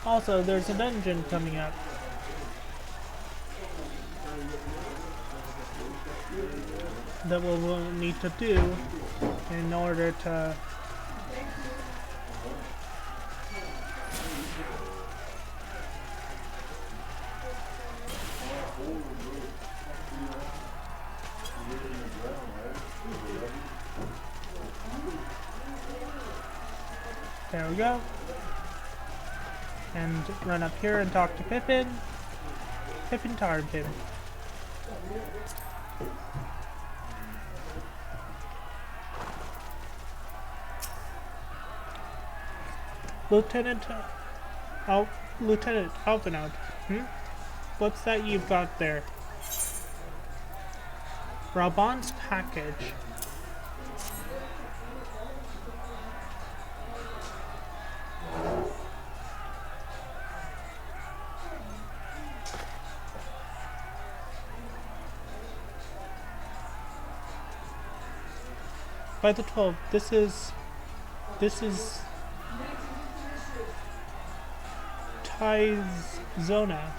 Also, there's a dungeon coming up. That we'll need to do in order to there we go. And run up here and talk to Pippin. Pippin Tarpin. Lieutenant Alphinaud. What's that you've got there? Raban's package. By the 12, this is Zona,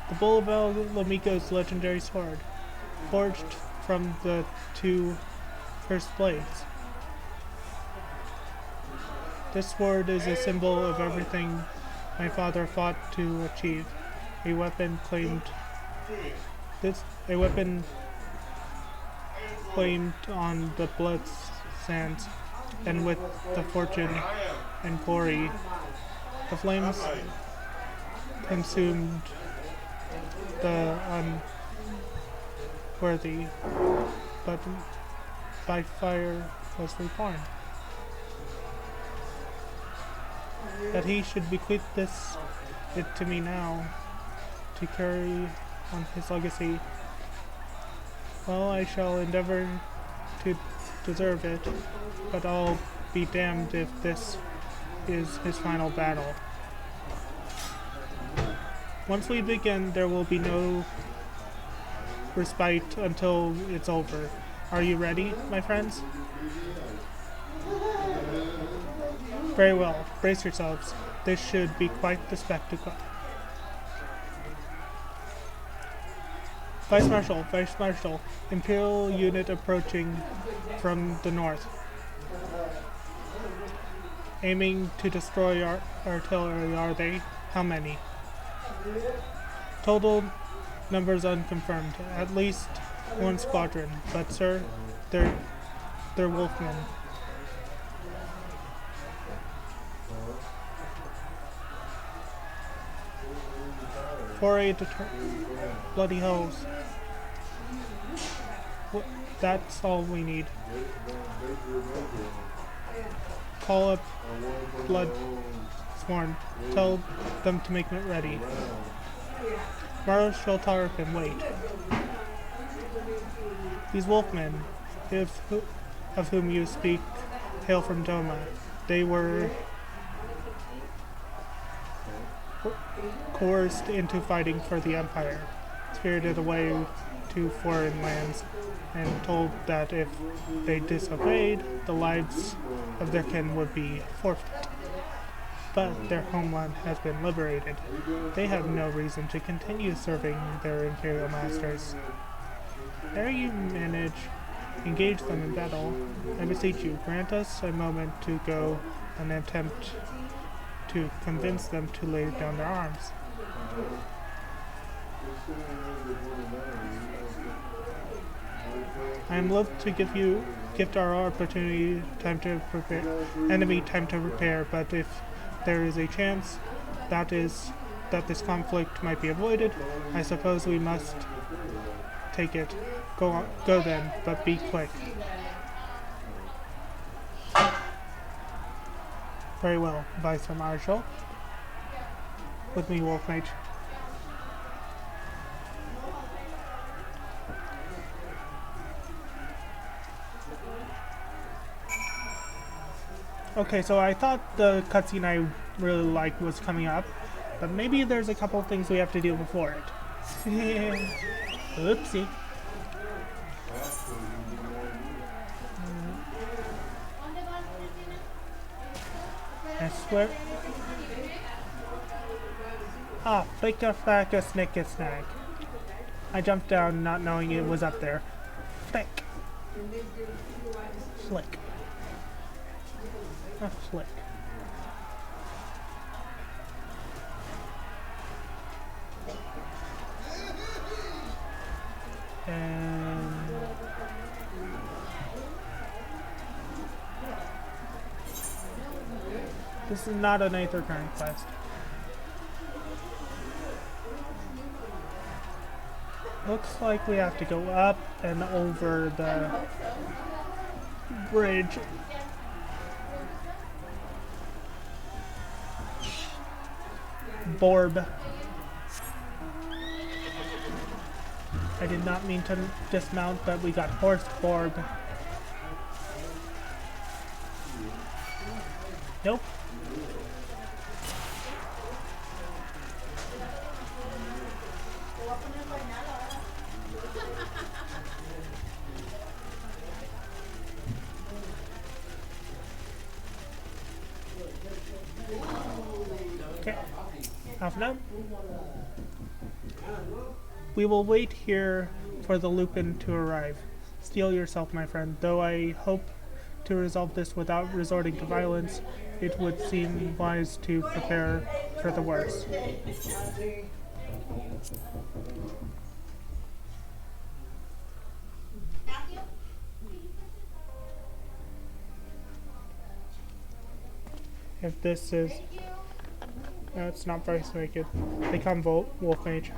the Bull of El Lamico's legendary sword, forged from the 2 first blades. This sword is a symbol of everything my father fought to achieve. A weapon claimed on the blood sands, and with the fortune and glory, the flames consumed the unworthy, but by fire was reborn. That he should bequeath it to me now, to carry on his legacy. Well, I shall endeavor to deserve it, but I'll be damned if this is his final battle. Once we begin, there will be no respite until it's over. Are you ready, my friends? Very well. Brace yourselves. This should be quite the spectacle. Vice Marshal, Imperial unit approaching from the north. Aiming to destroy our artillery, are they? How many? Total numbers unconfirmed. At least one squadron. But sir, they're wolfmen. Foray to bloody hells. That's all we need. Call up Blood Sworn. Tell them to make it ready. Marshal Tarkin, wait. These wolfmen, of whom you speak, hail from Doma. They were coerced into fighting for the Empire, spirited away to foreign lands, and told that if they disobeyed, the lives of their kin would be forfeit. But their homeland has been liberated. They have no reason to continue serving their imperial masters. Ere you manage, engage them in battle. I beseech you, grant us a moment to go and attempt to convince them to lay down their arms. I am loath to gift our opportunity time to prepare, enemy time to prepare, but if there is a chance that this conflict might be avoided, I suppose we must take it. Go then, but be quick. Very well, Vice Marshal. With me, Wolf Mage. Okay, so I thought the cutscene I really liked was coming up, but maybe there's a couple things we have to do before it. Oopsie. I swear. Ah, flick-a-flack-a, snick-a-snack. I jumped down not knowing it was up there. Flick. Flick. A flick. And this is not an Aether Current quest. Looks like we have to go up and over the bridge. Borb. I did not mean to dismount, but we got horsed Borb. Nope. Okay. Off now. We will wait here for the Lupin to arrive. Steel yourself, my friend. Though I hope to resolve this without resorting to violence, it would seem wise to prepare for the worst. If this is... No, it's not Vice Naked. They come Wolf Mage.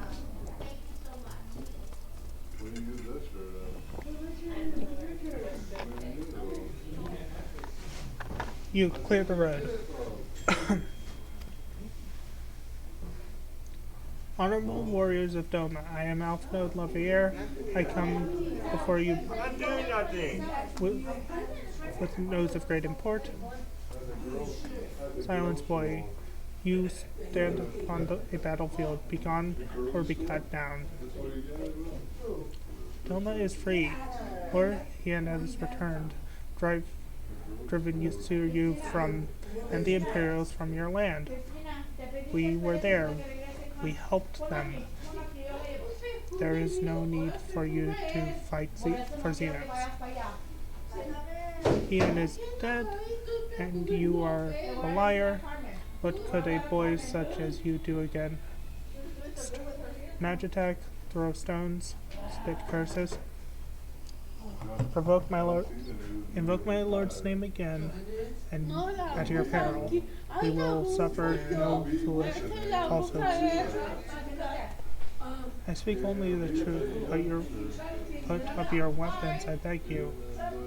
You clear the road. Honorable warriors of Doma, I am Alfredo Lavier. I come before you with nose of great import. Silence, boy. You stand upon a battlefield. Be gone or be cut down. Doma is free. Or he has returned, driven you from, and the Imperials from your land. We were there. We helped them. There is no need for you to fight for Xenos. Ian is dead, and you are a liar. What could a boy such as you do again? Mage attack, throw stones, spit curses. Invoke my lord's name again, and at your peril. We will suffer no foolish falsehoods. I speak only the truth. Put up your weapons, I beg you.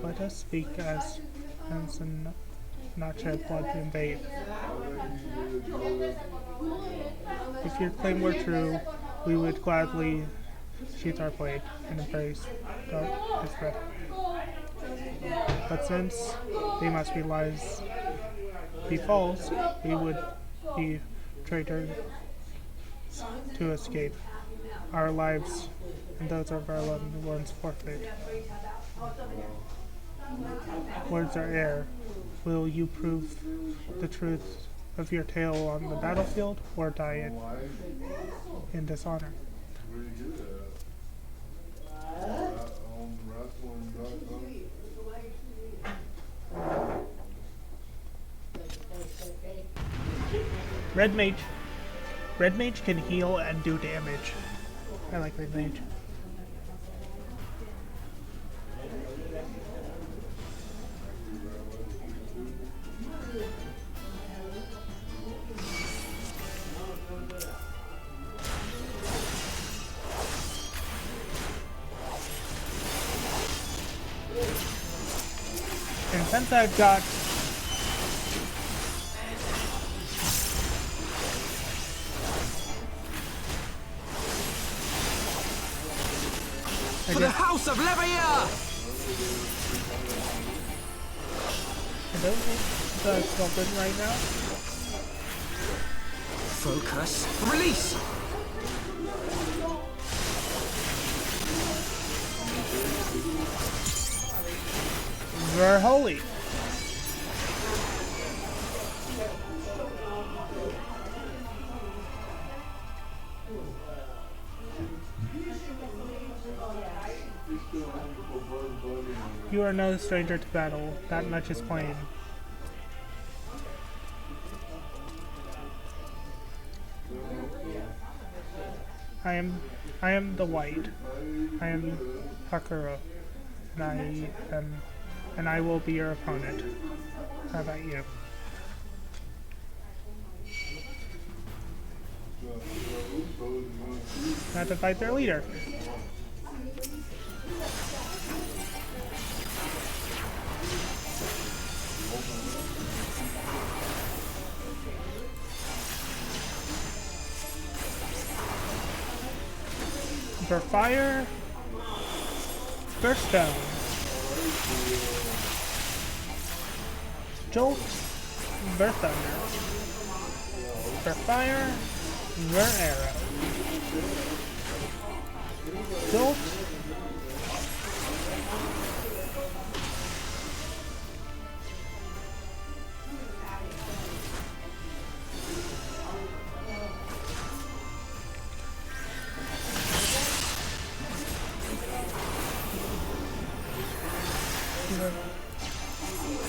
Let us speak as and not shed blood in vain. If your claim were true, we would gladly sheath our blade and embrace his breath. But since they must be lies, be false, we would be traitors to escape. Our lives and those of our loved ones forfeit. Words are air. Will you prove the truth of your tale on the battlefield, or die in dishonor? Red Mage. Red Mage can heal and do damage. I like Red Mage. And since I've got For the House of Levier! I don't think that's open right now. Focus. Release! We're holy. You are no stranger to battle, that much is plain. I am the white. I am Hakuro, and I will be your opponent. How about you? Now to fight their leader. For fire, for stone, jolt, for thunder, for fire, for arrow, jolt,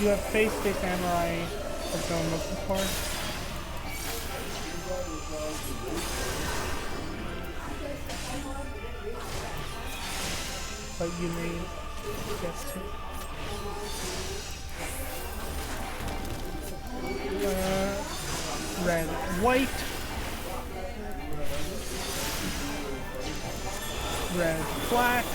You have faced a samurai of Stormblood before? But you may guess too. Red, white. Red, black.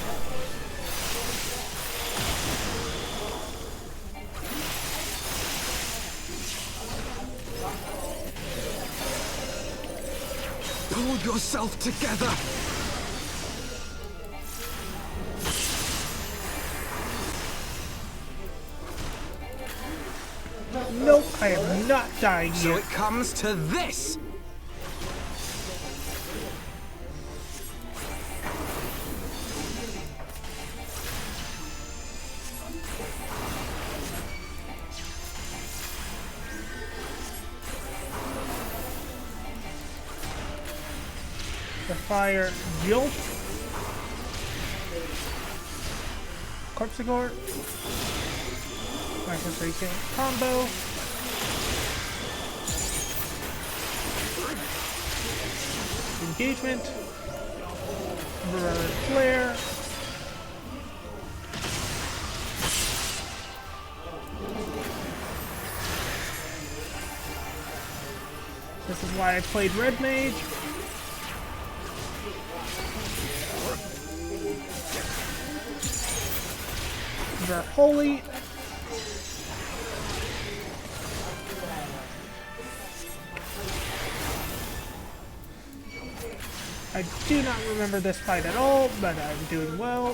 Pull yourself together! Nope, I am not dying So yet. it comes to this! The fire jolt, Corpsegore. Like a 3K combo. Engagement. Flare. This is why I played Red Mage. They're holy. I do not remember this fight at all, but I'm doing well.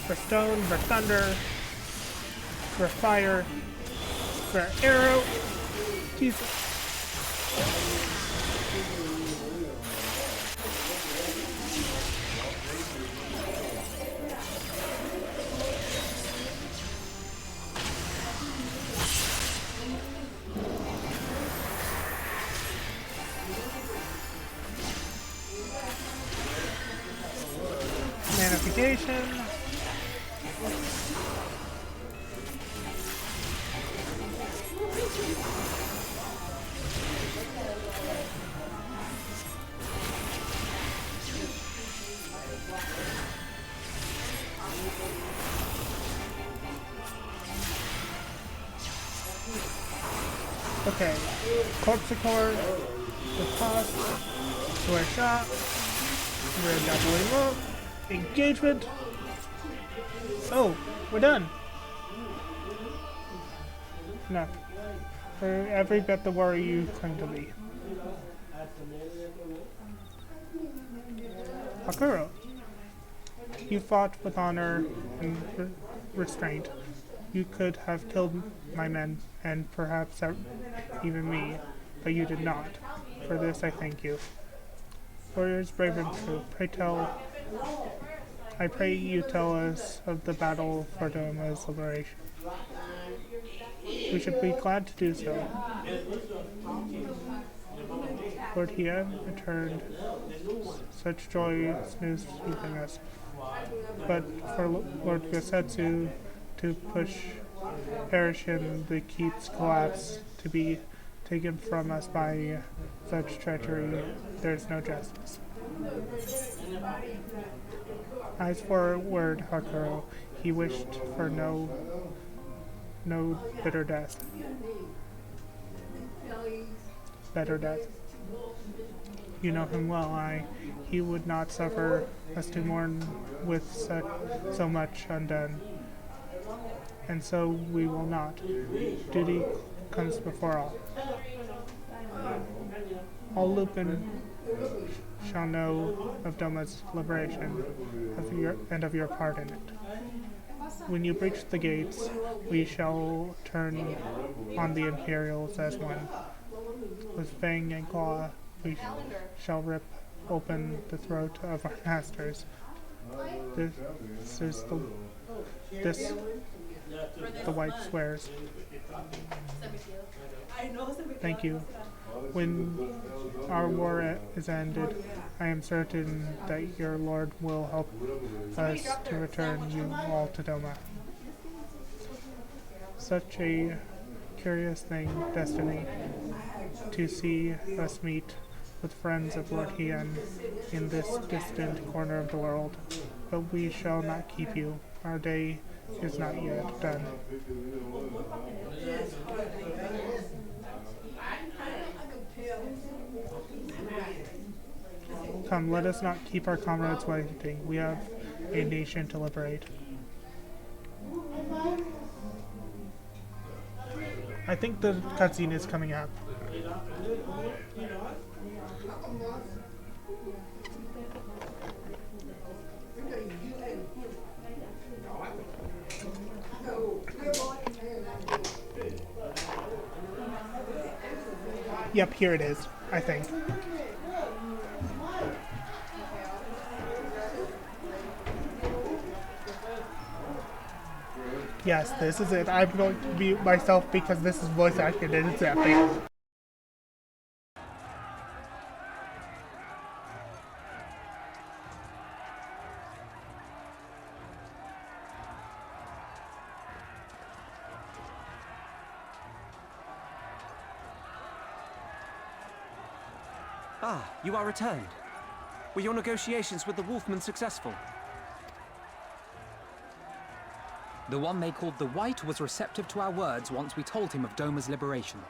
For stone, for thunder, for fire, for arrow. Jesus. Manification. Okay, Corpsegore, the toss, square shot, we're doubling up, engagement. Oh, we're done. No, for every bit the warrior you claim to be. Hakuro, you fought with honor and restraint. You could have killed my men, and perhaps even me, but you did not. For this I thank you. Warriors brave and true, I pray you tell us of the battle for Doma's liberation. We should be glad to do so. Lord Hien returned, such joy snooze sweeping us. But for Lord Gosetsu to perish in the keep's collapse, to be taken from us by such treachery, there's no justice. Eyes forward, Hakuro. He wished for no bitter death. Better death. You know him well, he would not suffer us to mourn with so much undone. And so we will not. Duty comes before all. All Lupin shall know of Doma's liberation and of your part in it. When you breach the gates, we shall turn on the Imperials as one. With fang and claw, we shall rip open the throat of our masters. The wife swears. Thank you. When our war is ended, I am certain that your Lord will help us to return you all to Doma. Such a curious thing, destiny, to see us meet with friends of Lord Hien in this distant corner of the world. But we shall not keep you. Our day is not yet done. Come, let us not keep our comrades waiting. We have a nation to liberate. I think the cutscene is coming up. Yep, here it is, I think. Yes, this is it. I'm going to mute myself because this is voice acted and it's epic. Ah, you are returned. Were your negotiations with the Wolfmen successful? The one they called the White was receptive to our words once we told him of Doma's liberation.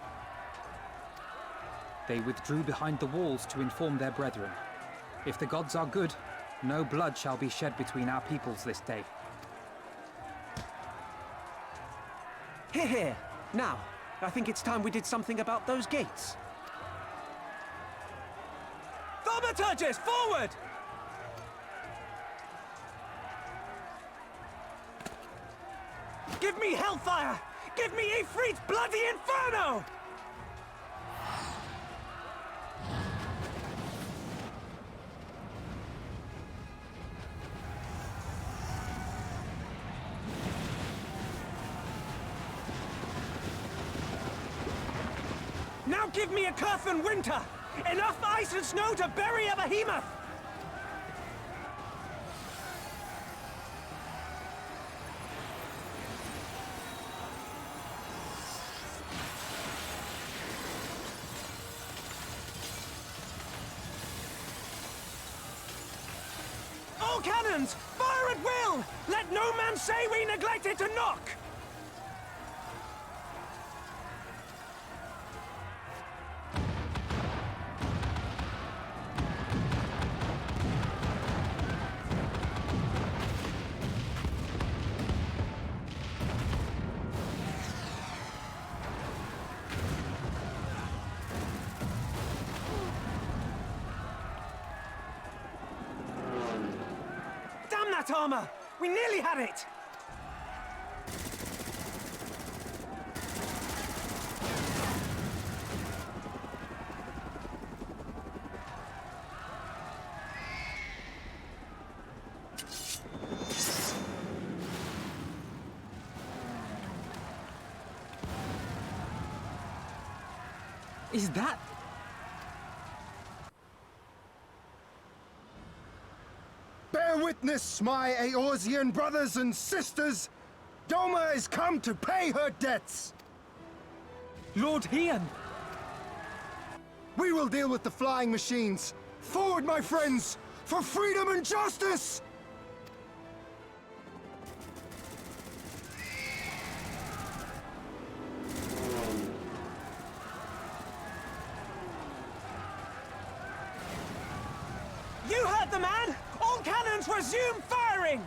They withdrew behind the walls to inform their brethren. If the gods are good, no blood shall be shed between our peoples this day. Hear, hear. Now, I think it's time we did something about those gates. Thaumaturges, forward! Give me hellfire! Give me Ifrit's bloody inferno! Now give me a Curthan winter! Enough ice and snow to bury a behemoth! All cannons! Fire at will! Let no man say we neglected to knock! Damn that armor! We nearly had it! Is that... Bear witness, my Eorzean brothers and sisters! Doma is come to pay her debts! Lord Hian! We will deal with the flying machines! Forward, my friends! For freedom and justice! You heard the man! All cannons resume firing!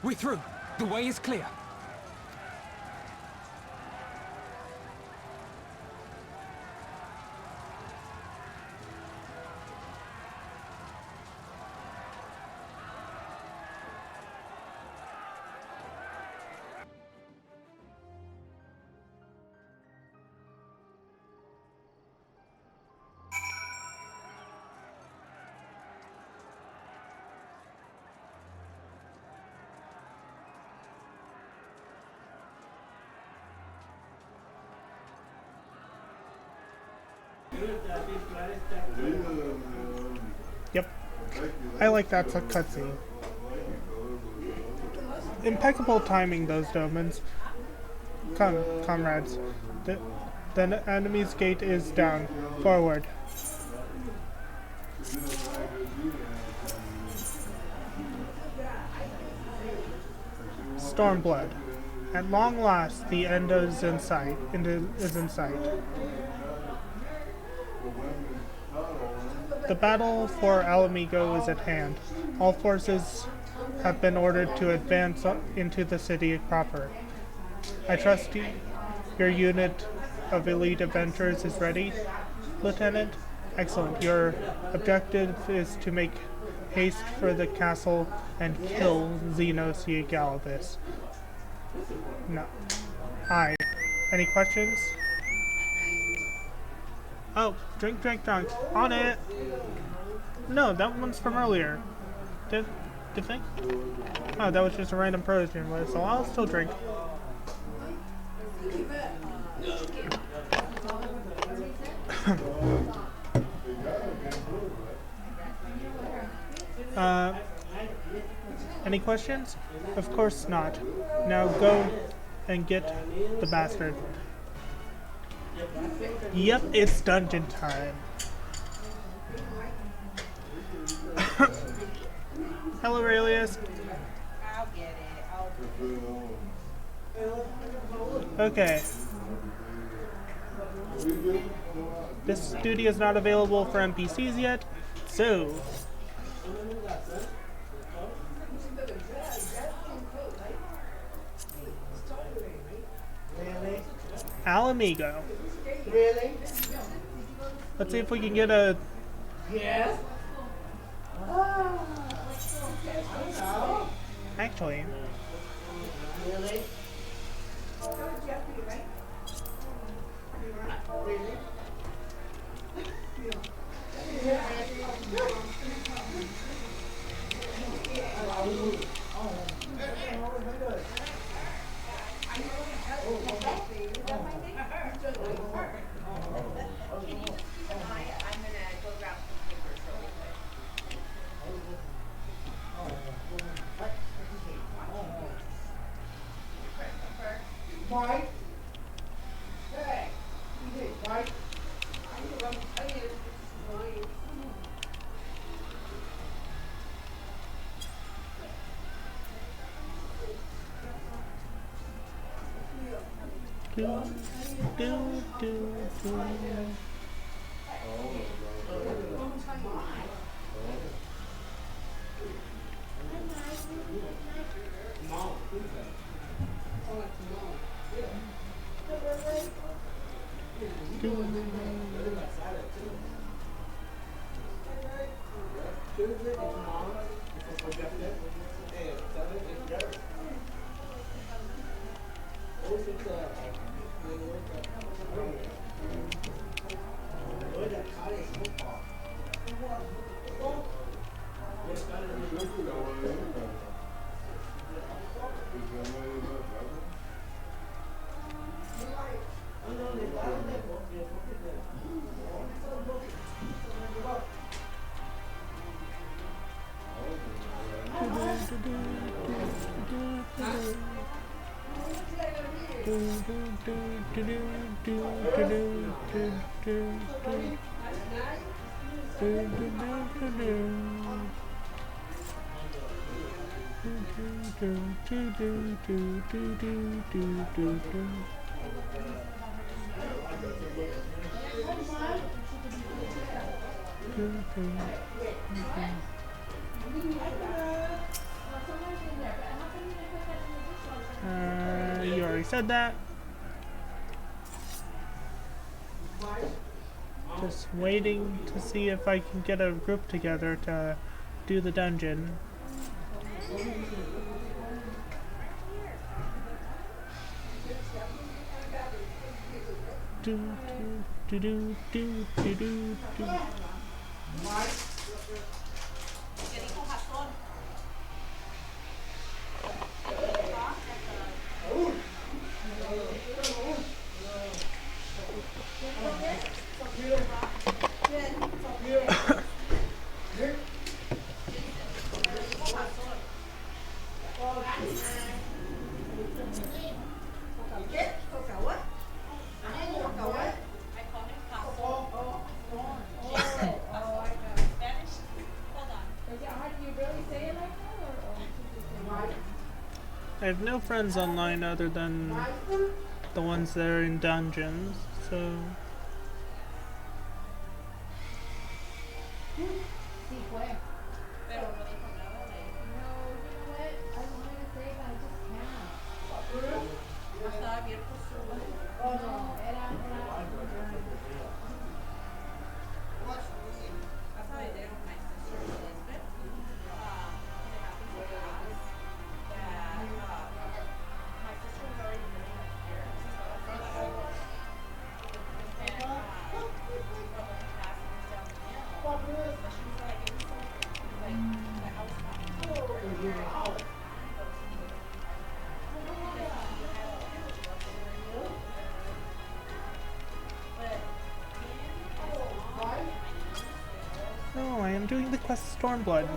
We're through. The way is clear. Yep. I like that cutscene. Impeccable timing, those Domans. Come, comrades. The enemy's gate is down. Forward. Stormblood. At long last, the end is in sight. The battle for Alamigo is at hand. All forces have been ordered to advance into the city proper. I trust your unit of elite adventurers is ready, Lieutenant? Excellent. Your objective is to make haste for the castle and kill Xenos Galvis. No. Aye. Any questions? Oh, drink. On it! No, that one's from earlier. Did Good thing? Oh, that was just a random potion, so I'll still drink. Any questions? Of course not. Now go and get the bastard. Yep, it's dungeon time. Hello, Aurelius. I'll get it. Okay. This studio is not available for NPCs yet, so Al Amigo. Really? Let's see if we can get a. Yes. Actually. Really? Really? Mike? Hey! Mike? You already said that. Just waiting to see if I can get a group together to do the dungeon. I have no friends online other than the ones that are in dungeons, so... I'm doing the quest Stormblood.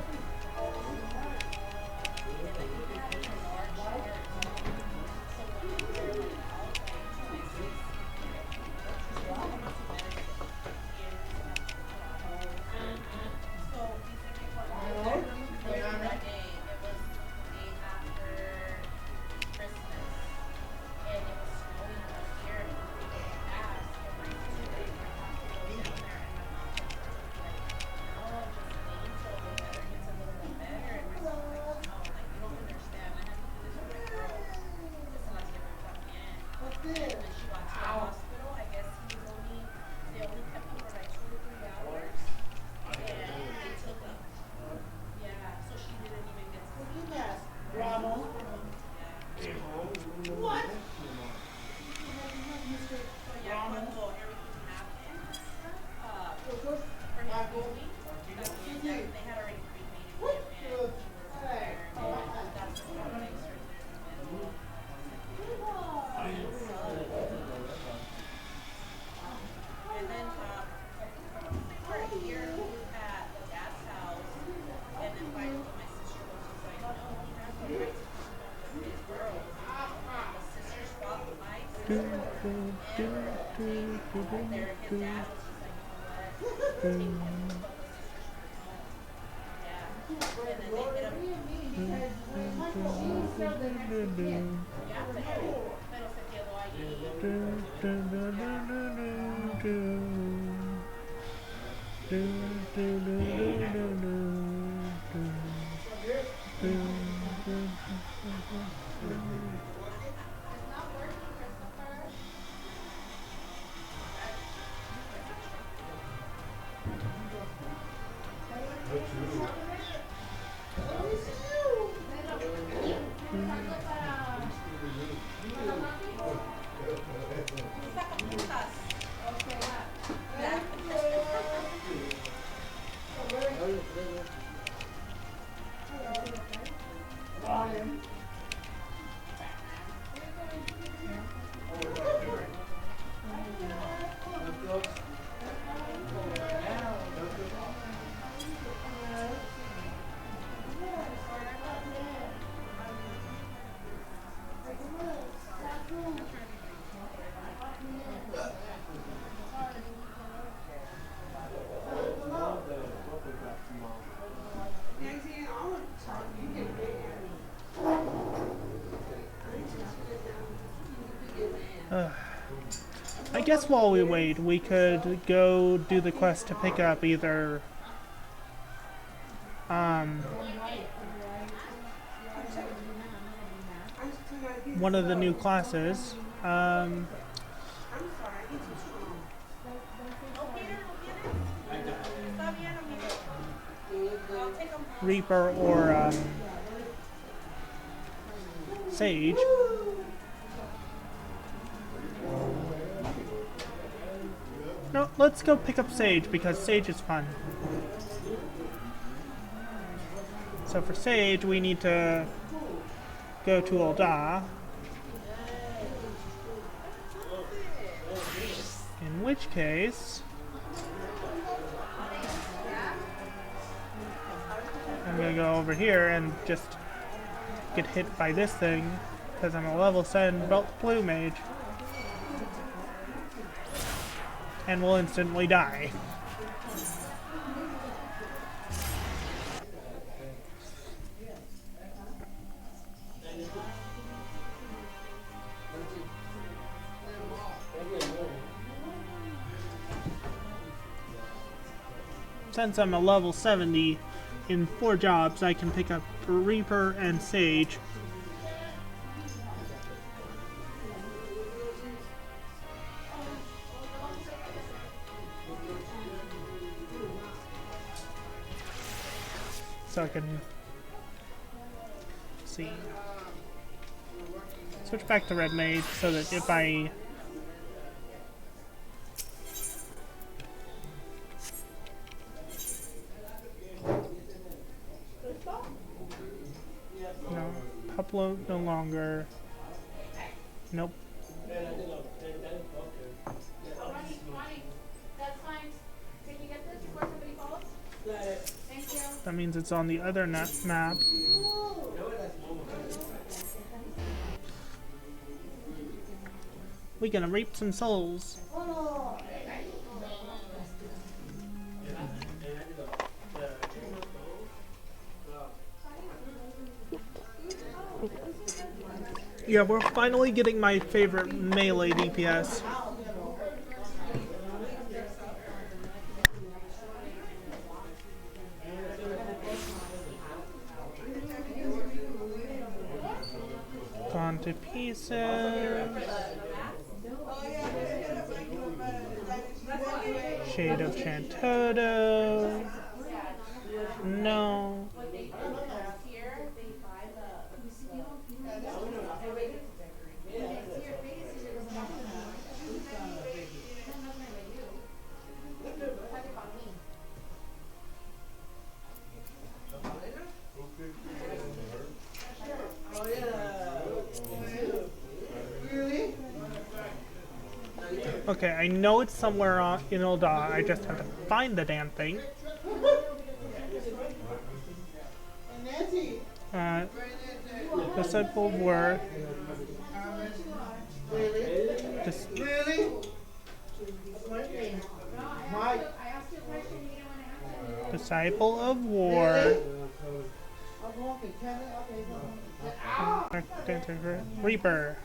I guess while we wait, we could go do the quest to pick up either one of the new classes, Reaper or Sage. No, let's go pick up Sage because Sage is fun. So for Sage, we need to go to Ul'dah. In which case, I'm gonna go over here and just get hit by this thing because I'm a level 7 blue mage. And will instantly die. Since I'm a level 70, in 4 jobs I can pick up Reaper and Sage. So I can see. Switch back to Red Mage so that if I no, Pablo no longer. Nope. Ronnie, that's fine. Can you get this before somebody calls? That means it's on the other map. We're gonna reap some souls. Yeah, we're finally getting my favorite melee DPS. Gone to pieces. Shade of Chantodo. No. Okay, I know it's somewhere in Ul'dah. I just have to find the damn thing. Disciple of War. Disciple of War. Reaper.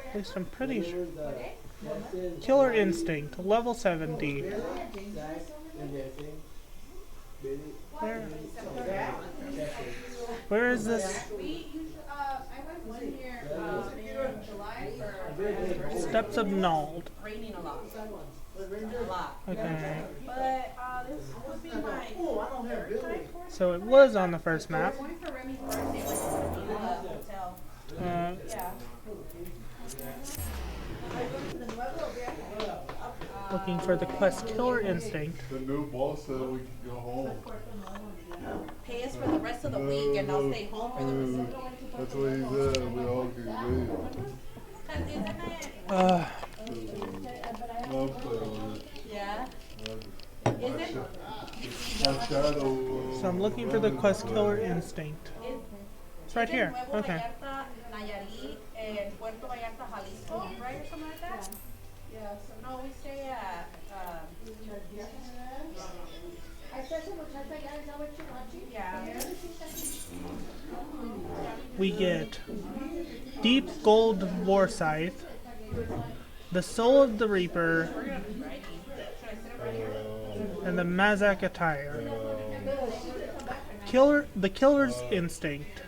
At least I'm pretty sure. Killer Instinct, level 70. Where is this? Steps of Nald. Raining a lot. A lot. Okay. But this would be my third time. So it was on the first map. Going for Remy's birthday, like in the hotel. Yeah. Looking for the quest Killer Instinct. The new boss said we could go home. Pay us for the rest of the week and I'll stay home for the rest of the week. That's what he said. We all can leave. I'm playing with it. Yeah. So I'm looking for the quest Killer Instinct. It's right here. Okay. Nayarit and Puerto Vallarta, Jalisco, right, or something like that? Yeah, so no, we stay at, yeah. We get Deep Gold War Scythe, the Soul of the Reaper, and the Mazak Attire. The Killer's Instinct.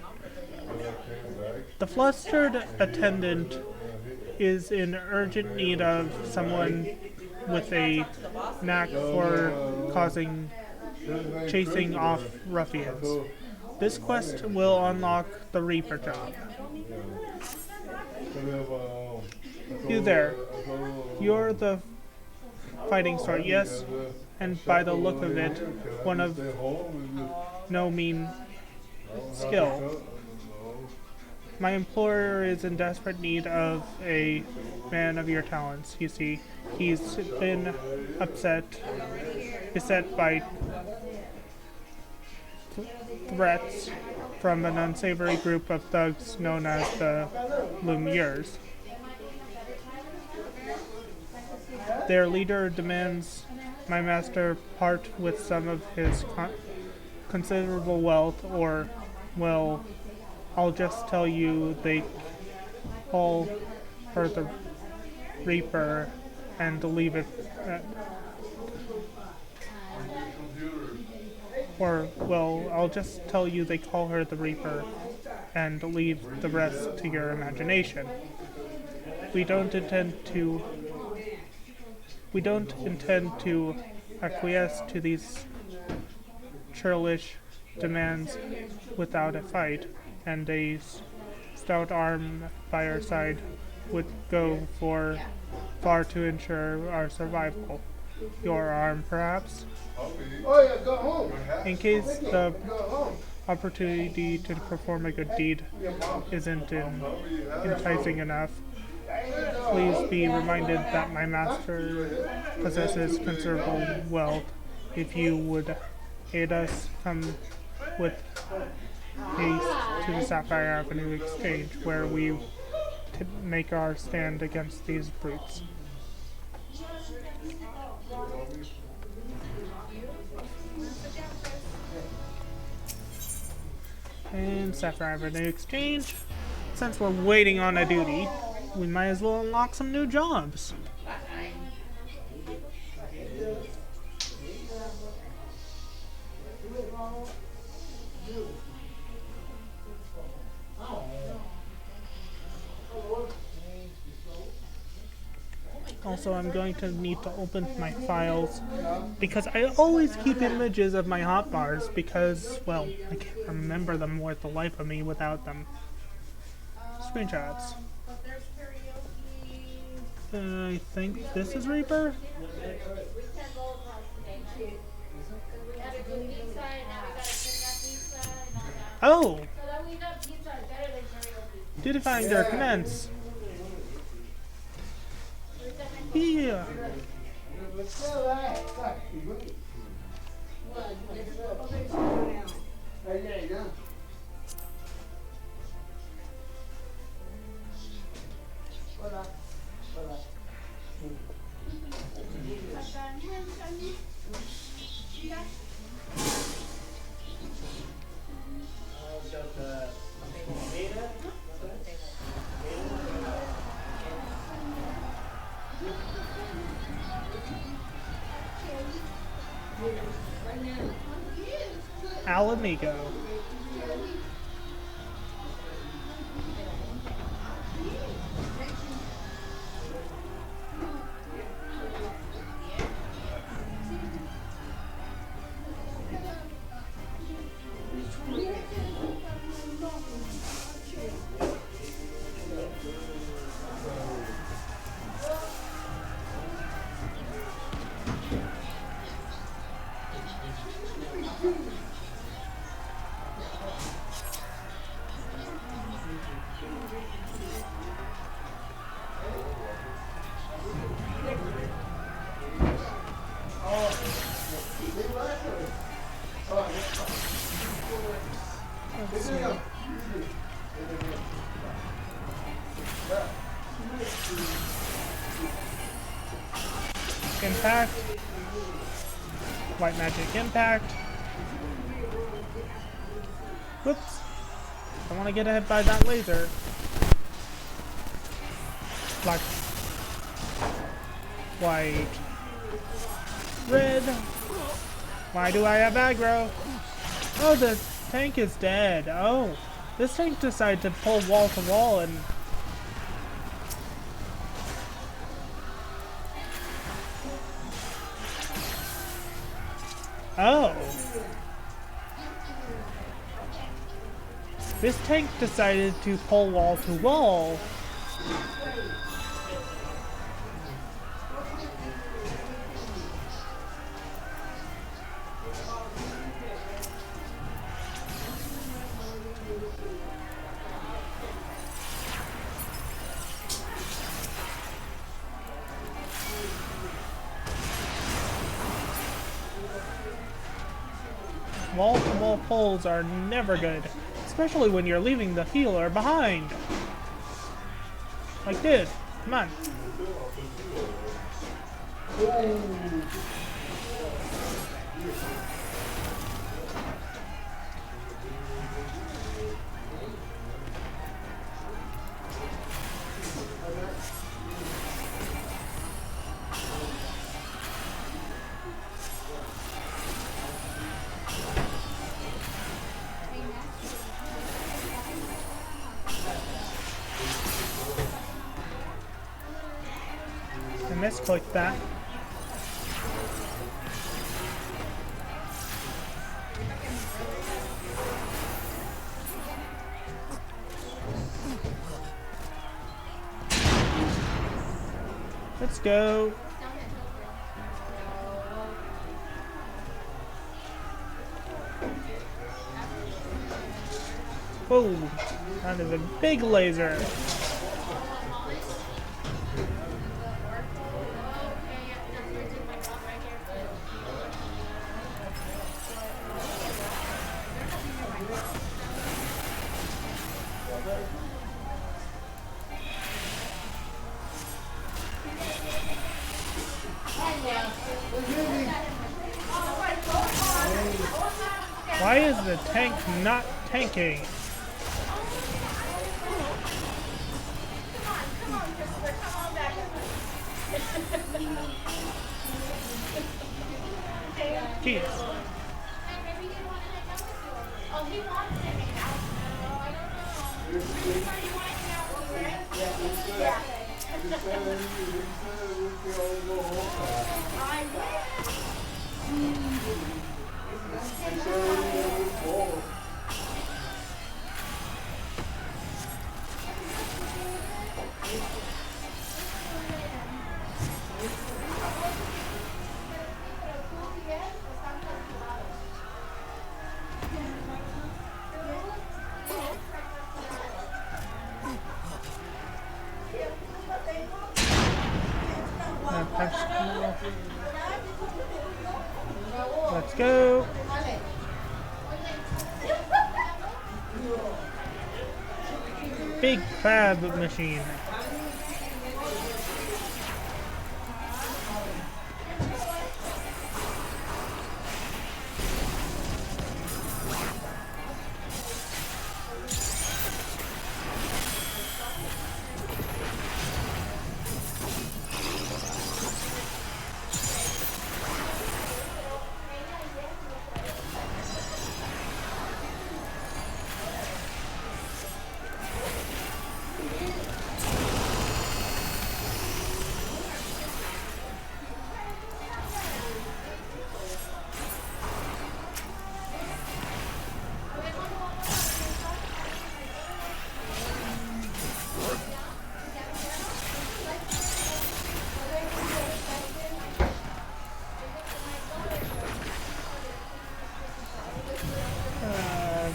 The flustered attendant is in urgent need of someone with a knack for chasing off ruffians. This quest will unlock the Reaper job. You there. You're the fighting sword, yes? And by the look of it, one of no mean skill. My employer is in desperate need of a man of your talents. You see, he's been beset by threats from an unsavory group of thugs known as the Lumières. Their leader demands my master part with some of his considerable wealth, or, well, I'll just tell you they call her the Reaper and leave it at, or, well, I'll just tell you they call her the Reaper and leave the rest to your imagination. We don't intend to acquiesce to these churlish demands without a fight, and a stout arm by our side would go far to ensure our survival. Your arm, perhaps? In case the opportunity to perform a good deed isn't enticing enough, Please be reminded that my master possesses considerable wealth. If you would aid us, come with haste to the Sapphire Avenue Exchange, where we make our stand against these brutes. And Sapphire Avenue Exchange. Since we're waiting on a duty, we might as well unlock some new jobs. Also, I'm going to need to open my files because I always keep images of my hotbars because, well, I can't remember them worth the life of me without them. Screenshots. But there's karaoke. I think this is Reaper? We can't go across today, right? We had to do pizza and now we gotta send that pizza and all that. Oh! So that we got pizza is better than karaoke. Did find their commence. Yeah. Alamigo. Impact. White magic impact. Whoops. I want to get hit by that laser. Black. White. Red. Why do I have aggro? Oh, the tank is dead. Oh. This tank decided to pull wall to wall and... Oh. This tank decided to pull wall to wall. Wall-to-wall pulls are never good, especially when you're leaving the healer behind. Like this. Come on. I misclicked that. Let's go. Oh, that is a big laser. Why is the tank not tanking? Jeez. Oh, he wants to hang out. I don't know. You want to hang out with you, right? Yeah. Let's go. Big crab machine.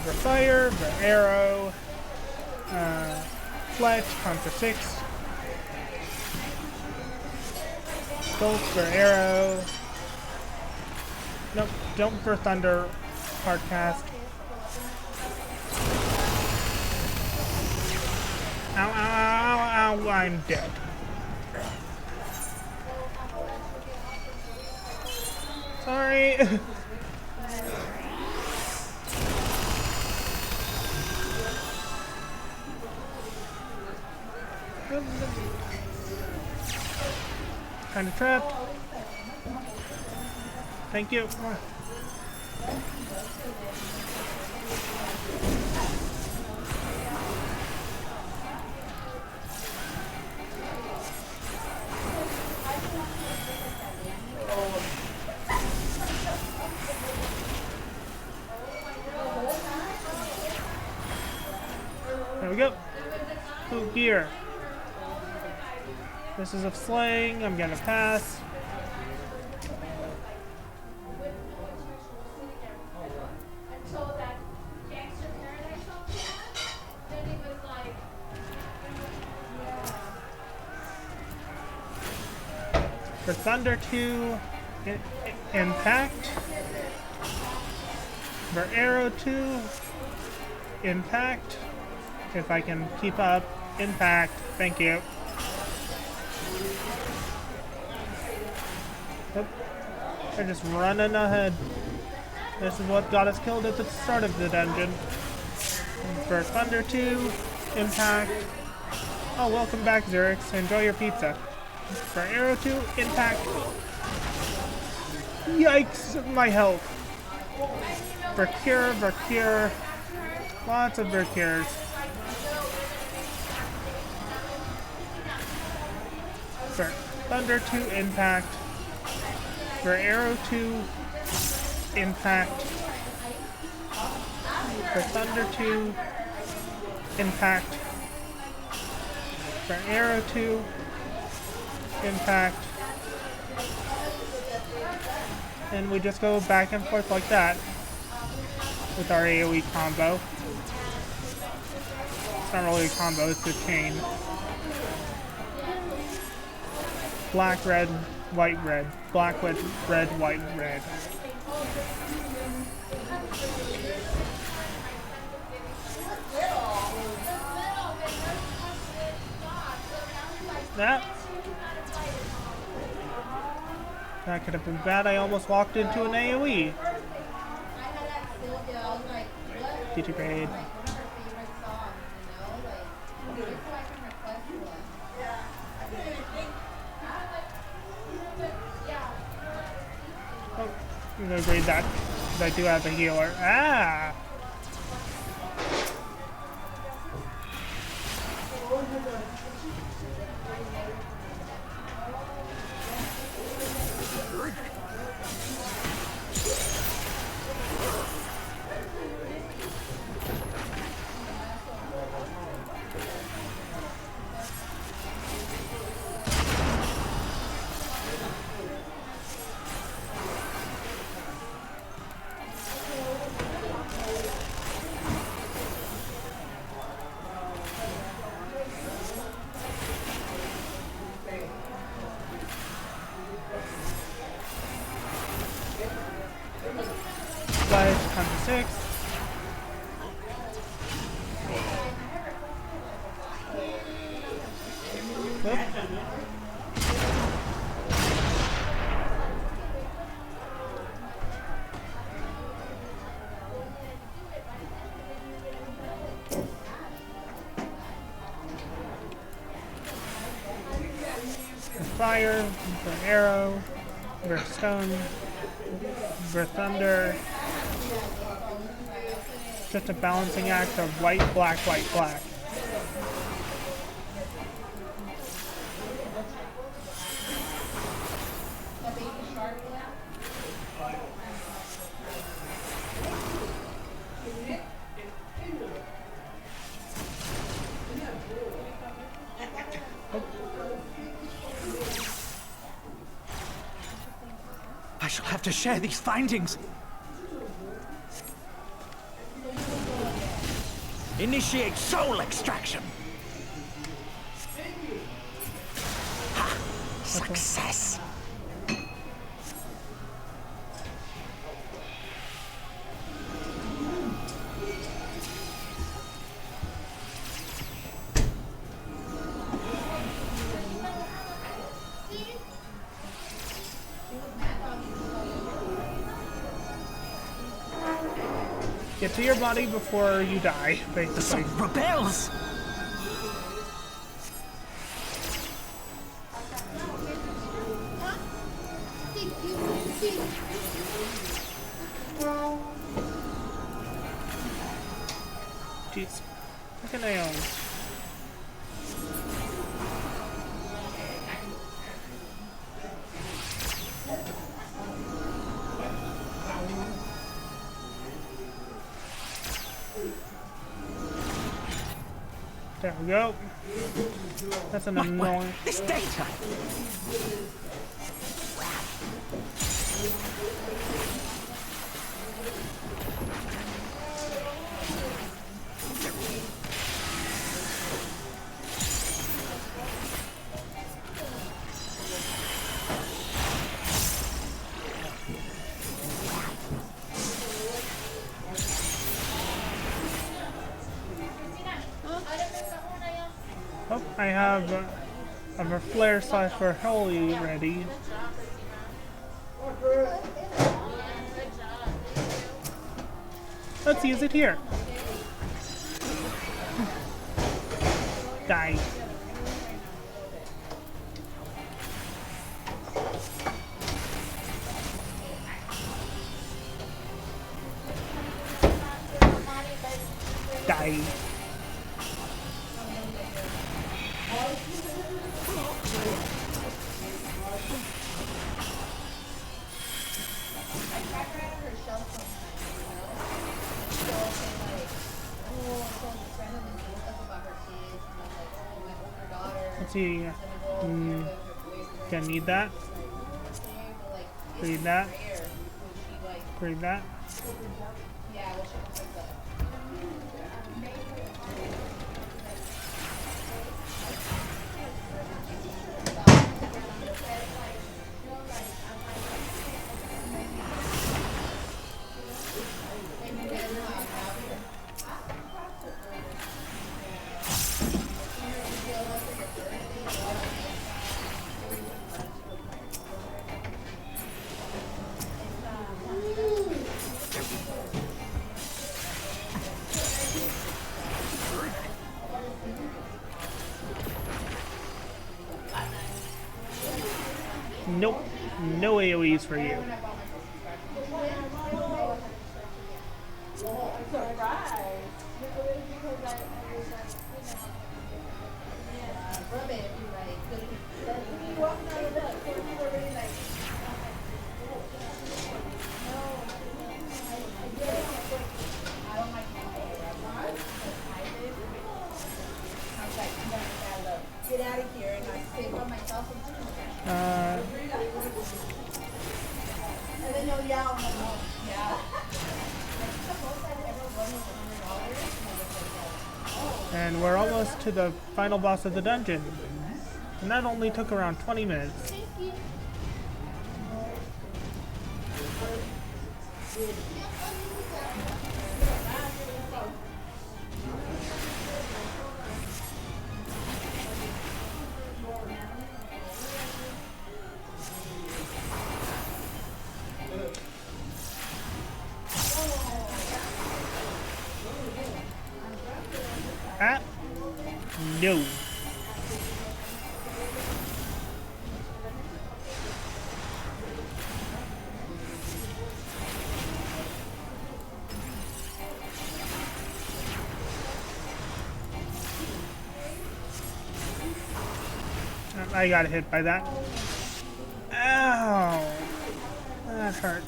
For fire, for arrow, fletch, con for 6. Bolt for arrow. Nope, don't for thunder, hard cast. Ow, ow, ow, ow, ow, I'm dead. Sorry. Kind of trapped. Thank you. There we go. Ooh, gear. This is a slaying. I'm gonna pass. For Thunder 2, Impact. For Arrow 2, Impact. If I can keep up, Impact. Thank you. Oop. They're just running ahead. This is what got us killed at the start of the dungeon. For Thunder 2, Impact. Oh, welcome back, Zurix. Enjoy your pizza. For Arrow 2, Impact. Yikes, my health. For Cure. Lots of Vercures. For Thunder 2, Impact. For Arrow 2, Impact. For Thunder 2, Impact. For Arrow 2, Impact. And we just go back and forth like that with our AoE combo. It's not really a combo, it's a chain. Black, red, white, red. Black, red, white, red. That. That could have been bad. I almost walked into an AoE. I had asked Sylvia, I was like, what? Did you grade? Like, one of her favorite songs, you know? Like, just so I can request one. Oh, I'm gonna grade that. 'Cause I do have a healer. Ah! Flash, time to 6. Oop. Fire, for arrow, for stone, for thunder. Just a balancing act of white, black, white, black. I shall have to share these findings. Initiate soul extraction. Ha! Success. Get to your body before you die, basically. The soul rebels. Jeez. Look at Naomi. There we go. That's an annoying. This data. Oh, I have a flare slash for holy ready. Let's use it here. Die. Die. Let's see. Gonna need that. Read that. Read that. Nope. No AoEs for you. Get out of here and I save on myself and and then you'll yell. Yeah. And we're almost to the final boss of the dungeon. And that only took around 20 minutes. Ah, no. I got hit by that. Ow! That hurt.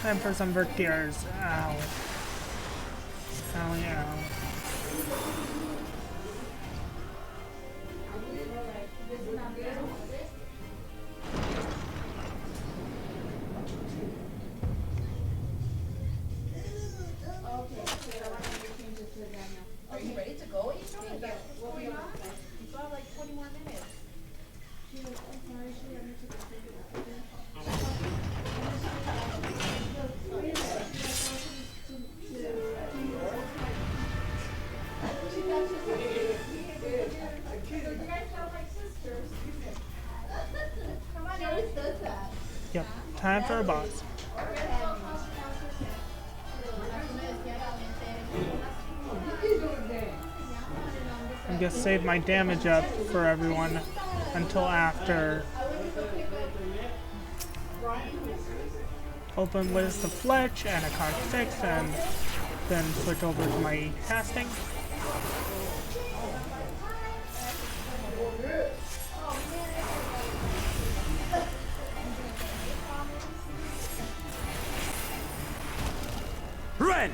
Time for some Vertiers. Ow. Ow, yeah. Are you ready to go? You still have you still have like 20 more minutes. Yep, time for a boss. I'm gonna save my damage up for everyone until after. Open with the Fletch and a card 6 and then switch over to my casting. Rend!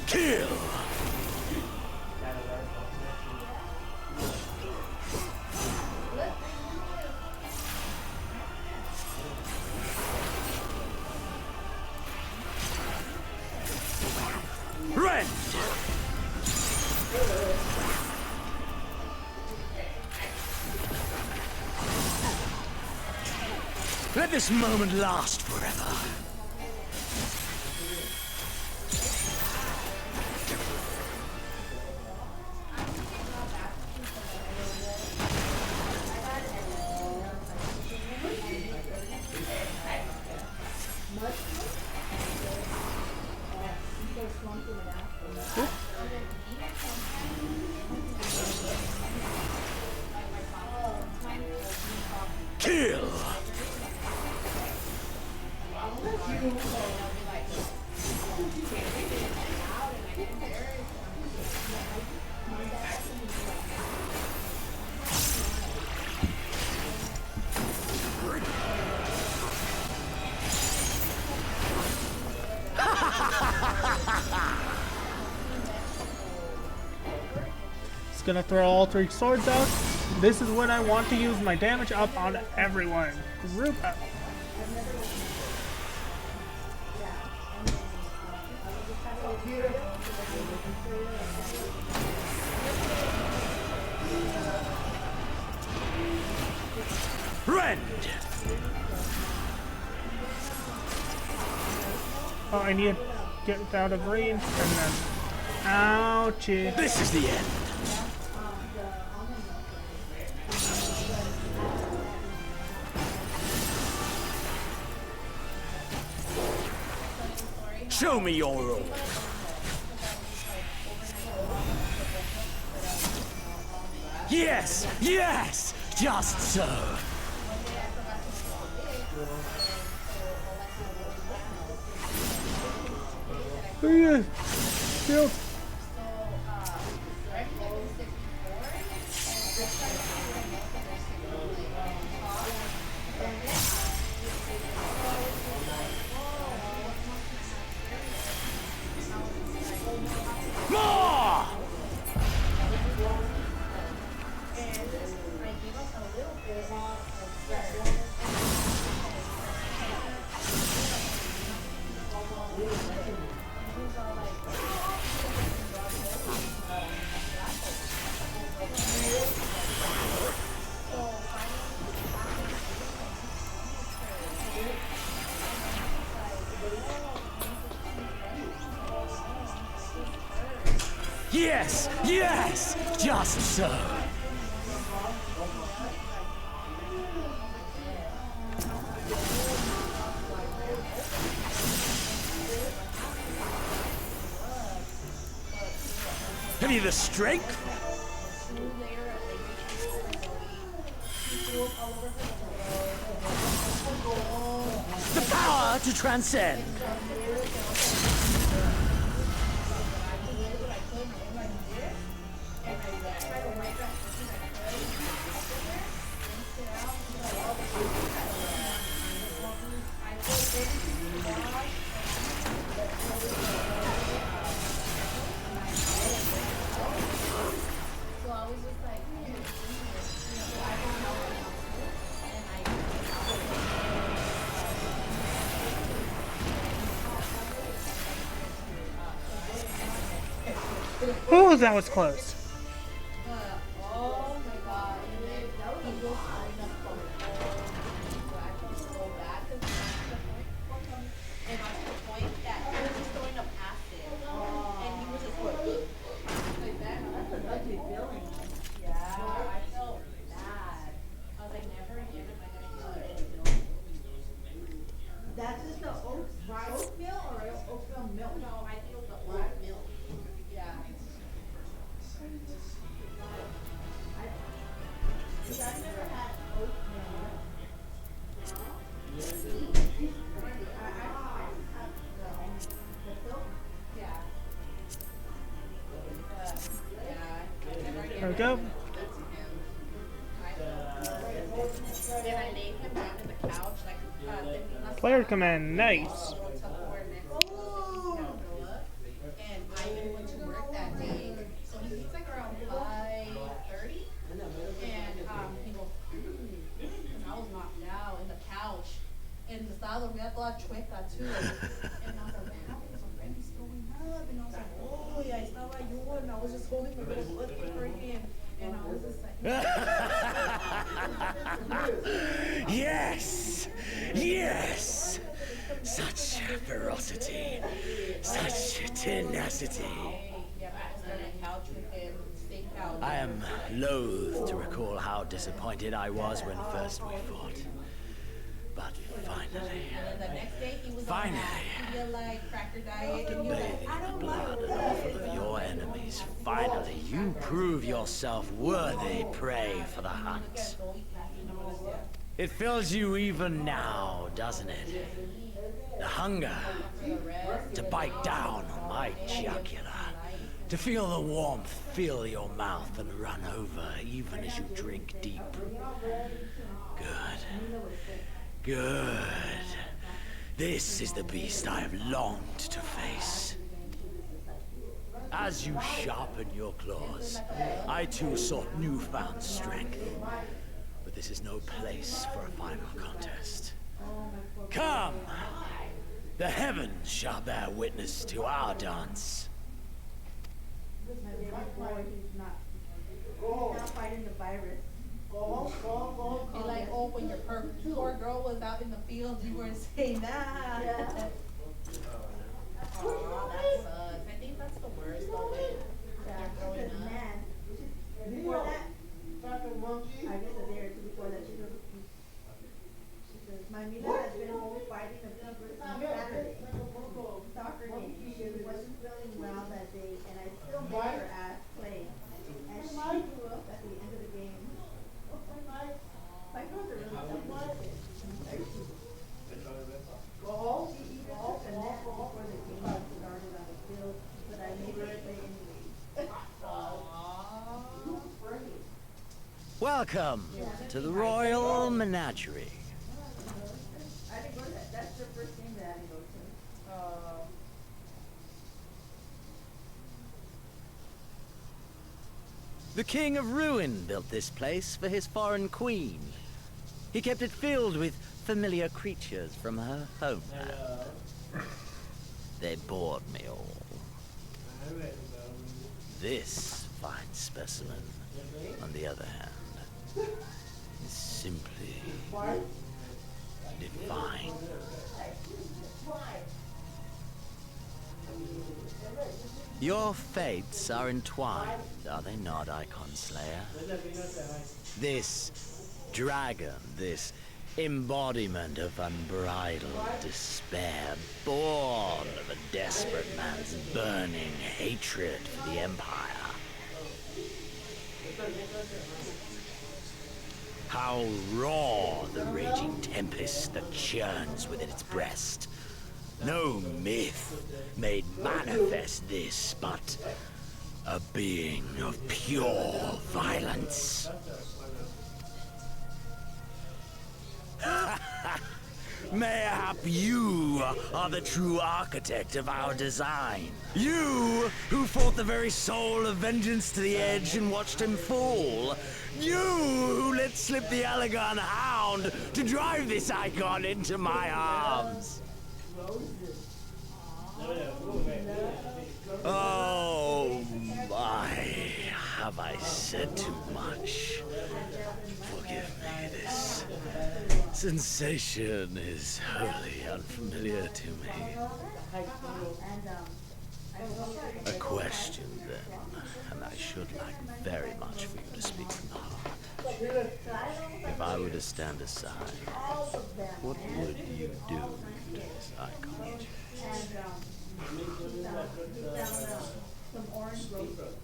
Kill! Rend! Let this moment last forever. Kill! Just gonna throw all 3 swords out. This is when I want to use my damage up on everyone. Group up. Rend! Oh, I need to get out of range and then. Ouchie. This is the end. Show me your role. Yes, yes, just so. Shield. More! Yes, yes, just so. Have you the strength? The power to transcend. Oh, that was close. Oh my god. He was throwing up from so I felt so bad because and on the point that he was just throwing up acid. And he was just like that. That's an ugly feeling. Yeah. I felt bad. I was like, never again am I gonna do it. That's just the oatmeal or oatmeal milk? No, I think it was the oat milk. Yeah. I've never had oatmeal. There we go. And I laid him down in the couch, like, Player command, nice. and Ivan went to work that day, so he leaves like around 5:30, and he goes, and I was knocked out in the couch, and estaba dormida toda chueca too, and I was like, what happened? His friend's throwing up, and I was like, oh, yeah, estaba yo, and I was just holding my little foot for him, and I was just like, Yes! Yes! Such ferocity, such tenacity. I am loath to recall how disappointed I was when first we fought. But finally, after bathing in the blood and offal of your enemies, finally you prove yourself worthy prey for the hunt. It fills you even now, doesn't it? The hunger to bite down on my jugular, to feel the warmth fill your mouth and run over even as you drink deep. Good. Good. This is the beast I have longed to face. As you sharpen your claws, I too sought newfound strength. But this is no place for a final contest. Come! The heavens shall bear witness to our dance. He's not fighting the virus. And like, oh, when your poor girl was out in the field, you weren't saying that. Yeah. Oh, that sucks. I think that's the worst of it. They're growing up. Before that, I guess a day or two before that, she says, my Mila has been home fighting the fever since Saturday. Soccer Welcome to the Royal Menagerie. I didn't go to that. That's the first thing that I didn't go to. The King of Ruin built this place for his foreign queen. He kept it filled with familiar creatures from her homeland. They bored me all. This fine specimen, on the other hand, is simply divine. Your fates are entwined, are they not, Icon Slayer? This dragon, this embodiment of unbridled despair, born of a desperate man's burning hatred for the Empire. How raw the raging tempest that churns within its breast. No myth made manifest this, but a being of pure violence. Mayhap you are the true architect of our design. You who fought the very soul of vengeance to the edge and watched him fall. You who let slip the Allegan hound to drive this icon into my arms. Oh my, have I said too much? Forgive me, this sensation is wholly unfamiliar to me. A question then, and I should like very much for you to speak from the heart. If I were to stand aside, what would you do to this icon? He found some orange roses.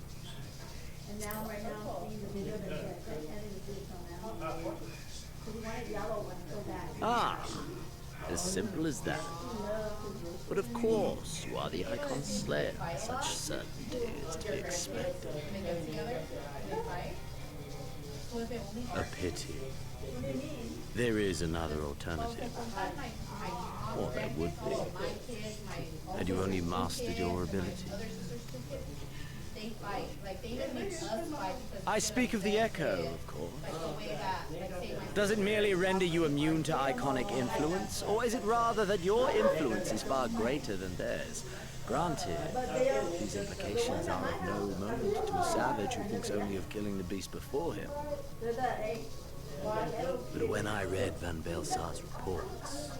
And now, right now, seeing the video that edited the video now. So we wanted yellow ones so bad. Ah, as simple as that. But of course, you are the Icon Slayer. Such certainty is to be expected. A pity. There is another alternative. Or there would be. Had you only mastered your ability. I speak of the Echo, of course. Does it merely render you immune to iconic influence, or is it rather that your influence is far greater than theirs? Granted, these implications are of no moment to a savage who thinks only of killing the beast before him. But when I read Van Belsar's reports,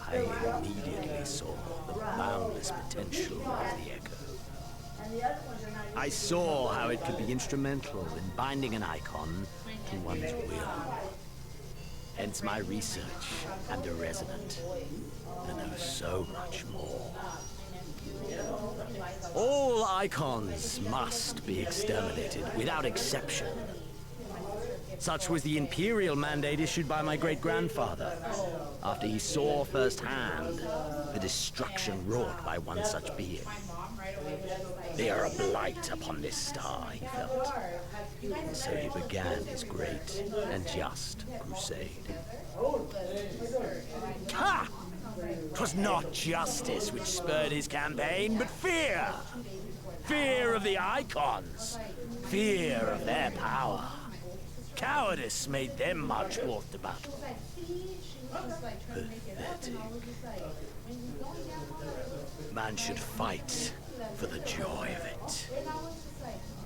I immediately saw the boundless potential of the Echo. I saw how it could be instrumental in binding an icon to one's will. Hence my research and a resonant to know so much more. All icons must be exterminated without exception. Such was the imperial mandate issued by my great-grandfather, after he saw firsthand the destruction wrought by one such being. They are a blight upon this star, he felt. So he began his great and just crusade. Ha! 'Twas not justice which spurred his campaign, but fear! Fear of the icons! Fear of their power! Cowardice made them march forth to battle. Pathetic. Man should fight for the joy of it.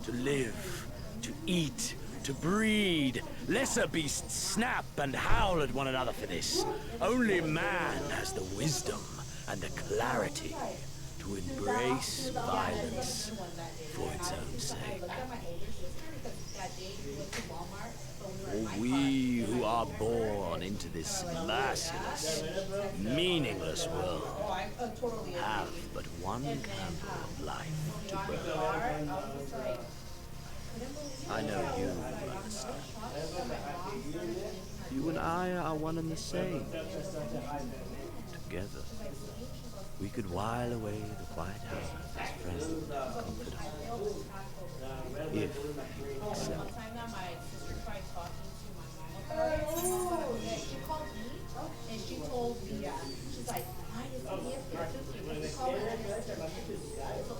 To live, to eat, to breed. Lesser beasts snap and howl at one another for this. Only man has the wisdom and the clarity to embrace violence for its own sake. For we who are born into this merciless, meaningless world have but one candle of life to burn. I know you understand. You and I are one and the same. Together, we could while away the quiet hours as friends and confidants. If you accept. She called me and she told me, she's like, ay, es que she called her. So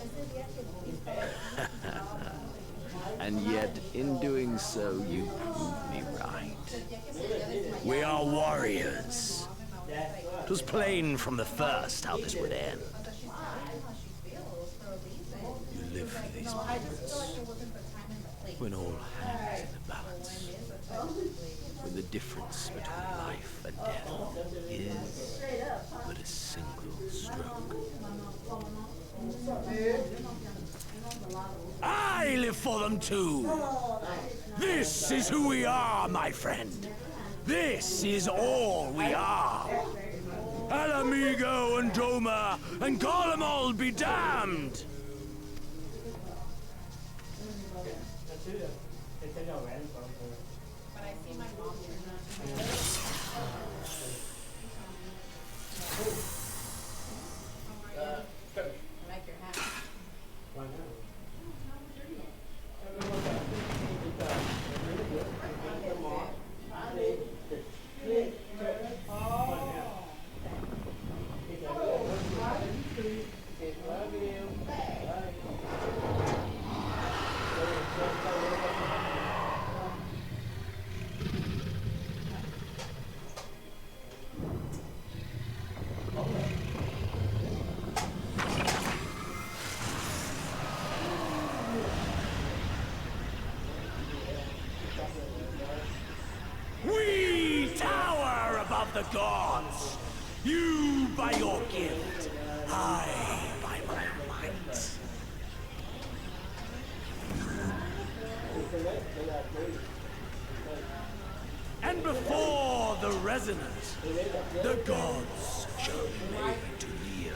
And yet, in doing so, you prove me right. We are warriors. It was plain from the first how this would end. You live for these moments, when all hands in the balance, when the difference between life and death is but a single stroke. I live for them too! This is who we are, my friend! This is all we are! Alamigo and Doma and Golemald be damned! But I see my mom here. I like your hat. We tower above the gods! You by your gift, I by my might. And before the resonance, the gods shall be made to kneel.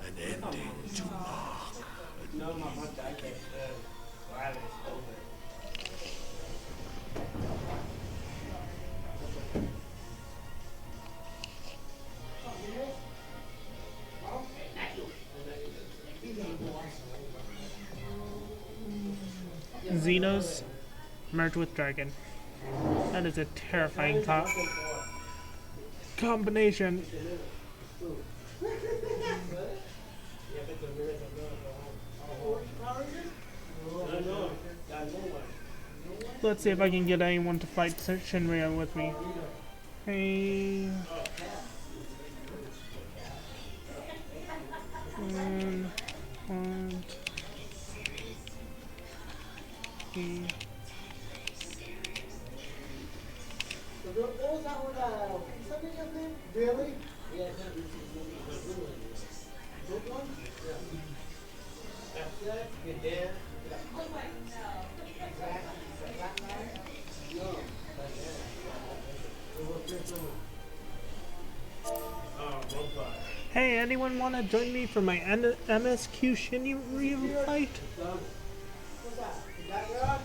An ending to mark. Xenos merge with dragon. That is a terrifying combination. Let's see if I can get anyone to fight Shinria with me. Hey. One. What was that one? Is that his name? Really? Yeah. Good one? Yeah. That's it. Good there. Hey, anyone want to join me for my MSQ Shinryu fight? What's that? Is that yours?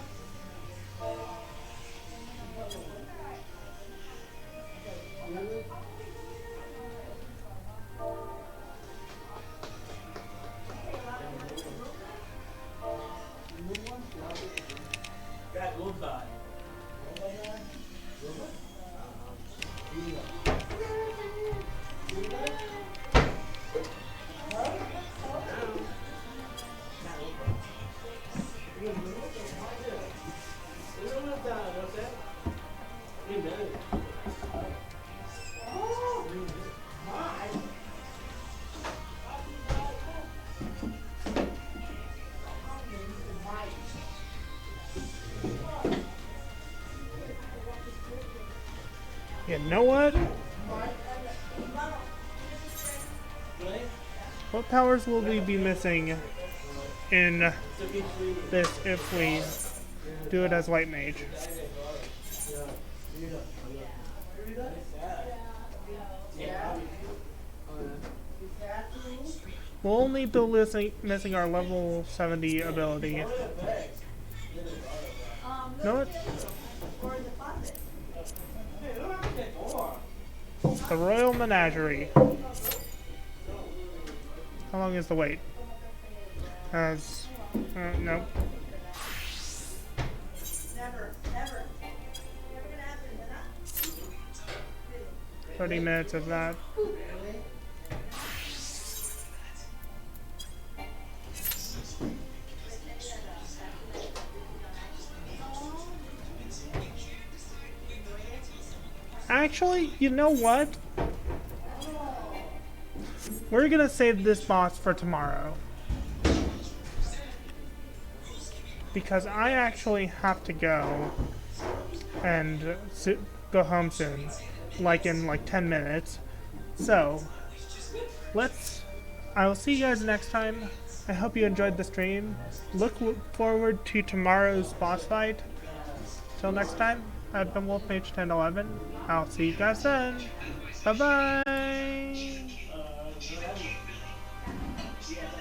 You know what? What powers will we be missing in this if we do it as White Mage. We'll only be missing our level 70 ability. You know what? The Royal Menagerie. How long is the wait? As no. 30 minutes of that. Actually, you know what? We're gonna save this boss for tomorrow. Because I actually have to go and go home soon. Like in like 10 minutes. So, I will see you guys next time. I hope you enjoyed the stream. Look forward to tomorrow's boss fight. Till next time, I've been Wolf Mage 1011. I'll see you guys then. Bye bye!